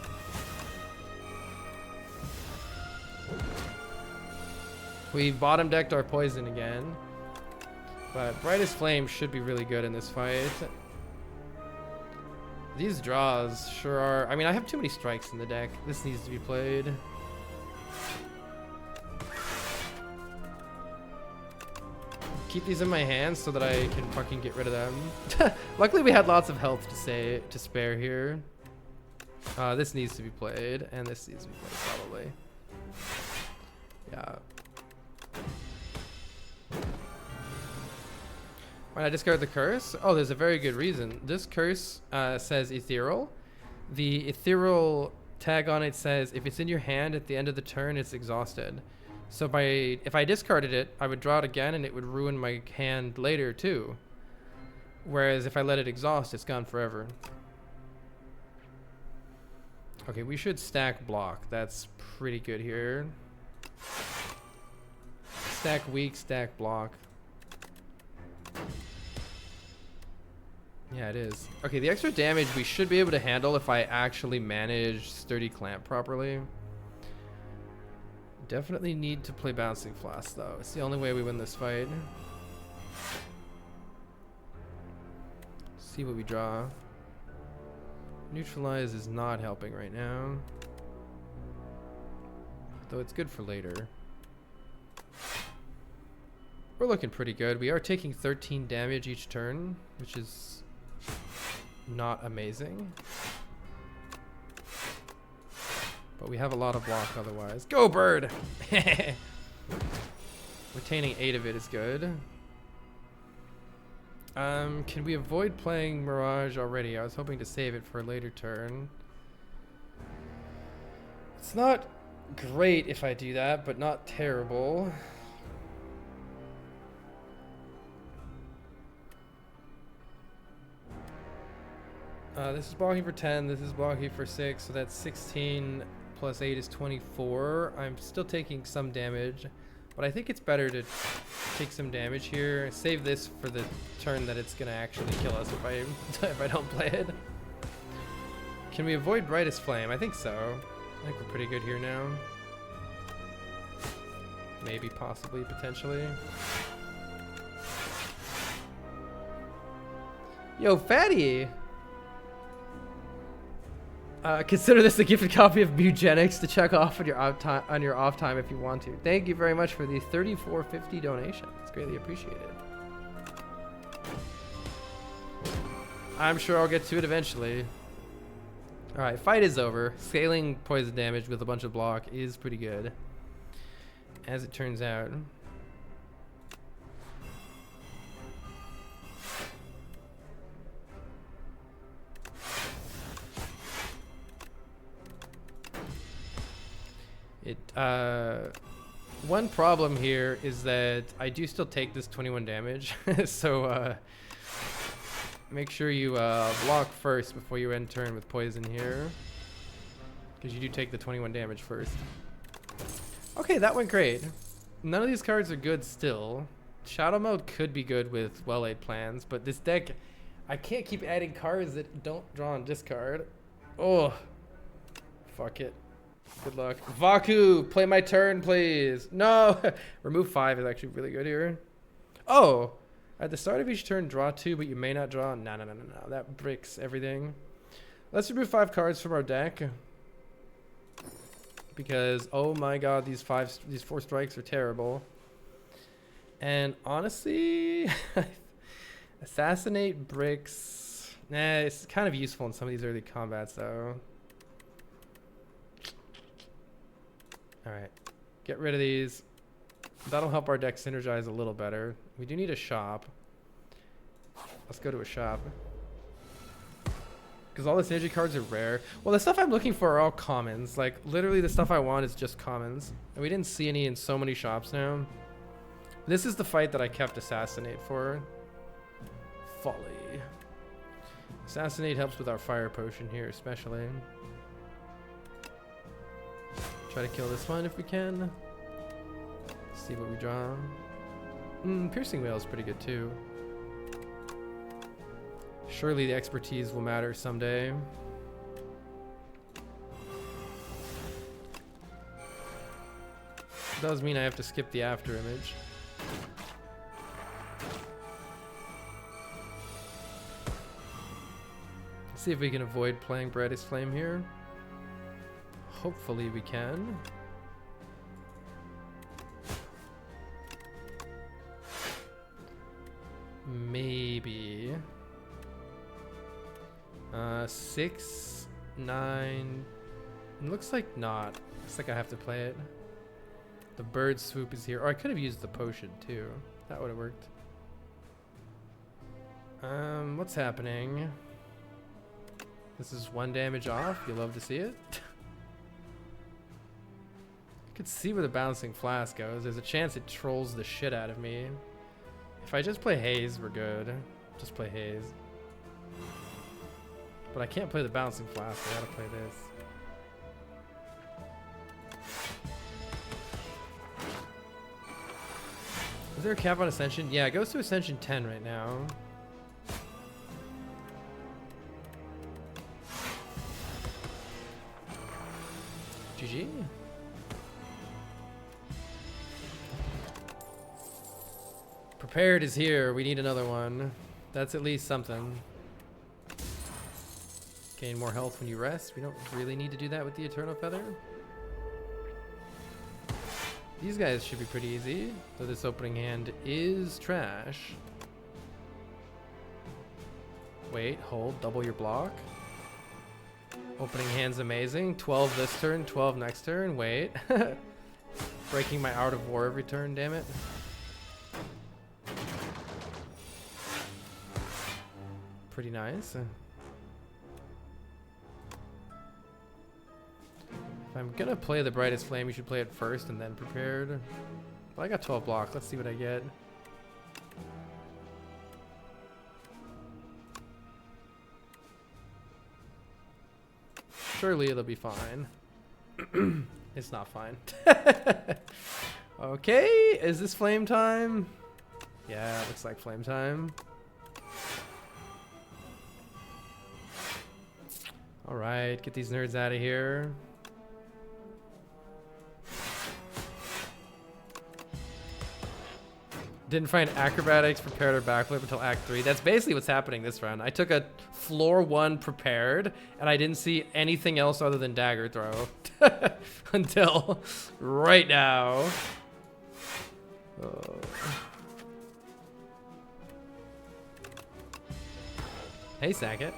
We bottom decked our poison again, but Brightest Flame should be really good in this fight. These draws sure are. I mean, I have too many strikes in the deck. This needs to be played. Keep these in my hands so that I can fucking get rid of them. Luckily, we had lots of health to spare here. This needs to be played, and this needs to be played probably. Yeah. When I discard the curse, oh, there's a very good reason. This curse says ethereal. The ethereal tag on it says if it's in your hand at the end of the turn, it's exhausted. So if I discarded it, I would draw it again and it would ruin my hand later too. Whereas if I let it exhaust, it's gone forever. Okay, we should stack block. That's pretty good here. Stack weak, stack block. Yeah, it is. Okay, the extra damage we should be able to handle if I actually manage Sturdy Clamp properly. Definitely need to play Bouncing Flask, though. It's the only way we win this fight. See what we draw. Neutralize is not helping right now. Though it's good for later. We're looking pretty good. We are taking 13 damage each turn, which is not amazing. But we have a lot of block otherwise. Go, bird! Retaining 8 of it is good. Can we avoid playing Mirage already? I was hoping to save it for a later turn. It's not great if I do that, but not terrible. This is blocking for 10, this is blocking for 6, so that's 16 plus 8 is 24. I'm still taking some damage, but I think it's better to take some damage here. Save this for the turn that it's gonna actually kill us if I don't play it. Can we avoid Brightest Flame? I think so. I think we're pretty good here now. Maybe, possibly, potentially. Yo, Fatty! Consider this a gifted copy of Bugenics to check off on your off time if you want to. Thank you very much for the $34.50 donation. It's greatly appreciated. I'm sure I'll get to it eventually. All right, fight is over. Scaling poison damage with a bunch of block is pretty good, as it turns out. One problem here is that I do still take this 21 damage, so make sure you block first before you end turn with poison here, because you do take the 21 damage first. Okay, that went great. None of these cards are good still. Shadow Mode could be good with well-laid plans, but this deck, I can't keep adding cards that don't draw and discard. Oh, fuck it. Good luck. Vaku, play my turn, please. No! Remove 5 is actually really good here. Oh! At the start of each turn, draw 2, but you may not draw. No. That bricks everything. Let's remove 5 cards from our deck. Because, oh my god, these 4 strikes are terrible. And honestly, Assassinate bricks. Nah, it's kind of useful in some of these early combats, though. Alright, get rid of these. That'll help our deck synergize a little better. We do need a shop. Let's go to a shop. Because all the synergy cards are rare. Well, the stuff I'm looking for are all commons. Like, literally the stuff I want is just commons. And we didn't see any in so many shops now. This is the fight that I kept Assassinate for. Folly. Assassinate helps with our fire potion here, especially. Try to kill this one if we can. See what we draw. Piercing Wail is pretty good too. Surely the expertise will matter someday. Does mean I have to skip the after image. See if we can avoid playing Brightest Flame here. Hopefully we can. Maybe. 6, 9. It looks like not. Looks like I have to play it. The bird swoop is here. Or I could have used the potion too. That would have worked. What's happening? This is 1 damage off. You love to see it. Could see where the Bouncing Flask goes. There's a chance it trolls the shit out of me. If I just play Haze, we're good. Just play Haze. But I can't play the Bouncing Flask. I gotta play this. Is there a cap on Ascension? Yeah, it goes to Ascension 10 right now. GG. Prepared is here. We need another one. That's at least something. Gain more health when you rest. We don't really need to do that with the Eternal Feather. These guys should be pretty easy, though this opening hand is trash. Wait, hold, double your block. Opening hand's amazing. 12 this turn, 12 next turn. Wait. Breaking my Art of War every turn, damn it. Pretty nice. If I'm gonna play the Brightest Flame, you should play it first and then prepared. But I got 12 block. Let's see what I get. Surely it'll be fine. It's not fine. Okay, is this flame time? Yeah, it looks like flame time. All right, get these nerds out of here. Didn't find acrobatics, prepared, or backflip until Act 3. That's basically what's happening this round. I took a floor 1 prepared, and I didn't see anything else other than dagger throw until right now. Oh. Hey, Sackett.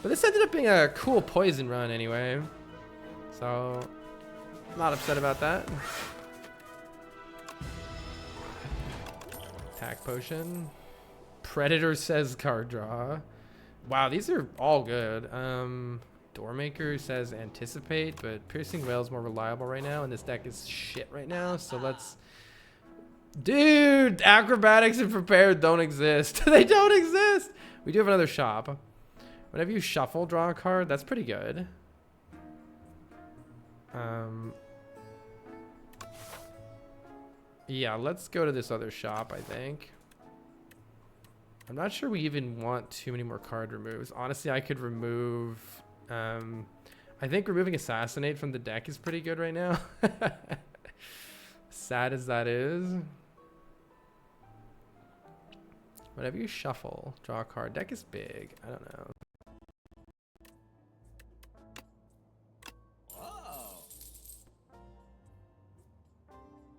But this ended up being a cool poison run anyway, so not upset about that. Attack potion. Predator says card draw. Wow, these are all good. Doormaker says anticipate, but Piercing Wail is more reliable right now, and this deck is shit right now. So let's. Dude, acrobatics and prepared don't exist. They don't exist. We do have another shop. Whenever you shuffle, draw a card. That's pretty good. Yeah, let's go to this other shop, I think. I'm not sure we even want too many more card removes. Honestly, I could remove... I think removing Assassinate from the deck is pretty good right now. Sad as that is. Whenever you shuffle, draw a card. Deck is big. I don't know.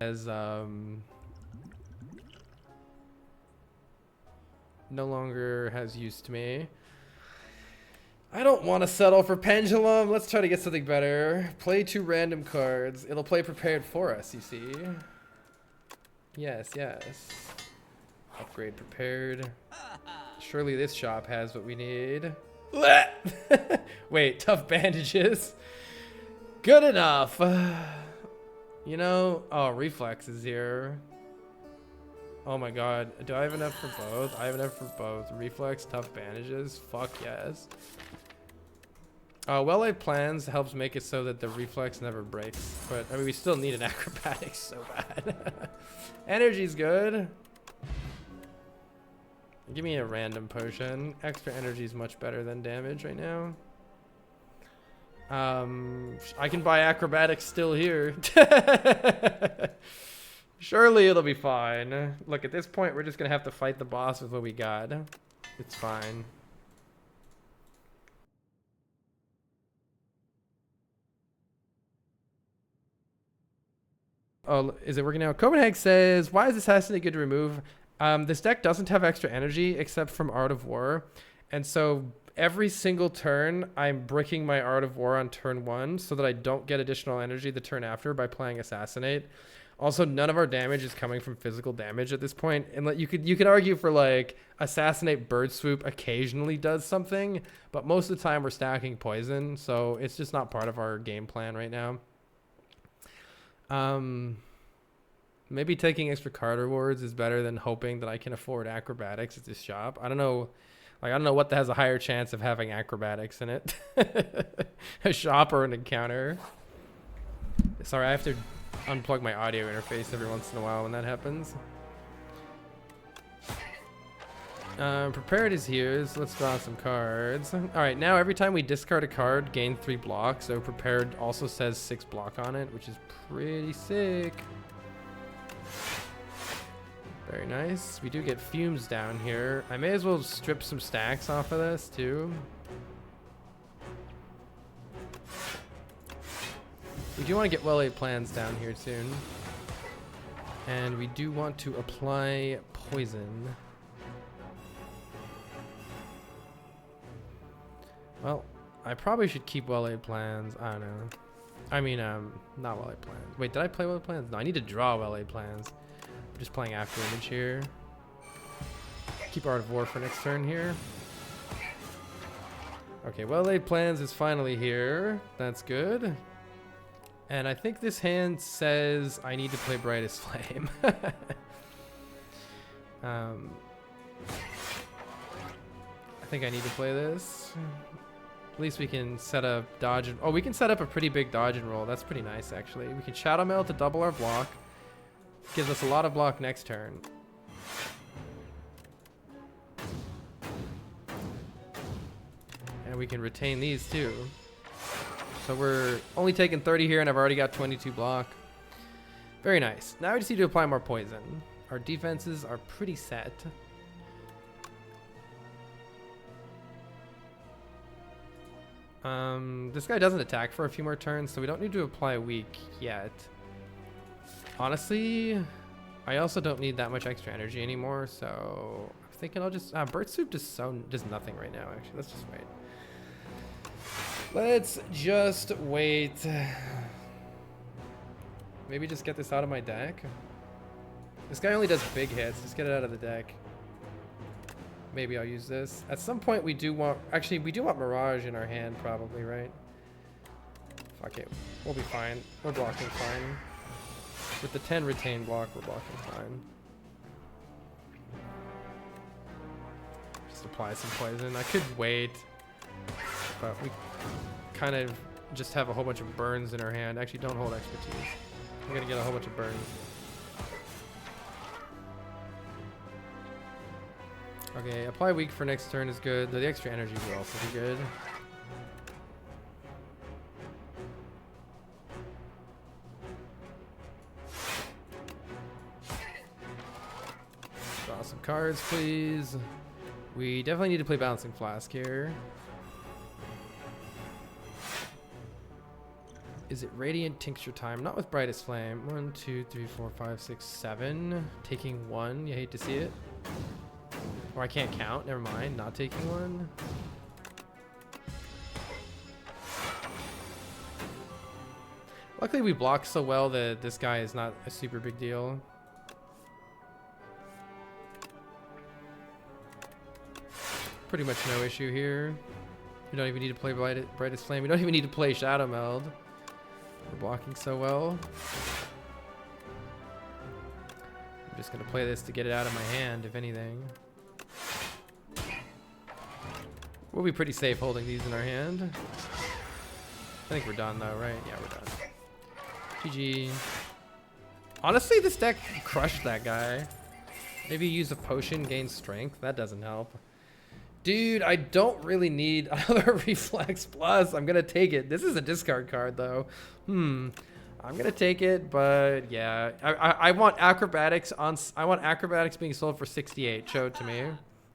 As no longer has use to me. I don't want to settle for Pendulum. Let's try to get something better. Play 2 random cards. It'll play prepared for us, you see. Yes, yes. Upgrade prepared. Surely this shop has what we need. Wait, tough bandages. Good enough. You know, oh, Reflex is here. Oh my god, do I have enough for both? I have enough for both. Reflex, tough bandages, fuck yes. Well-laid plans helps make it so that the Reflex never breaks, but I mean, we still need an acrobatics so bad. Energy's good. Give me a random potion. Extra energy is much better than damage right now. I can buy acrobatics still here. Surely it'll be fine. Look, at this point, we're just gonna have to fight the boss with what we got. It's fine. Oh, is it working now? Copenhagen says, why is Assassinate good to remove? This deck doesn't have extra energy except from Art of War. And so every single turn, I'm bricking my Art of War on turn 1 so that I don't get additional energy the turn after by playing Assassinate. Also, none of our damage is coming from physical damage at this point. And you could argue for like Assassinate Bird Swoop occasionally does something, but most of the time we're stacking poison, so it's just not part of our game plan right now. Maybe taking extra card rewards is better than hoping that I can afford acrobatics at this shop. I don't know. Like, I don't know what has a higher chance of having acrobatics in it. A shop or an encounter. Sorry, I have to unplug my audio interface every once in a while when that happens. Prepared is here, so let's draw some cards. Alright, now every time we discard a card, gain 3 block. So prepared also says 6 block on it, which is pretty sick. Very nice. We do get fumes down here. I may as well strip some stacks off of this too. We do want to get well-laid plans down here soon. And we do want to apply poison. Well, I probably should keep well-laid plans. I don't know. I mean, not well-laid plans. Wait, did I play well-laid plans? No, I need to draw well-laid plans. I'm just playing after image here. Keep Art of War for next turn here. Okay, well-laid plans is finally here. That's good. And I think this hand says I need to play Brightest Flame. I think I need to play this. At least we can set up dodge. Oh, we can set up a pretty big dodge and roll. That's pretty nice, actually. We can Shadow Meld to double our block. Gives us a lot of block next turn. And we can retain these too. So we're only taking 30 here, and I've already got 22 block. Very nice. Now we just need to apply more poison. Our defenses are pretty set. This guy doesn't attack for a few more turns, so we don't need to apply a weak yet. Honestly, I also don't need that much extra energy anymore, so I'm thinking I'll just... Bird Soup does nothing right now, actually. Let's just wait. Let's just wait. Maybe just get this out of my deck. This guy only does big hits. Just get it out of the deck. Maybe I'll use this. At some point we do want... Actually, we do want Mirage in our hand probably, right? Fuck it. We'll be fine. We're blocking fine. With the 10 retained block, we're blocking fine. Just apply some poison. I could wait. But we kind of just have a whole bunch of burns in our hand. Actually, don't hold expertise. We're going to get a whole bunch of burns. Okay, apply weak for next turn is good. The extra energy will also be good. Draw some cards, please. We definitely need to play Balancing Flask here. Is it Radiant Tincture time? Not with Brightest Flame. 1, 2, 3, 4, 5, 6, 7. Taking 1. You hate to see it. Or I can't count. Never mind. Not taking 1. Luckily, we block so well that this guy is not a super big deal. Pretty much no issue here. We don't even need to play Brightest Flame. We don't even need to play Shadow Meld. We're blocking so well. I'm just gonna play this to get it out of my hand, if anything. We'll be pretty safe holding these in our hand. I think we're done though, right? Yeah, we're done. GG. Honestly, this deck crushed that guy. Maybe use a potion, gain strength. That doesn't help. Dude, I don't really need another Reflex Plus. I'm gonna take it. This is a discard card though. I'm gonna take it, but yeah. I want Acrobatics on. I want Acrobatics being sold for 68. Show it to me.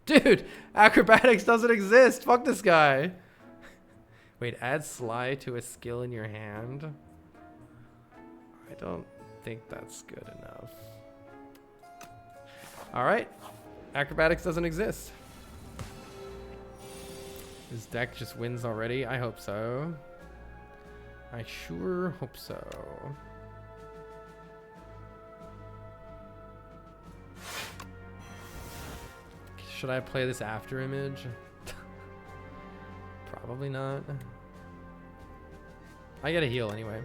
Dude, Acrobatics doesn't exist. Fuck this guy. Wait, add Sly to a skill in your hand. I don't think that's good enough. All right, Acrobatics doesn't exist. His deck just wins already? I hope so. I sure hope so. Should I play this after image? Probably not. I get a heal anyway.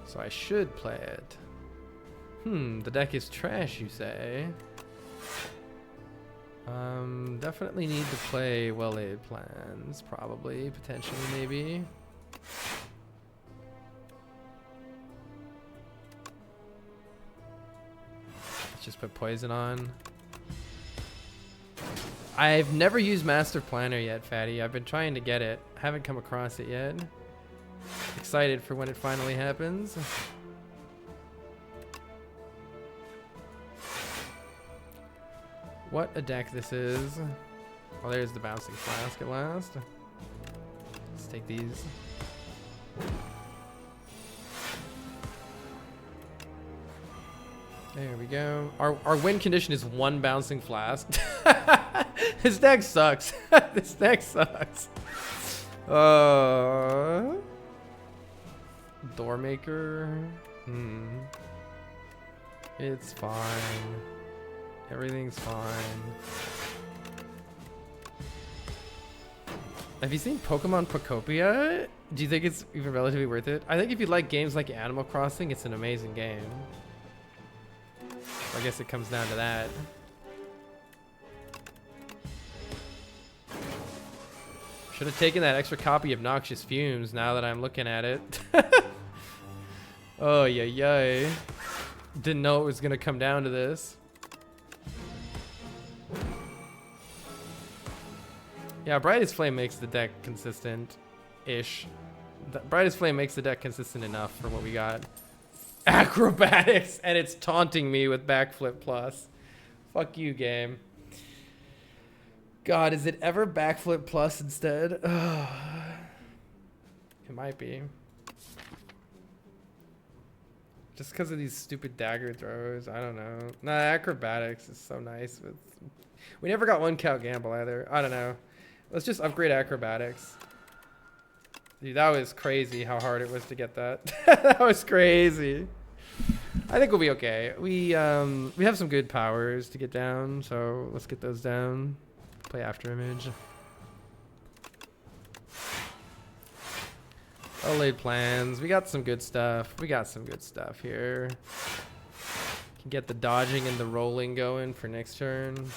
So I should play it. The deck is trash, you say? Definitely need to play well-laid plans, probably, potentially, maybe. just put poison on. I've never used Master Planner yet, Fatty. I've been trying to get it. I haven't come across it yet. Excited for when it finally happens. What a deck this is. Oh, there's the Bouncing Flask at last. Let's take these. There we go. Our win condition is 1 Bouncing Flask. This deck sucks. This deck sucks. Doormaker. It's fine. Everything's fine. Have you seen Pokemon Pocopia? Do you think it's even relatively worth it? I think if you like games like Animal Crossing, it's an amazing game. I guess it comes down to that. Should have taken that extra copy of Noxious Fumes now that I'm looking at it. Oh, yeah. Didn't know it was going to come down to this. Yeah, Brightest Flame makes the deck consistent-ish. Brightest Flame makes the deck consistent enough for what we got. Acrobatics, and it's taunting me with Backflip Plus. Fuck you, game. God, is it ever Backflip Plus instead? It might be. Just because of these stupid dagger throws, I don't know. Nah, Acrobatics is so nice. We never got 1 count gamble either. I don't know. Let's just upgrade Acrobatics. Dude, that was crazy how hard it was to get that. That was crazy. I think we'll be okay. We have some good powers to get down, so let's get those down. Play After Image. Laid plans. We got some good stuff. Here. Can get the dodging and the rolling going for next turn.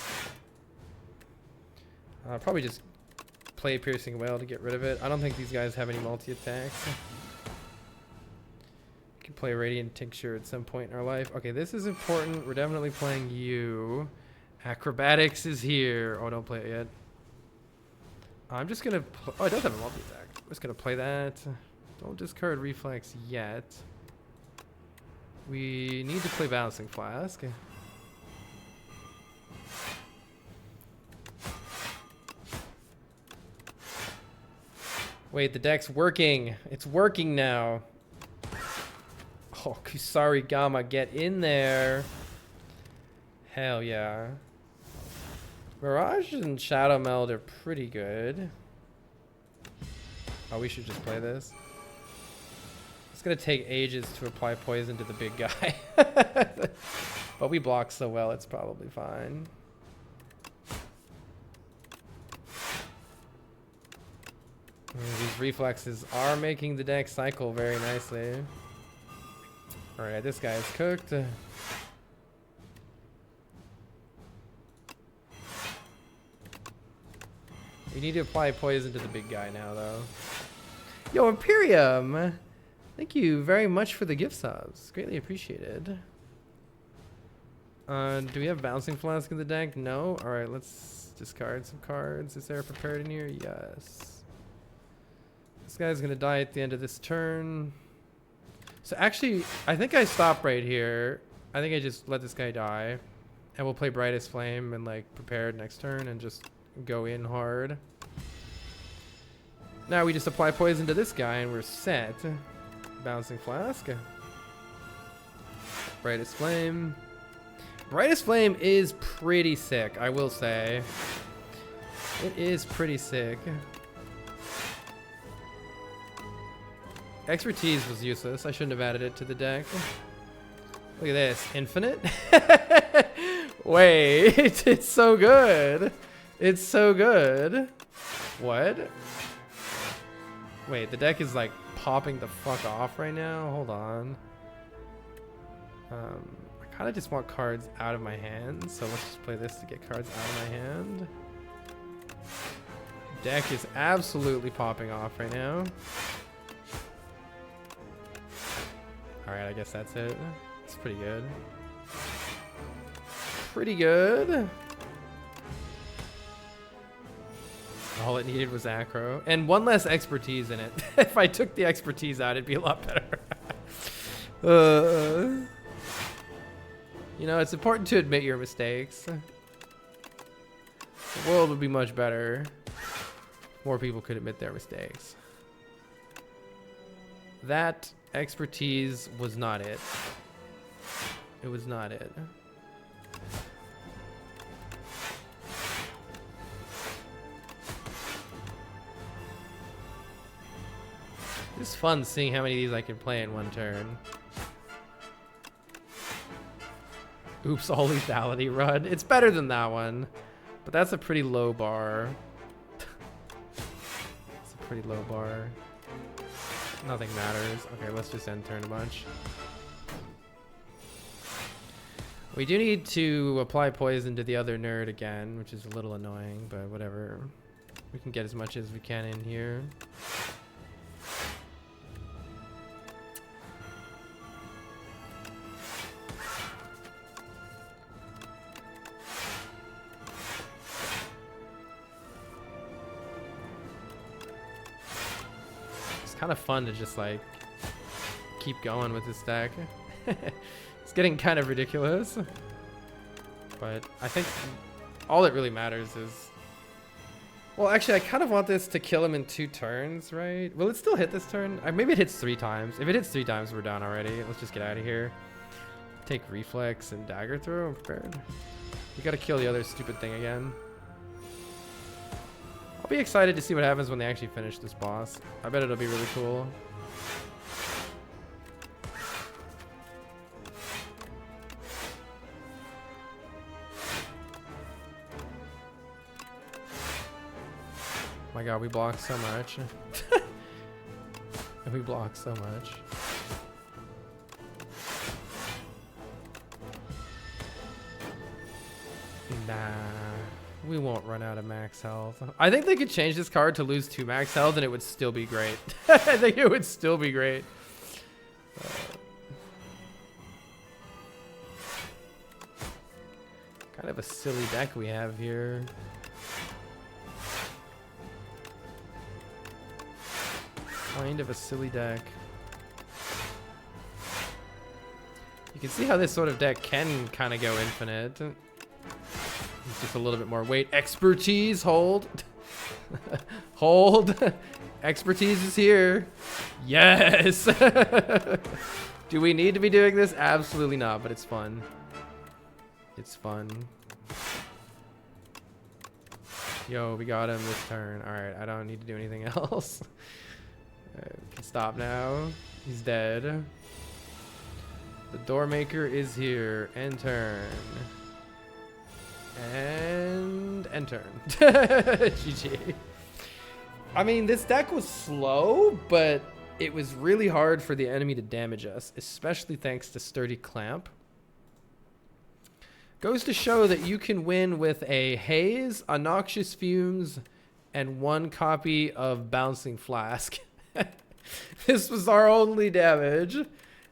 Probably just play Piercing Wail to get rid of it. I don't think these guys have any multi-attacks. Can play Radiant Tincture at some point in our life. Okay, this is important. We're definitely playing you. Acrobatics is here. Oh, don't play it yet. I'm just gonna oh, it does have a multi-attack. I'm just gonna play that. Don't discard Reflex yet. We need to play Bouncing Flask. Wait, the deck's working. It's working now. Oh, Kusari Gamma, get in there. Hell yeah. Mirage and Shadow Meld are pretty good. Oh, we should just play this. It's gonna take ages to apply poison to the big guy. But we block so well, it's probably fine. These reflexes are making the deck cycle very nicely. Alright, this guy is cooked. We need to apply poison to the big guy now, though. Yo, Imperium! Thank you very much for the gift subs. Greatly appreciated. Do we have Bouncing Flask in the deck? No? Alright, let's discard some cards. Is there a prepared in here? Yes. This guy's gonna die at the end of this turn. So actually, I think I stop right here. I think I just let this guy die. And we'll play Brightest Flame and like prepared next turn and just go in hard. Now we just apply poison to this guy and we're set. Bouncing Flask. Brightest Flame. Brightest Flame is pretty sick, I will say. It is pretty sick. Expertise was useless. I shouldn't have added it to the deck. Look at this. Infinite? Wait, it's so good. It's so good. What? Wait, the deck is like popping the fuck off right now. Hold on. I kind of just want cards out of my hand, so let's just play this to get cards out of my hand. Deck is absolutely popping off right now. Alright, I guess that's it. It's pretty good. pretty good. All it needed was acro. And one less expertise in it. If I took the expertise out, it'd be a lot better. You know, it's important to admit your mistakes. The world would be much better if more people could admit their mistakes. That expertise was not it. It was not it. It's fun seeing how many of these I can play in one turn. Oops, all lethality run. It's better than that one, but that's a pretty low bar. It's a pretty low bar. Nothing matters. Okay, let's just end turn a bunch. We do need to apply poison to the other nerd again, which is a little annoying, but whatever. We can get as much as we can in here. Kind of fun to just like keep going with this deck. It's getting kind of ridiculous, but I think all that really matters is, well, actually I kind of want this to kill him in 2 turns, right? Will it still hit this turn? Maybe it hits 3 times. If it hits 3 times, we're done already. Let's just get out of here. Take reflex and dagger throw. I'm prepared. You gotta kill the other stupid thing again. I'll be excited to see what happens when they actually finish this boss. I bet it'll be really cool. My god, we block so much. And we block so much. Nah. We won't run out of max health. I think they could change this card to lose 2 max health and it would still be great. I think it would still be great. Kind of a silly deck we have here. Kind of a silly deck. You can see how this sort of deck can kind of go infinite. Just a little bit more weight. Expertise, hold. Hold. Expertise is here. Yes. Do we need to be doing this? Absolutely not, but it's fun. It's fun. Yo, we got him this turn. All right, I don't need to do anything else. Right, we can stop now. He's dead. The Doormaker is here. End turn. And end turn. GG. I mean, this deck was slow, but it was really hard for the enemy to damage us, especially thanks to Sturdy Clamp. Goes to show that you can win with a Haze, a Noxious Fumes, and 1 copy of Bouncing Flask. This was our only damage.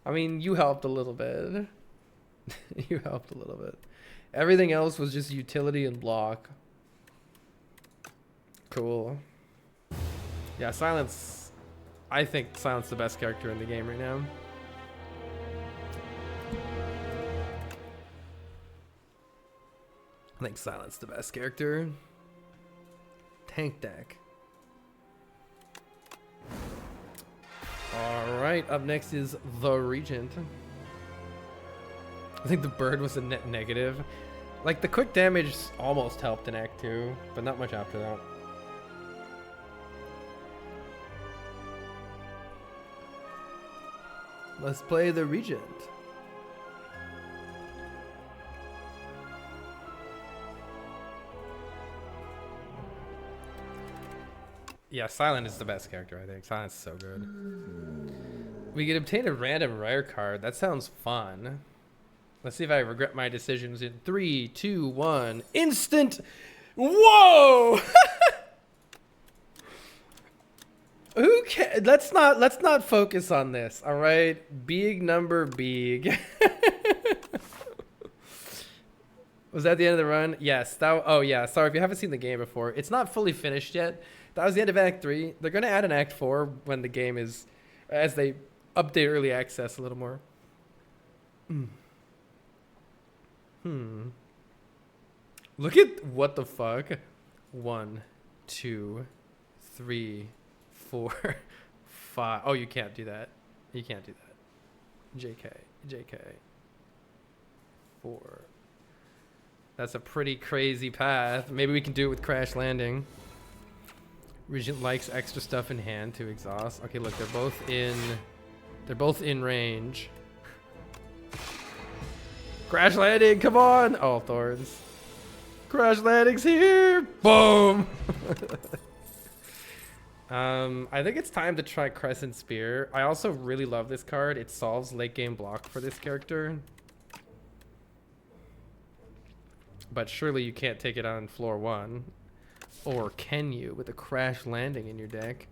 I mean, you helped a little bit. You helped a little bit. Everything else was just utility and block. Cool. Yeah, Silence. I think Silence is the best character in the game right now. I think Silence is the best character. Tank deck. Alright, up next is the Regent. I think the bird was a net negative. Like, the quick damage almost helped in Act 2, but not much after that. Let's play the Regent. Yeah, Silent is the best character, I think. Silent's so good. We can obtain a random rare card. That sounds fun. Let's see if I regret my decisions in 3, 2, 1. Instant. Whoa! Who can? Let's not focus on this. All right, big number, big. Was that the end of the run? Yes. That. Oh yeah. Sorry if you haven't seen the game before. It's not fully finished yet. That was the end of Act 3. They're gonna add an Act 4 when the game is, as they update early access a little more. Look at what the fuck. 1, 2, 3, 4, 5. Oh, you can't do that. You can't do that. JK. 4. That's a pretty crazy path. Maybe we can do it with crash landing. Regent likes extra stuff in hand to exhaust. Okay, look, they're both in range. Crash landing, come on! Oh, thorns. Crash landing's here! Boom! I think it's time to try Crescent Spear. I also really love this card. It solves late game block for this character. But surely you can't take it on floor 1. Or can you with a crash landing in your deck?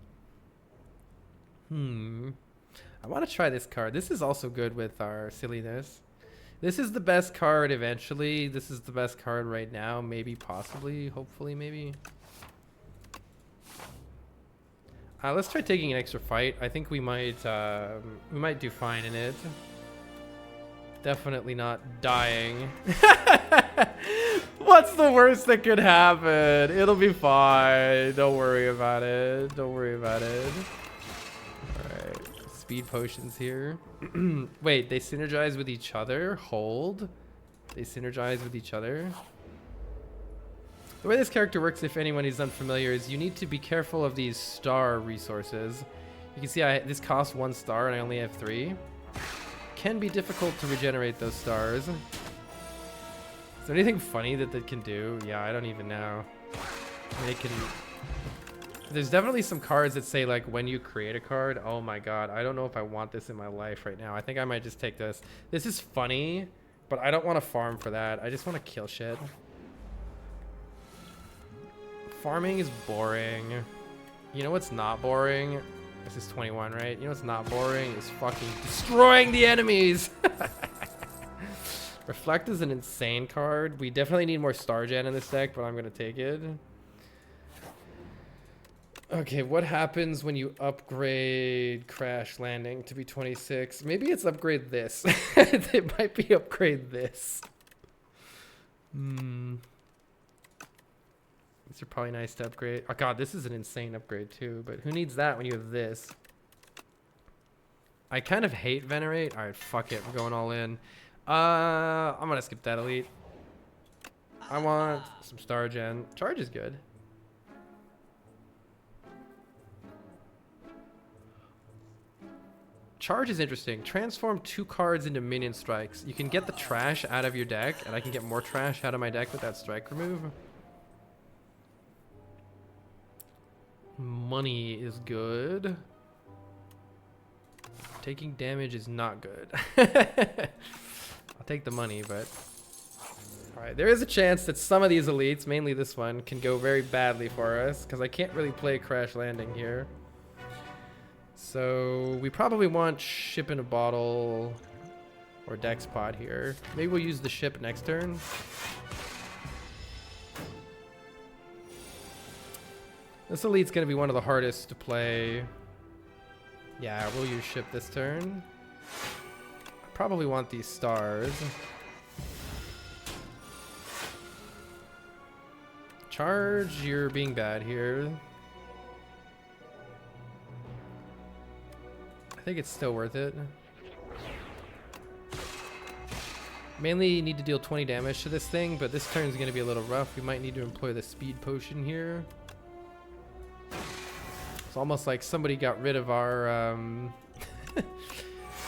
I want to try this card. This is also good with our silliness. This is the best card eventually. This is the best card right now. Maybe, possibly, hopefully, maybe. Let's try taking an extra fight. I think we might do fine in it. Definitely not dying. What's the worst that could happen? It'll be fine. Don't worry about it. Don't worry about it. Alright. Speed potions here. Wait, they synergize with each other? Hold. They synergize with each other? The way this character works, if anyone is unfamiliar, is you need to be careful of these star resources. You can see this costs 1 star and I only have 3. Can be difficult to regenerate those stars. Is there anything funny that they can do? Yeah, I don't even know. They can... There's definitely some cards that say, like, when you create a card, oh my god, I don't know if I want this in my life right now. I think I might just take this. This is funny, but I don't want to farm for that. I just want to kill shit. Farming is boring. You know what's not boring? This is 21, right? You know what's not boring? Is fucking destroying the enemies! Reflect is an insane card. We definitely need more Star Gen in this deck, but I'm going to take it. Okay, what happens when you upgrade Crash Landing to be 26? Maybe it's upgrade this. It might be upgrade this. These are probably nice to upgrade. Oh god, this is an insane upgrade too, but who needs that when you have this? I kind of hate Venerate. Alright, fuck it. We're going all in. I'm gonna skip that elite. I want some Star Gen. Charge is good. Charge is interesting. Transform 2 cards into minion strikes. You can get the trash out of your deck, and I can get more trash out of my deck with that strike remove. Money is good. Taking damage is not good. I'll take the money, but... Alright, there is a chance that some of these elites, mainly this one, can go very badly for us, because I can't really play Crash Landing here. So we probably want Ship in a Bottle or Dex Pod here. Maybe we'll use the ship next turn. This elite's gonna be one of the hardest to play. Yeah, we'll use ship this turn. I probably want these stars. Charge, you're being bad here. I think it's still worth it. Mainly need to deal 20 damage to this thing, but this turn is going to be a little rough. We might need to employ the speed potion here. It's almost like somebody got rid of our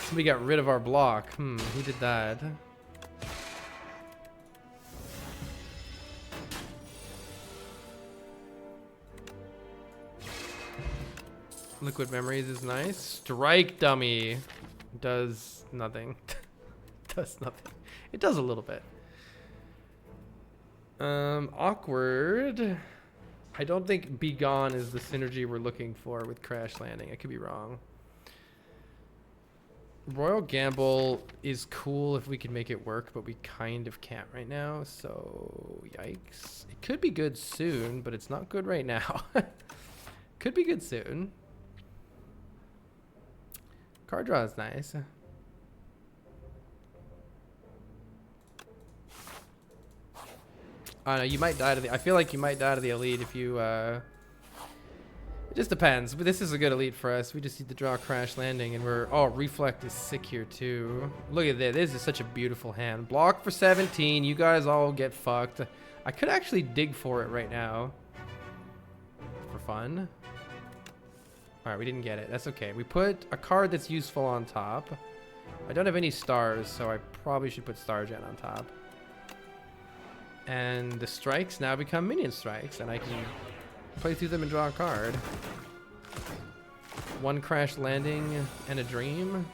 somebody got rid of our block. Who did that? Liquid Memories is nice. Strike Dummy does nothing. Does nothing. It does a little bit. Awkward. I don't think Be Gone is the synergy we're looking for with Crash Landing. I could be wrong. Royal Gamble is cool if we can make it work, but we kind of can't right now, so yikes. It could be good soon, but it's not good right now. Could be good soon. Card draw is nice. I don't know, you might die to the... I feel like you might die to the elite if you... It just depends, but this is a good elite for us. We just need to draw a crash landing, and we're... Oh, Reflect is sick here, too. Look at this. This is such a beautiful hand. Block for 17. You guys all get fucked. I could actually dig for it right now. For fun. Alright, we didn't get it. That's okay. We put a card that's useful on top. I don't have any stars, so I probably should put Star Gen on top. And the strikes now become minion strikes, and I can play through them and draw a card. One crash landing and a dream.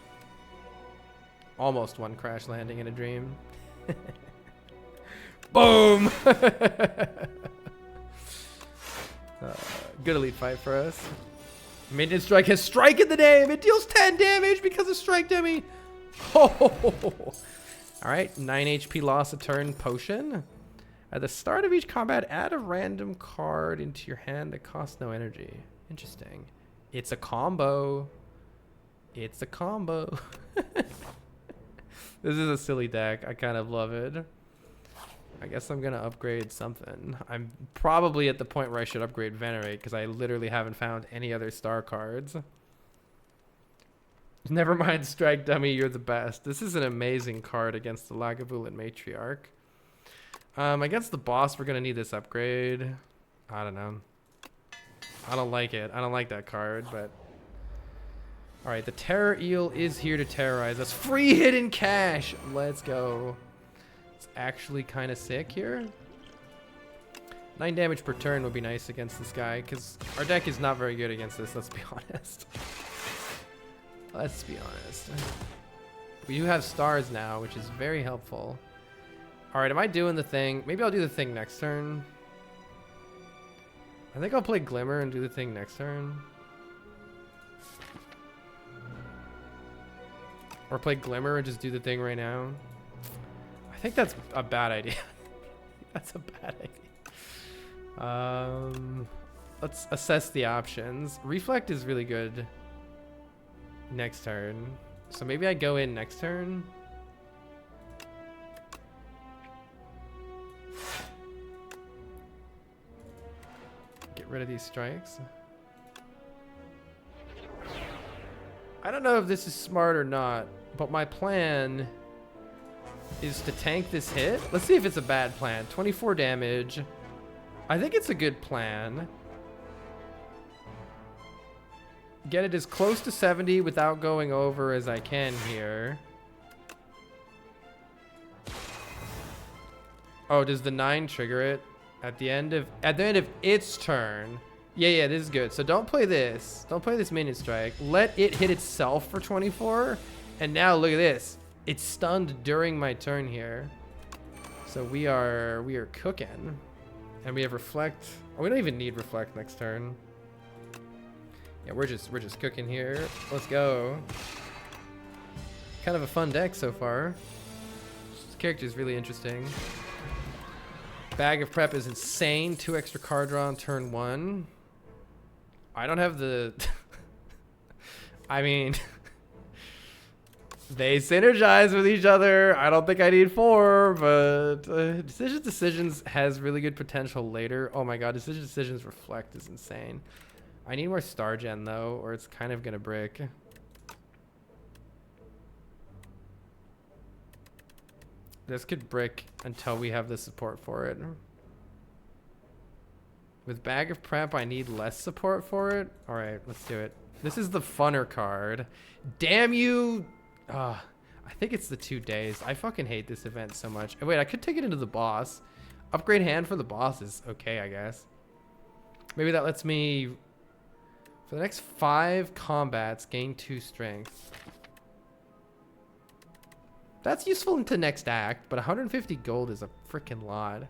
Almost one crash landing and a dream. Boom! Good elite fight for us. Minion strike has strike in the name. It deals 10 damage because of strike dummy. Oh. Alright, 9 HP loss a turn potion. At the start of each combat, add a random card into your hand that costs no energy. Interesting. It's a combo. It's a combo. This is a silly deck. I kind of love it. I guess I'm going to upgrade something. I'm probably at the point where I should upgrade Venerate because I literally haven't found any other star cards. Never mind Strike Dummy, you're the best. This is an amazing card against the Lagavulin Matriarch. Against the boss, we're going to need this upgrade. I don't know. I don't like it. I don't like that card, but... Alright, the Terror Eel is here to terrorize us. Free hidden cash! Let's go. It's actually kind of sick here. 9 damage per turn would be nice against this guy, because our deck is not very good against this, let's be honest. Let's be honest. We do have stars now, which is very helpful. Alright, am I doing the thing? Maybe I'll do the thing next turn. I think I'll play Glimmer and do the thing next turn. Or play Glimmer and just do the thing right now. I think that's a bad idea. That's a bad idea. Let's assess the options. Reflect is really good next turn. So maybe I go in next turn. Get rid of these strikes. I don't know if this is smart or not, but my plan is to tank this hit. Let's see if it's a bad plan. 24 damage. I think it's a good plan. Get it as close to 70 without going over as I can here. Oh, does the 9 trigger it at the end of its turn? Yeah, this is good. So don't play this. Don't play this minion strike. Let it hit itself for 24. And now look at this. It's stunned during my turn here. So we are cooking. And we have Reflect. Oh, we don't even need Reflect next turn. Yeah, we're just cooking here. Let's go. Kind of a fun deck so far. This character is really interesting. Bag of Prep is insane. 2 extra card draw on turn 1. I don't have the... I mean... They synergize with each other. I don't think I need 4, but Decisions has really good potential later. Oh my god, Decisions Reflect is insane. I need more Star Gen though, or it's kind of gonna brick. This could brick until we have the support for it. With Bag of Prep, I need less support for it. All right, let's do it. This is the funner card. Damn you! I think it's the 2 days. I fucking hate this event so much. Wait, I could take it into the boss. Upgrade hand for the boss is okay, I guess. Maybe that lets me, for the next 5 combats, gain 2 strength. That's useful into next act, but 150 gold is a freaking lot.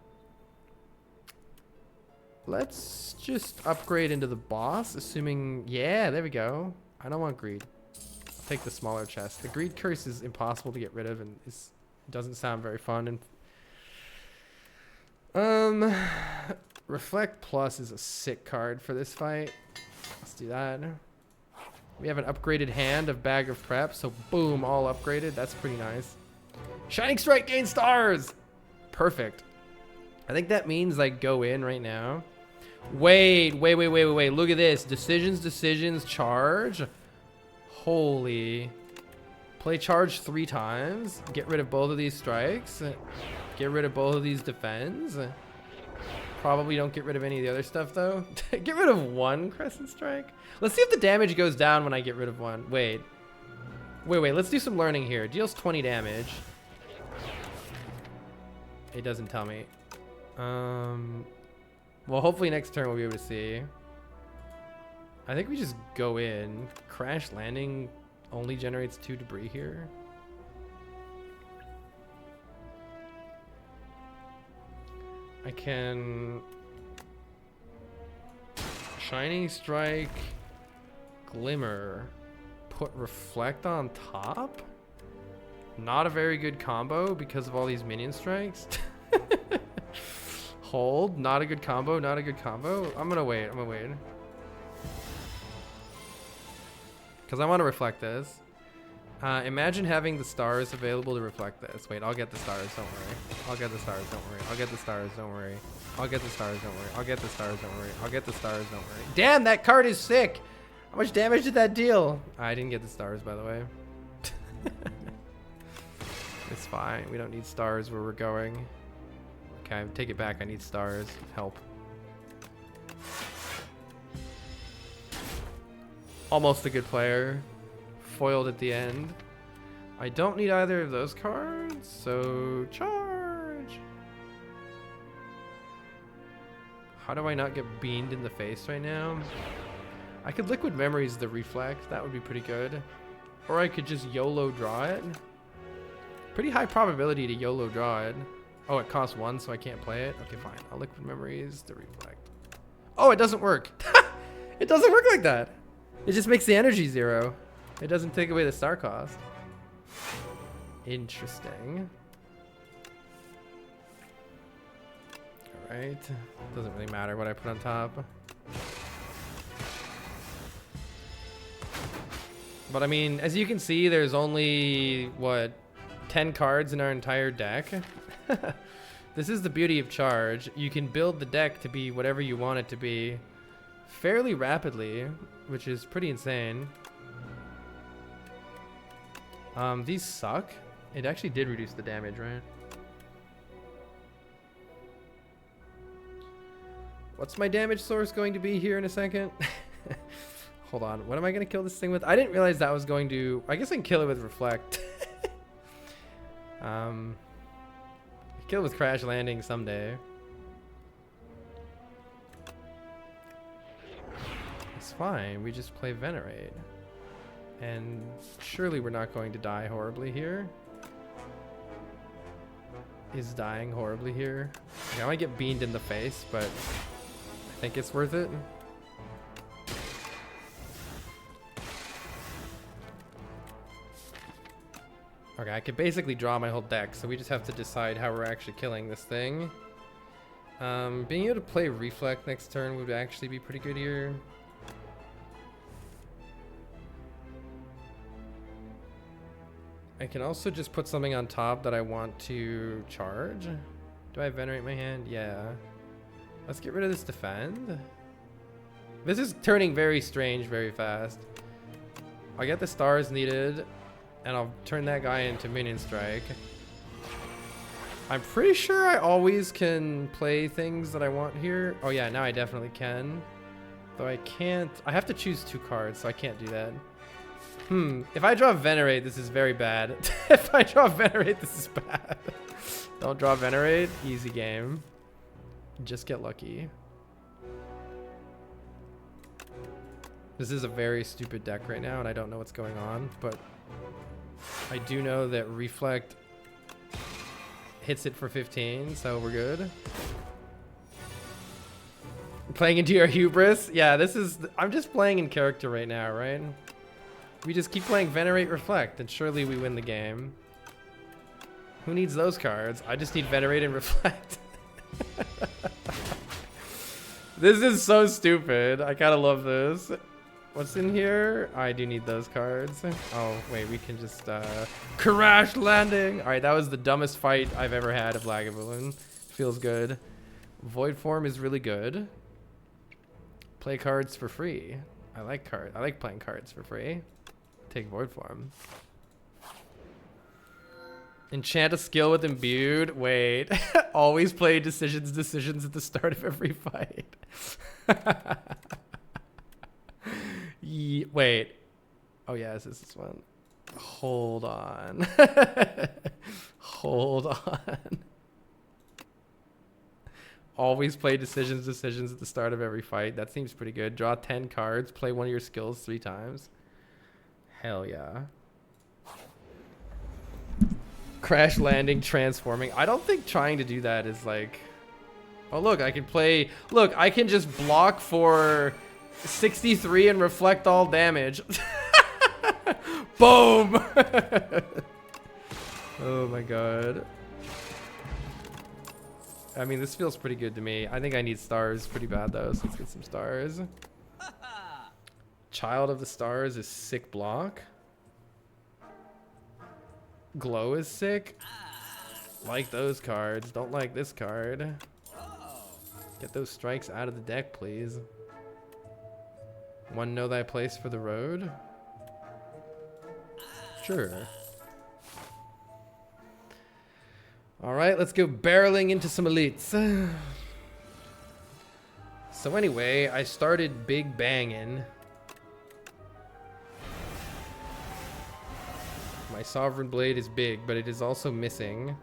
Let's just upgrade into the boss, assuming... Yeah, there we go. I don't want greed. take the smaller chest. The Greed Curse is impossible to get rid of and doesn't sound very fun. And Reflect Plus is a sick card for this fight. Let's do that. We have an upgraded hand of Bag of Prep, so boom, all upgraded. That's pretty nice. Shining Strike gain stars! Perfect. I think that means like go in right now. Wait. Look at this. Decisions, charge. Holy. Play charge 3 times. Get rid of both of these strikes. Get rid of both of these defends. Probably don't get rid of any of the other stuff though. Get rid of 1 Crescent Strike. Let's see if the damage goes down when I get rid of 1. Wait. Let's do some learning here. Deals 20 damage. It doesn't tell me. Well, hopefully next turn we'll be able to see. I think we just go in. Crash Landing only generates 2 debris here. I can Shining Strike, Glimmer, put Reflect on top. Not a very good combo because of all these minion strikes. Hold, not a good combo, not a good combo. I'm gonna wait. Because I want to reflect this. Imagine having the stars available to reflect this. Wait, I'll get the stars, don't worry. I'll get the stars, don't worry. I'll get the stars, don't worry. I'll get the stars, don't worry. I'll get the stars, don't worry. I'll get the stars, don't worry. Damn, that card is sick! How much damage did that deal? I didn't get the stars, by the way. It's fine. We don't need stars where we're going. Okay, take it back. I need stars. Help. Almost a good player. Foiled at the end. I don't need either of those cards, so charge. How do I not get beamed in the face right now? I could Liquid Memories the Reflect. That would be pretty good. Or I could just YOLO draw it. Pretty high probability to YOLO draw it. Oh, it costs 1, so I can't play it? Okay, fine. I'll Liquid Memories the Reflect. Oh, it doesn't work. It doesn't work like that. It just makes the energy 0. It doesn't take away the star cost. Interesting. Alright. Doesn't really matter what I put on top. But I mean, as you can see, there's only, what, 10 cards in our entire deck. This is the beauty of charge. You can build the deck to be whatever you want it to be fairly rapidly, which is pretty insane. These suck. It actually did reduce the damage, right? What's my damage source going to be here in a second? Hold on. What am I going to kill this thing with? I didn't realize that was going to... I guess I can kill it with Reflect. Kill it with Crash Landing someday. It's fine. We just play Venerate. And surely we're not going to die horribly here. Is dying horribly here. Okay, I might get beamed in the face, but I think it's worth it. Okay, I could basically draw my whole deck, so we just have to decide how we're actually killing this thing. Being able to play Reflect next turn would actually be pretty good here. I can also just put something on top that I want to charge. Do I Venerate my hand? Yeah. Let's get rid of this Defend. This is turning very strange very fast. I'll get the stars needed, and I'll turn that guy into Minion Strike. I'm pretty sure I always can play things that I want here. Oh yeah, now I definitely can. Though I can't... I have to choose 2 cards, so I can't do that. If I draw Venerate, this is very bad. If I draw Venerate, this is bad. Don't draw Venerate. Easy game. Just get lucky. This is a very stupid deck right now, and I don't know what's going on, but I do know that Reflect hits it for 15, so we're good. Playing into your hubris? Yeah, this is... I'm just playing in character right now, right? We just keep playing Venerate Reflect, and surely we win the game. Who needs those cards? I just need Venerate and Reflect. This is so stupid. I kind of love this. What's in here? I do need those cards. Oh, wait, we can just crash landing. All right, that was the dumbest fight I've ever had of Lagavulin. Feels good. Void form is really good. Play cards for free. I like playing cards for free. Take void form. Enchant a skill with imbued. Wait. Always play decisions at the start of every fight. Wait. Oh yes, this is one. Hold on. Hold on. Always play decisions at the start of every fight. That seems pretty good. Draw 10 cards. Play one of your skills 3 times. Hell yeah. Crash landing, transforming. I don't think trying to do that is like... Oh, look, I can play... Look, I can just block for 63 and reflect all damage. Boom! Oh my god. I mean, this feels pretty good to me. I think I need stars pretty bad, though, so let's get some stars. Child of the Stars is sick block. Glow is sick. Like those cards. Don't like this card. Get those strikes out of the deck, please. One know thy place for the road? Sure. Alright, let's go barreling into some elites. So anyway, I started big banging. My Sovereign Blade is big, but it is also missing.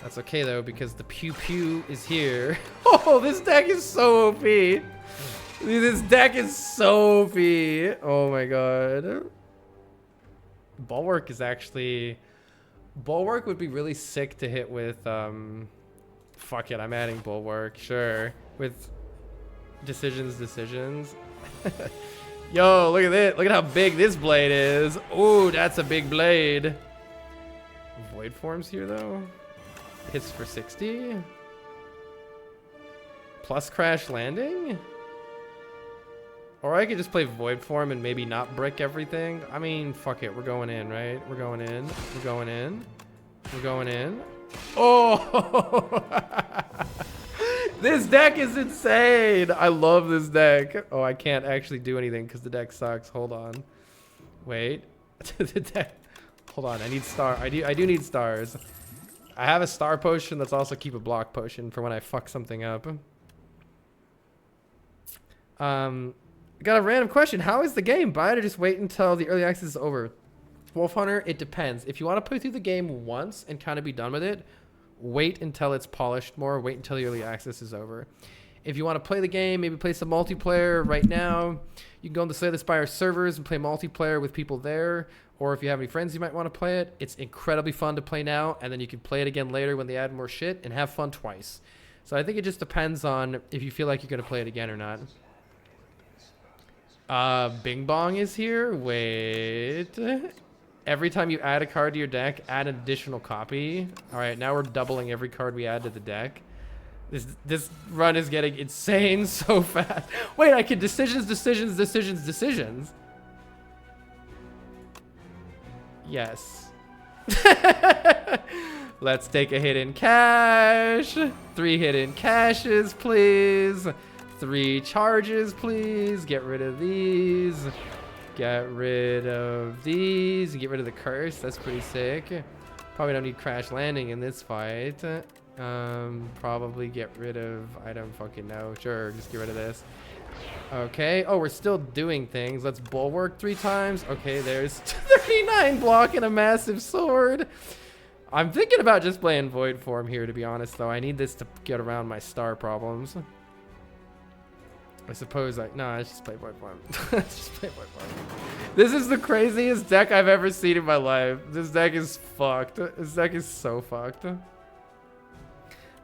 That's okay though, because the pew pew is here. Oh, this deck is so OP. This deck is so OP. Oh my god. Bulwark is actually... Bulwark would be really sick to hit with, fuck it, I'm adding Bulwark, sure. With decisions. Yo, look at this. Look at how big this blade is. Ooh, that's a big blade. Void forms here, though. Hits for 60. Plus crash landing? Or I could just play void form and maybe not brick everything. I mean, fuck it. We're going in, right? We're going in. We're going in. We're going in. Oh! This deck is insane. I love this deck. Oh, I can't actually do anything because the deck sucks. Hold on. Wait. The deck. Hold on. I need star. I do need stars. I have a star potion that's also keep a block potion for when I fuck something up. Got a random question. How is the game? Buy it or just wait until the early access is over? Wolf Hunter, it depends. If you want to play through the game once and kind of be done with it, wait until it's polished more. Wait until the early access is over. If you want to play the game, maybe play some multiplayer right now, you can go on the Slay the Spire servers and play multiplayer with people there. Or if you have any friends you might want to play it, it's incredibly fun to play now, and then you can play it again later when they add more shit and have fun twice. So I think it just depends on if you feel like you're going to play it again or not. Bing Bong is here. Wait. Every time you add a card to your deck, add an additional copy. All right, now we're doubling every card we add to the deck. This run is getting insane so fast. Wait, I can decisions. Yes. Let's take a hidden cash. 3 hidden caches, please. 3 charges, please. Get rid of these. Get rid of these. Get rid of the curse. That's pretty sick. Probably don't need crash landing in this fight. Probably get rid of... I don't fucking know. Sure, just get rid of this. Okay. Oh, we're still doing things. Let's bulwark 3 times. Okay, there's 39 block and a massive sword. I'm thinking about just playing void form here, to be honest, though. I need this to get around my star problems. I suppose no, let's just play void form. Let's just play void form. This is the craziest deck I've ever seen in my life. This deck is fucked. This deck is so fucked.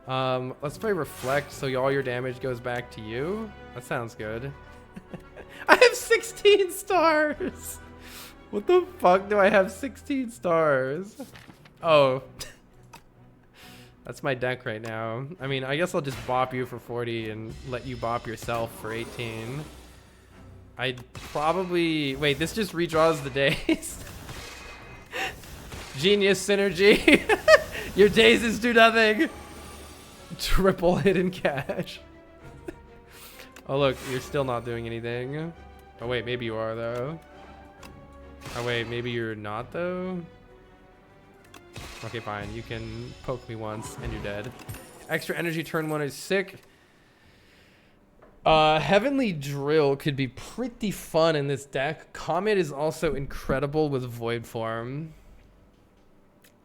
Let's play reflect so all your damage goes back to you. That sounds good. I have 16 stars. What the fuck do I have 16 stars? Oh. That's my deck right now. I mean, I guess I'll just bop you for 40 and let you bop yourself for 18. I'd probably... Wait, this just redraws the days? Genius synergy. Your days do nothing. Triple hidden cash. Oh, look, you're still not doing anything. Oh, wait, maybe you are, though. Oh, wait, maybe you're not, though? Okay, fine. You can poke me once, and you're dead. Extra energy turn 1 is sick. Heavenly Drill could be pretty fun in this deck. Comet is also incredible with Void Form.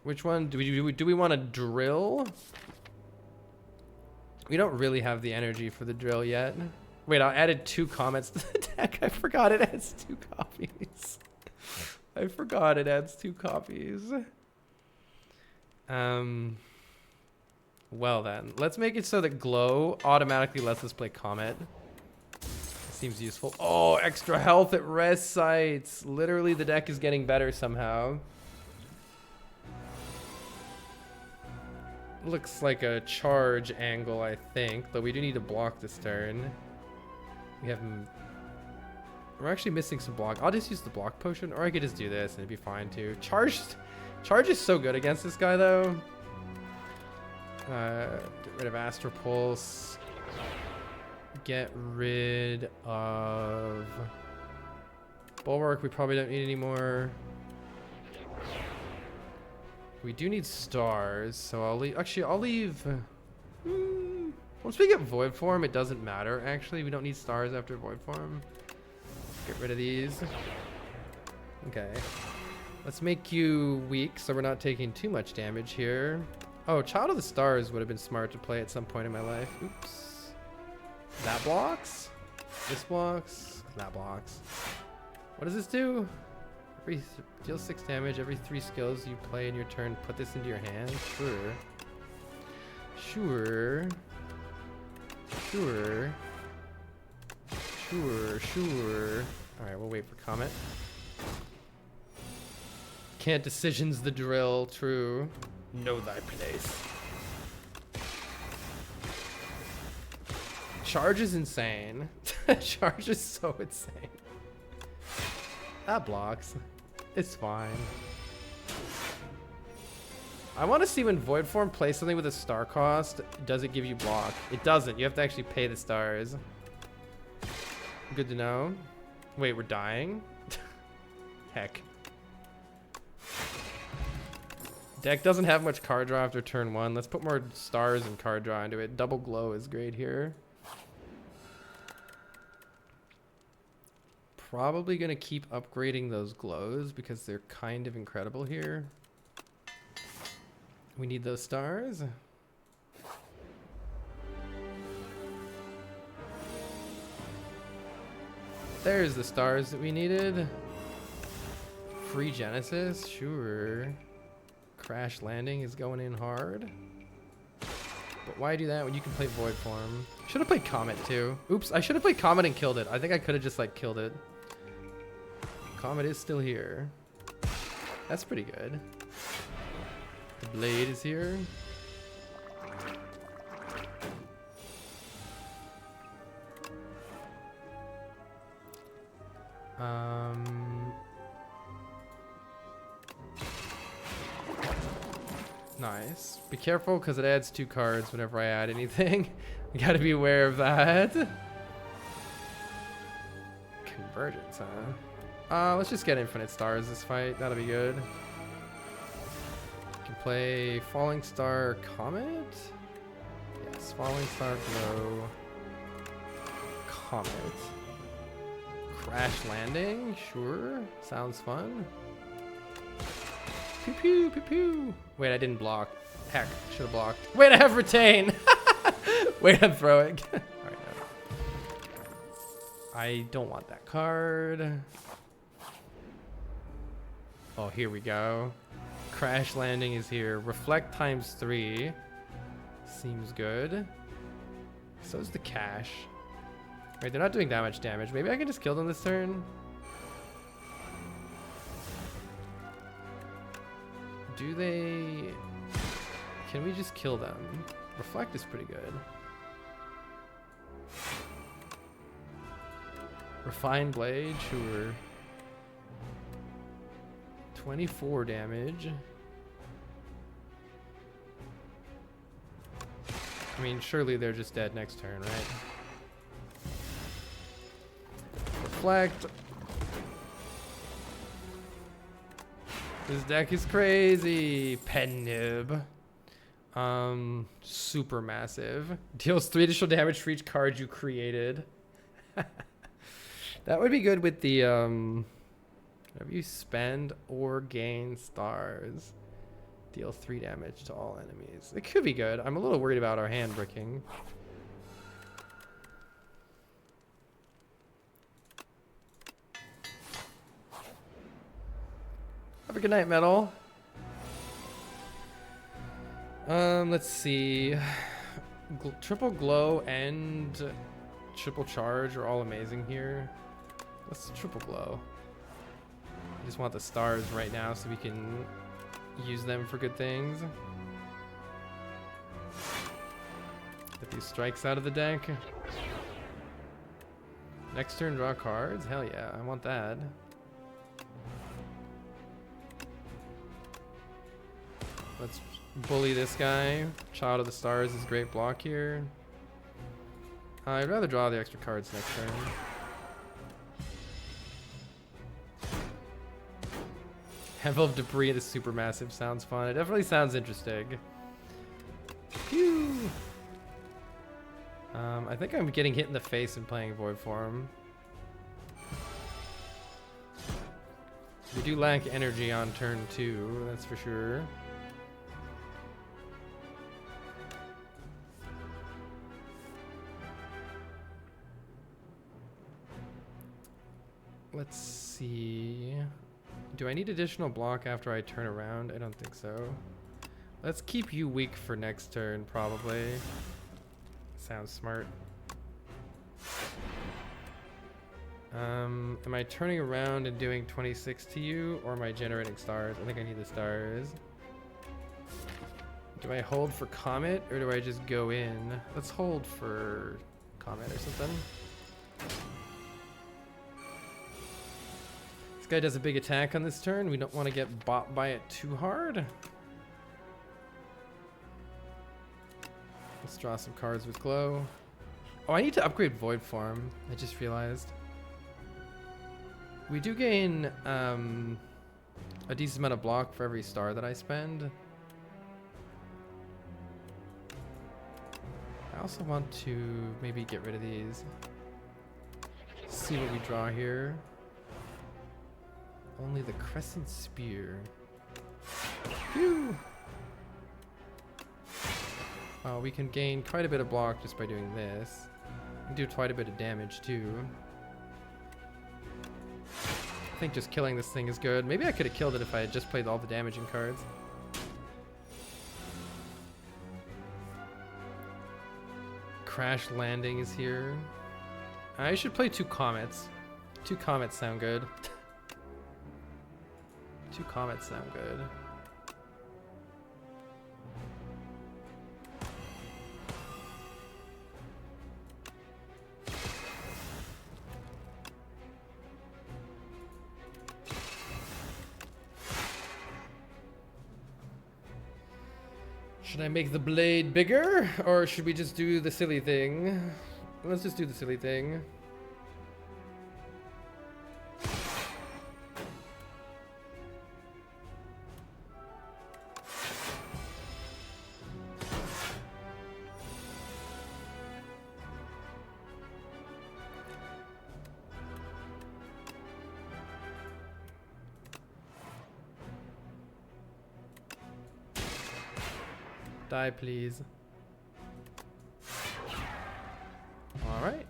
Which one? Do we want to drill? We don't really have the energy for the drill yet. Wait, I added 2 comets to the deck. I forgot it adds 2 copies. I forgot it adds 2 copies. Well then, let's make it so that Glow automatically lets us play Comet. Seems useful. Oh, extra health at rest sites. Literally, the deck is getting better somehow. Looks like a charge angle, I think, though we do need to block this turn. We have... We're actually missing some block. I'll just use the block potion, or I could just do this and it'd be fine too. Charge is so good against this guy, though. Get rid of Astral Pulse. Get rid of Bulwark. We probably don't need anymore. We do need stars, so I'll leave. Actually, I'll leave. Once we get Void Form, it doesn't matter. Actually, we don't need stars after Void Form. Get rid of these. Okay. Let's make you weak, so we're not taking too much damage here. Oh, Child of the Stars would have been smart to play at some point in my life. Oops. That blocks. This blocks. That blocks. What does this do? Deal 6 damage every 3 skills you play in your turn. Put this into your hand. Sure. Sure. Sure. Sure. Sure. Alright, we'll wait for Comet. Can't decisions the drill. True. Know thy place. Charge is insane. Charge is so insane. That blocks. It's fine. I want to see when Void Form plays something with a star cost, does it give you block? It doesn't. You have to actually pay the stars. Good to know. Wait, we're dying? Heck. Deck doesn't have much card draw after turn 1. Let's put more stars and card draw into it. Double Glow is great here. Probably gonna keep upgrading those glows because they're kind of incredible here. We need those stars. There's the stars that we needed. Free Genesis, sure. Crash Landing is going in hard. But why do that when you can play Void Form? Should have played Comet too. Oops, I should have played Comet and killed it. I think I could have just like killed it. Comet is still here. That's pretty good. The Blade is here. Nice. Be careful because it adds 2 cards whenever I add anything. You gotta be aware of that. Convergence, huh? Let's just get infinite stars this fight. That'll be good. Can play Falling Star Comet. Yes, Falling Star Glow. Comet. Crash Landing. Sure. Sounds fun. Pew pew pew pew. Wait, I didn't block. Heck, should have blocked. Wait, I have Retain. Wait, I'm throwing. Alright, no. I don't want that card. Oh, here we go. Crash Landing is here. Reflect times 3. Seems good. So is the Cash. Wait, they're not doing that much damage. Maybe I can just kill them this turn. Do they... Can we just kill them? Reflect is pretty good. Refined Blade, sure. 24 damage. I mean, surely they're just dead next turn, right? Reflect. This deck is crazy. Pen nib. Super massive. Deals 3 additional damage for each card you created. That would be good with the whenever you spend or gain stars, deal 3 damage to all enemies. It could be good. I'm a little worried about our hand bricking. Have a good night, Metal. Let's see. Triple glow and triple charge are all amazing here. Let's triple glow. I just want the stars right now so we can use them for good things. Get these strikes out of the deck. Next turn, draw cards. Hell yeah, I want that. Let's bully this guy. Child of the Stars is great block here. I'd rather draw the extra cards next turn. Handful of Debris is supermassive. Sounds fun. It definitely sounds interesting. Phew. I think I'm getting hit in the face and playing Void Form. We do lack energy on turn 2, that's for sure. Let's see. Do I need additional block after I turn around? I don't think so. Let's keep you weak for next turn, probably. Sounds smart. Am I turning around and doing 26 to you, or am I generating stars? I think I need the stars. Do I hold for Comet, or do I just go in? Let's hold for Comet or something. This guy does a big attack on this turn. We don't want to get bought by it too hard. Let's draw some cards with glow. Oh, I need to upgrade Void Form. I just realized. We do gain a decent amount of block for every star that I spend. I also want to maybe get rid of these. See what we draw here. Only the Crescent Spear. Phew! We can gain quite a bit of block just by doing this. We can do quite a bit of damage too. I think just killing this thing is good. Maybe I could have killed it if I had just played all the damaging cards. Crash Landing is here. I should play 2 Comets. 2 Comets sound good. 2 Comets sound good. Should I make the blade bigger, or should we just do the silly thing? Let's just do the silly thing. Die, please. Alright.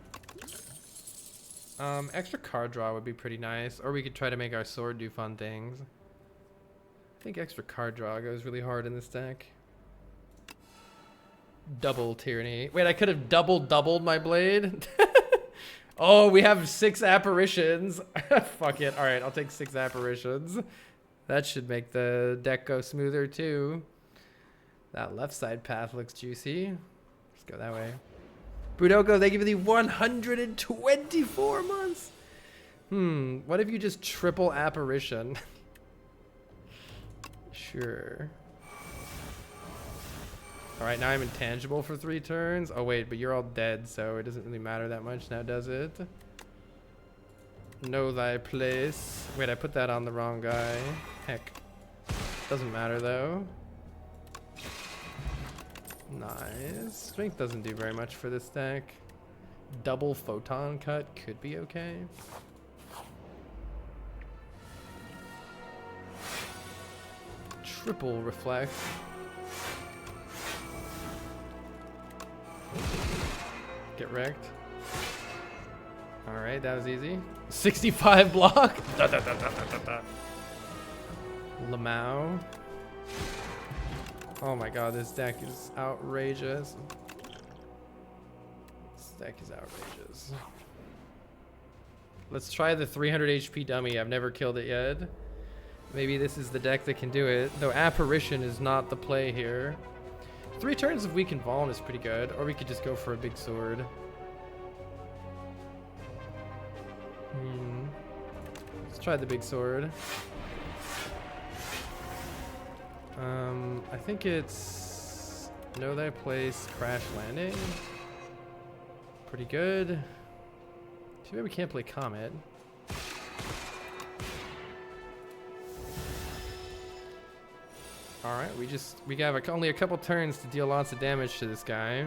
Extra card draw would be pretty nice. Or we could try to make our sword do fun things. I think extra card draw goes really hard in this deck. Double Tyranny. Wait, I could have doubled my blade? Oh, we have 6 apparitions. Fuck it. Alright, I'll take 6 apparitions. That should make the deck go smoother too. That left side path looks juicy. Let's go that way. Budoko, they give you the 124 months. What if you just triple apparition? Sure. Alright, now I'm intangible for 3 turns. Oh wait, but you're all dead, so it doesn't really matter that much now, does it? Know thy place. Wait, I put that on the wrong guy. Heck. Doesn't matter though. Nice. Strength doesn't do very much for this deck. Double photon cut could be okay. Triple reflect. Get wrecked. Alright, that was easy. 65 block. Lamau. Oh my god, this deck is outrageous. This deck is outrageous. Let's try the 300 HP dummy. I've never killed it yet. Maybe this is the deck that can do it. Though Apparition is not the play here. 3 turns of Weakened Vaughn is pretty good. Or we could just go for a big sword. Let's try the big sword. I think it's Know Thy Place, Crash Landing. Pretty good. Too bad we can't play Comet. Alright, we have only a couple turns to deal lots of damage to this guy.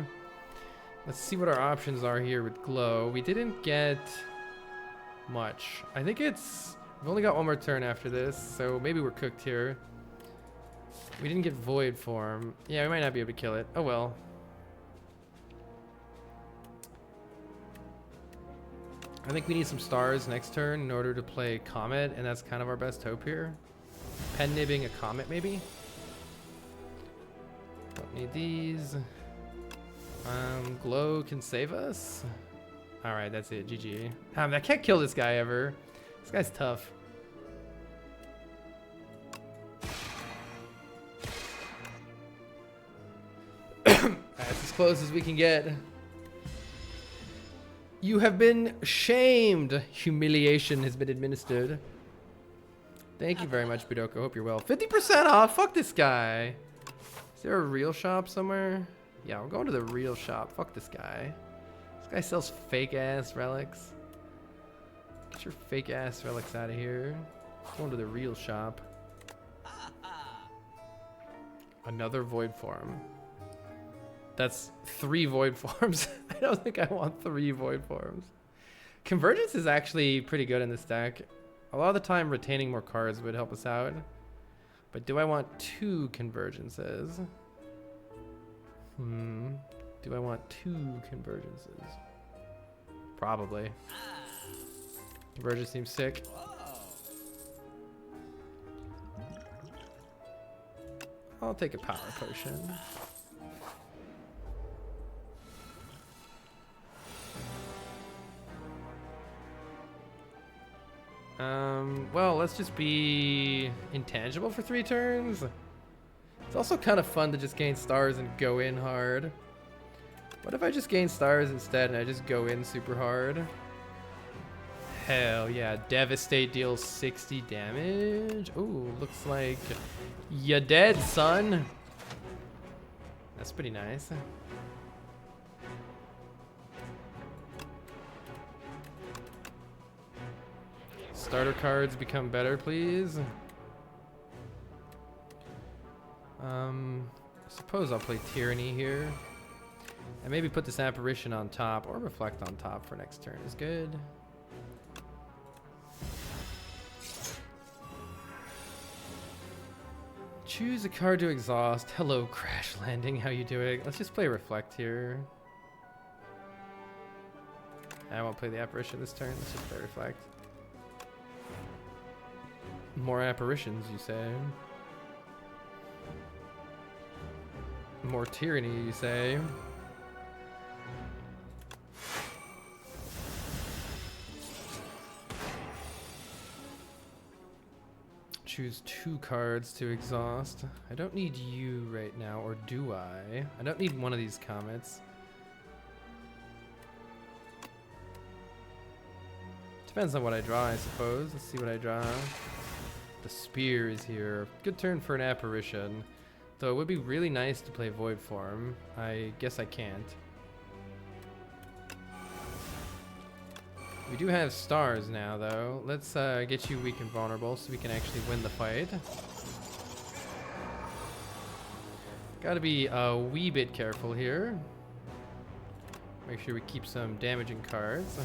Let's see what our options are here with Glow. We didn't get much. I think we've only got one more turn after this, so maybe we're cooked here. We didn't get Void Form. Yeah, we might not be able to kill it. Oh well. I think we need some stars next turn in order to play Comet, and that's kind of our best hope here. Pen nibbing a Comet, maybe? Don't need these. Glow can save us. Alright, that's it. GG. I can't kill this guy ever. This guy's tough. That's as close as we can get. You have been shamed. Humiliation has been administered. Thank you very much, Budoko. Hope you're well. 50% off. Fuck this guy. Is there a real shop somewhere? Yeah, we're going to the real shop. Fuck this guy. This guy sells fake ass relics. Get your fake ass relics out of here. Going to the real shop. Another void form. That's 3 void forms. I don't think I want 3 void forms. Convergence is actually pretty good in this deck. A lot of the time retaining more cards would help us out. But do I want 2 convergences? Do I want 2 convergences? Probably. Convergence seems sick. I'll take a power potion. Well, let's just be intangible for 3 turns. It's also kind of fun to just gain stars and go in hard. What if I just gain stars instead and I just go in super hard? Hell yeah. Devastate deals 60 damage. Ooh, looks like you're dead, son. That's pretty nice. Starter cards become better, please. I suppose I'll play Tyranny here. And maybe put this Apparition on top, or Reflect on top for next turn is good. Choose a card to exhaust. Hello, Crash Landing. How you doing? Let's just play Reflect here. I won't play the Apparition this turn. Let's just play Reflect. More apparitions, you say? More tyranny, you say? choose 2 cards to exhaust. I don't need you right now, or do I? I don't need one of these comets. Depends on what I draw, I suppose. Let's see what I draw. The spear is here. Good turn for an apparition. Though it would be really nice to play void form. I guess I can't. We do have stars now, though. Let's get you weak and vulnerable so we can actually win the fight. Gotta be a wee bit careful here. Make sure we keep some damaging cards.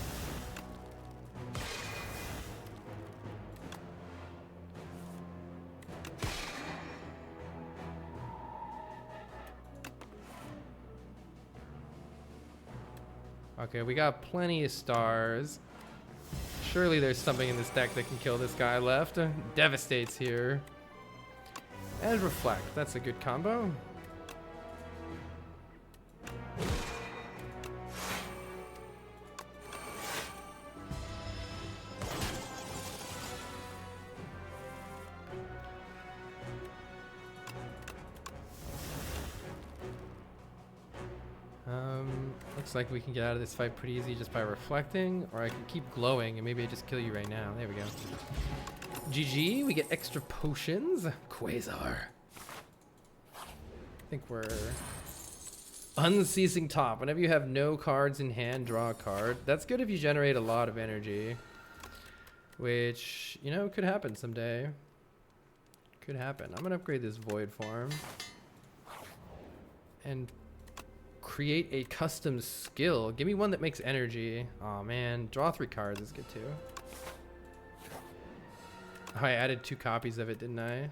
Okay, we got plenty of stars. Surely there's something in this deck that can kill this guy left. Devastates here. And Reflect. That's a good combo. Looks like we can get out of this fight pretty easy just by reflecting, or I can keep glowing and maybe I just kill you right now. There we go. GG, we get extra potions. Quasar. I think we're unceasing top. Whenever you have no cards in hand, draw a card. That's good if you generate a lot of energy, which, you know, could happen someday. Could happen. I'm gonna upgrade this void form and create a custom skill. Give me one that makes energy. Oh man, draw 3 cards is good too. Oh, I added 2 copies of it, didn't I?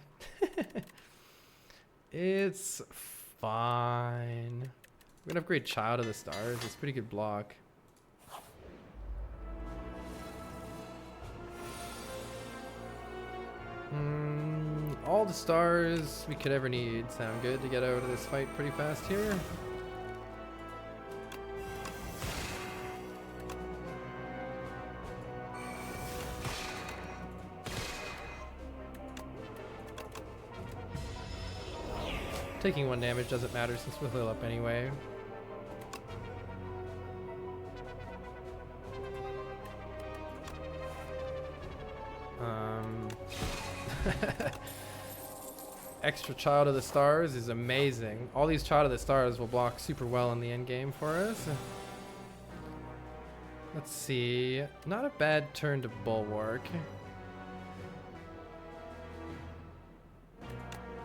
It's fine. We're gonna upgrade Child of the Stars. It's a pretty good block. All the stars we could ever need sound good to get out of this fight pretty fast here. Taking 1 damage doesn't matter since we'll heal up anyway. Extra Child of the Stars is amazing. All these Child of the Stars will block super well in the end game for us. Let's see. Not a bad turn to Bulwark.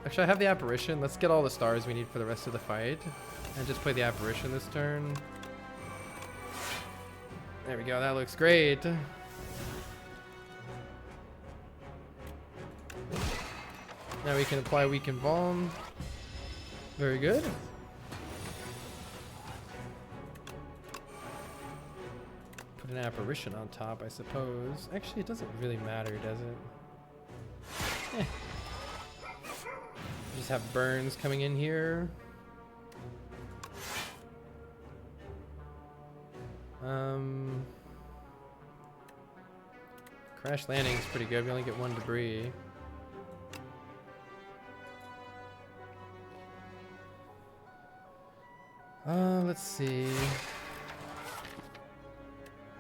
Actually, I have the Apparition. Let's get all the stars we need for the rest of the fight. And just play the Apparition this turn. There we go. That looks great. Now we can apply Weaken Balm. Very good. Put an Apparition on top, I suppose. Actually, it doesn't really matter, does it? Eh. Just have burns coming in here. Crash Landing is pretty good. We only get 1 debris. Let's see.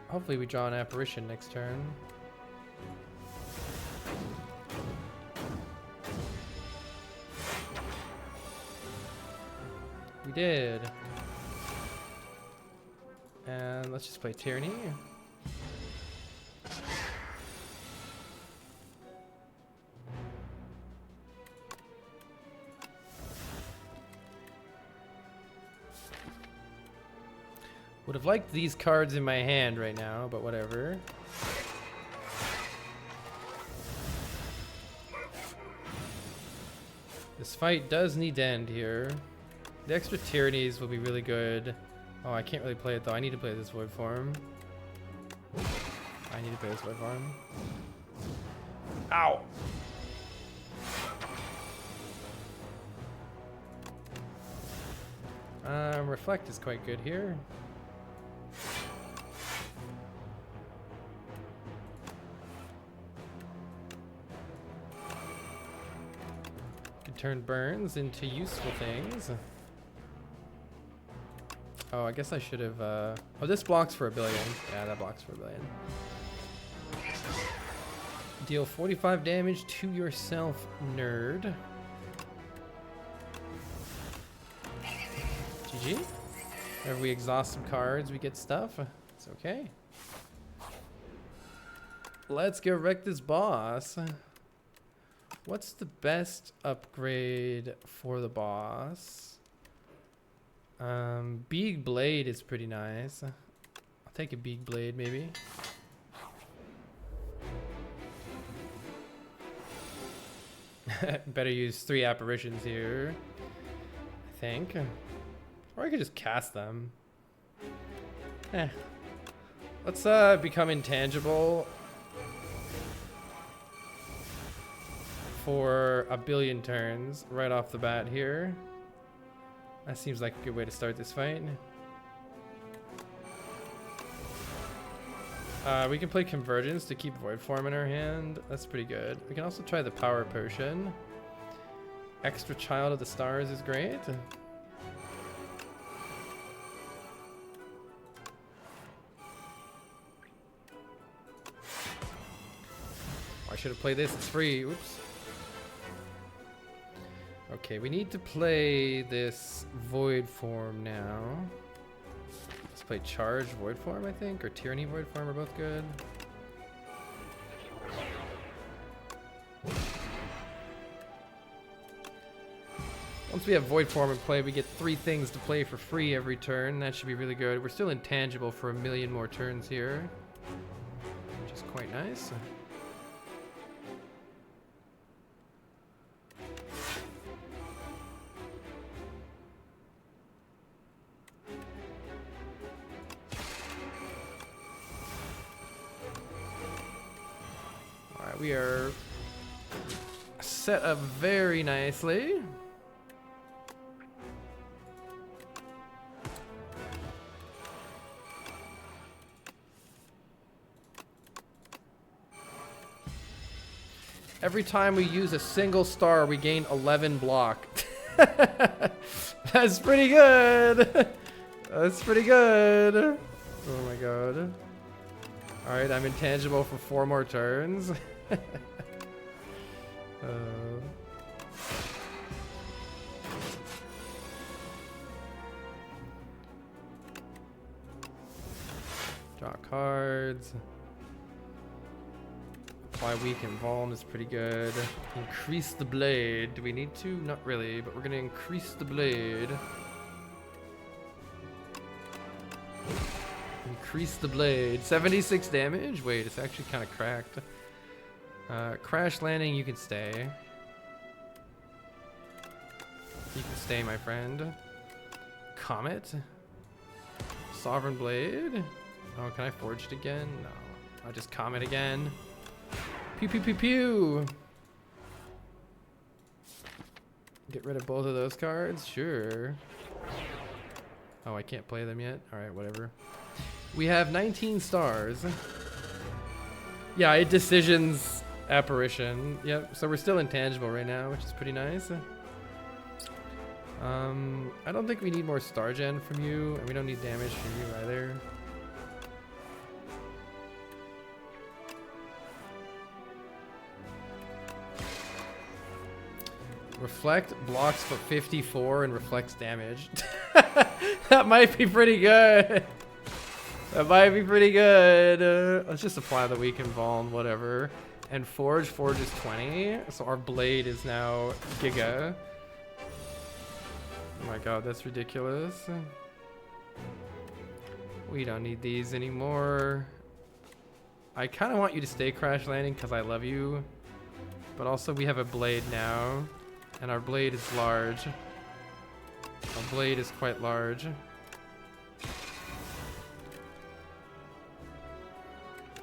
Hopefully we draw an Apparition next turn. We did. And let's just play Tyranny. Would have liked these cards in my hand right now, but whatever. This fight does need to end here. The extra Tyrannies will be really good. Oh, I can't really play it though. I need to play this Void Form. I need to play this Void Form. Ow! Reflect is quite good here. turn burns into useful things. Oh, I guess I should have, oh, this blocks for 1 billion. Yeah, that blocks for 1 billion. Deal 45 damage to yourself, nerd. GG. If we exhaust some cards, we get stuff. It's okay. Let's go wreck this boss. What's the best upgrade for the boss? Big Blade is pretty nice. I'll take a Big Blade maybe. Better use 3 apparitions here, I think. Or I could just cast them. Let's become intangible for 1 billion turns right off the bat here. That seems like a good way to start this fight. We can play Convergence to keep Void Form in our hand. That's pretty good. We can also try the Power Potion. Extra Child of the Stars is great. I should have played this. It's free. Oops. Okay, we need to play this Void Form now. Let's play Charge Void Form, I think, or Tyranny Void Form are both good. Once we have Void Form in play, we get 3 things to play for free every turn. That should be really good. We're still intangible for 1 million more turns here, which is quite nice. We are set up very nicely. Every time we use a single star, we gain 11 block. That's pretty good. That's pretty good. Oh my god. Alright, I'm intangible for 4 more turns. Draw cards. Apply weak and Vuln is pretty good. Increase the blade. Do we need to? Not really, but we're gonna increase the blade. Increase the blade. 76 damage? Wait, it's actually kind of cracked. Crash landing, you can stay. You can stay, my friend. Comet. Sovereign Blade. Oh, can I forge it again? No. I'll just Comet again. Pew pew pew pew. Get rid of both of those cards? Sure. Oh, I can't play them yet? Alright, whatever. We have 19 stars. Yeah, it decisions apparition. Yep, so we're still intangible right now, which is pretty nice. I don't think we need more star gen from you, and we don't need damage from you either. Reflect blocks for 54 and reflects damage. That might be pretty good. That might be pretty good. Let's just apply the weak and Vuln, whatever. And Forge is 20. So our blade is now Giga. Oh my god, that's ridiculous. We don't need these anymore. I kind of want you to stay Crash Landing because I love you. But also we have a blade now. And our blade is large. Our blade is quite large.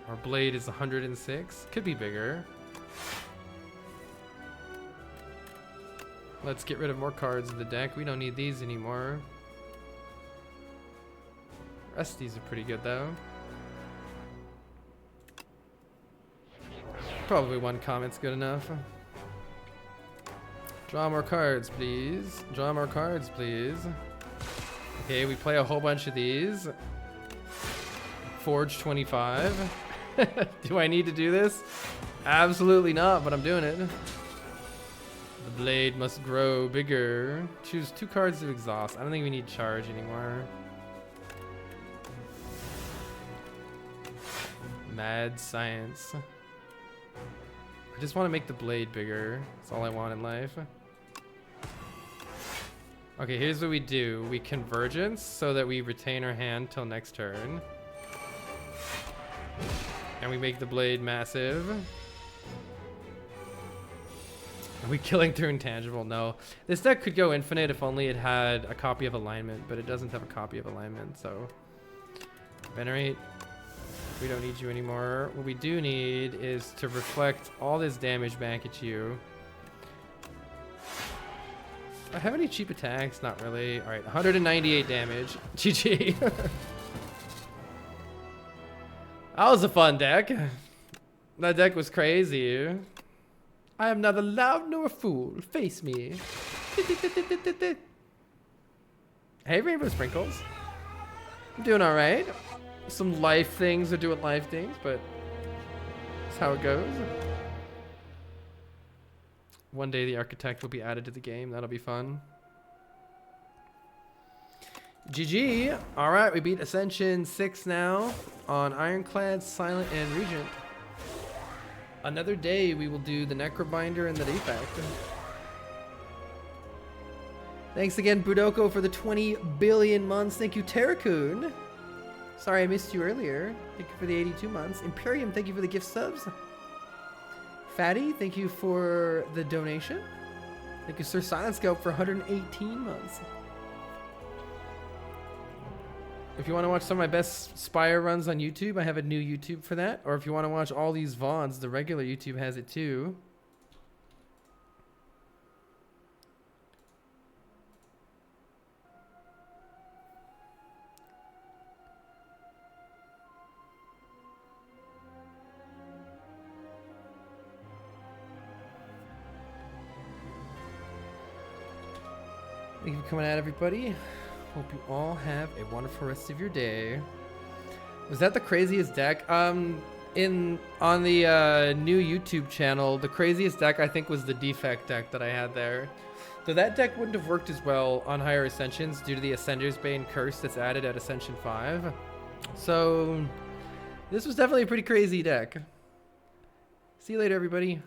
Our blade is 106. Could be bigger. Let's get rid of more cards in the deck. We don't need these anymore. The rest of these are pretty good though. Probably 1 Comet's good enough. Draw more cards, please. Draw more cards, please. Okay, we play a whole bunch of these. Forge 25. Do I need to do this? Absolutely not, but I'm doing it. The blade must grow bigger. Choose 2 cards to exhaust. I don't think we need charge anymore. Mad science. I just want to make the blade bigger. That's all I want in life. Okay, here's what we do. We convergence so that we retain our hand till next turn. And we make the blade massive. Are we killing through intangible? No. This deck could go infinite if only it had a copy of alignment, but it doesn't have a copy of alignment, so... Venerate. We don't need you anymore. What we do need is to reflect all this damage back at you. Do I have any cheap attacks? Not really. Alright, 198 damage. GG. That was a fun deck. That deck was crazy. I am neither loud nor a fool. Face me. Hey, Rainbow Sprinkles. I'm doing alright. Some life things are doing life things, but that's how it goes. One day the architect will be added to the game. That'll be fun. GG. All right, we beat Ascension 6 now on Ironclad, Silent, and Regent. Another day we will do the Necrobinder and the Defect. Thanks again, Budoko, for the 20 billion months. Thank you, Terracoon. Sorry I missed you earlier. Thank you for the 82 months. Imperium, thank you for the gift subs. Fatty, thank you for the donation. Thank you, Sir Silent Scope, for 118 months. If you want to watch some of my best Spire runs on YouTube, I have a new YouTube for that. Or if you want to watch all these VODs, the regular YouTube has it too. Thank you for coming out, everybody. Hope you all have a wonderful rest of your day. Was that the craziest deck? On the new YouTube channel, the craziest deck I think was the Defect deck that I had there. So that deck wouldn't have worked as well on higher Ascensions due to the Ascender's Bane curse that's added at Ascension 5. So this was definitely a pretty crazy deck. See you later, everybody.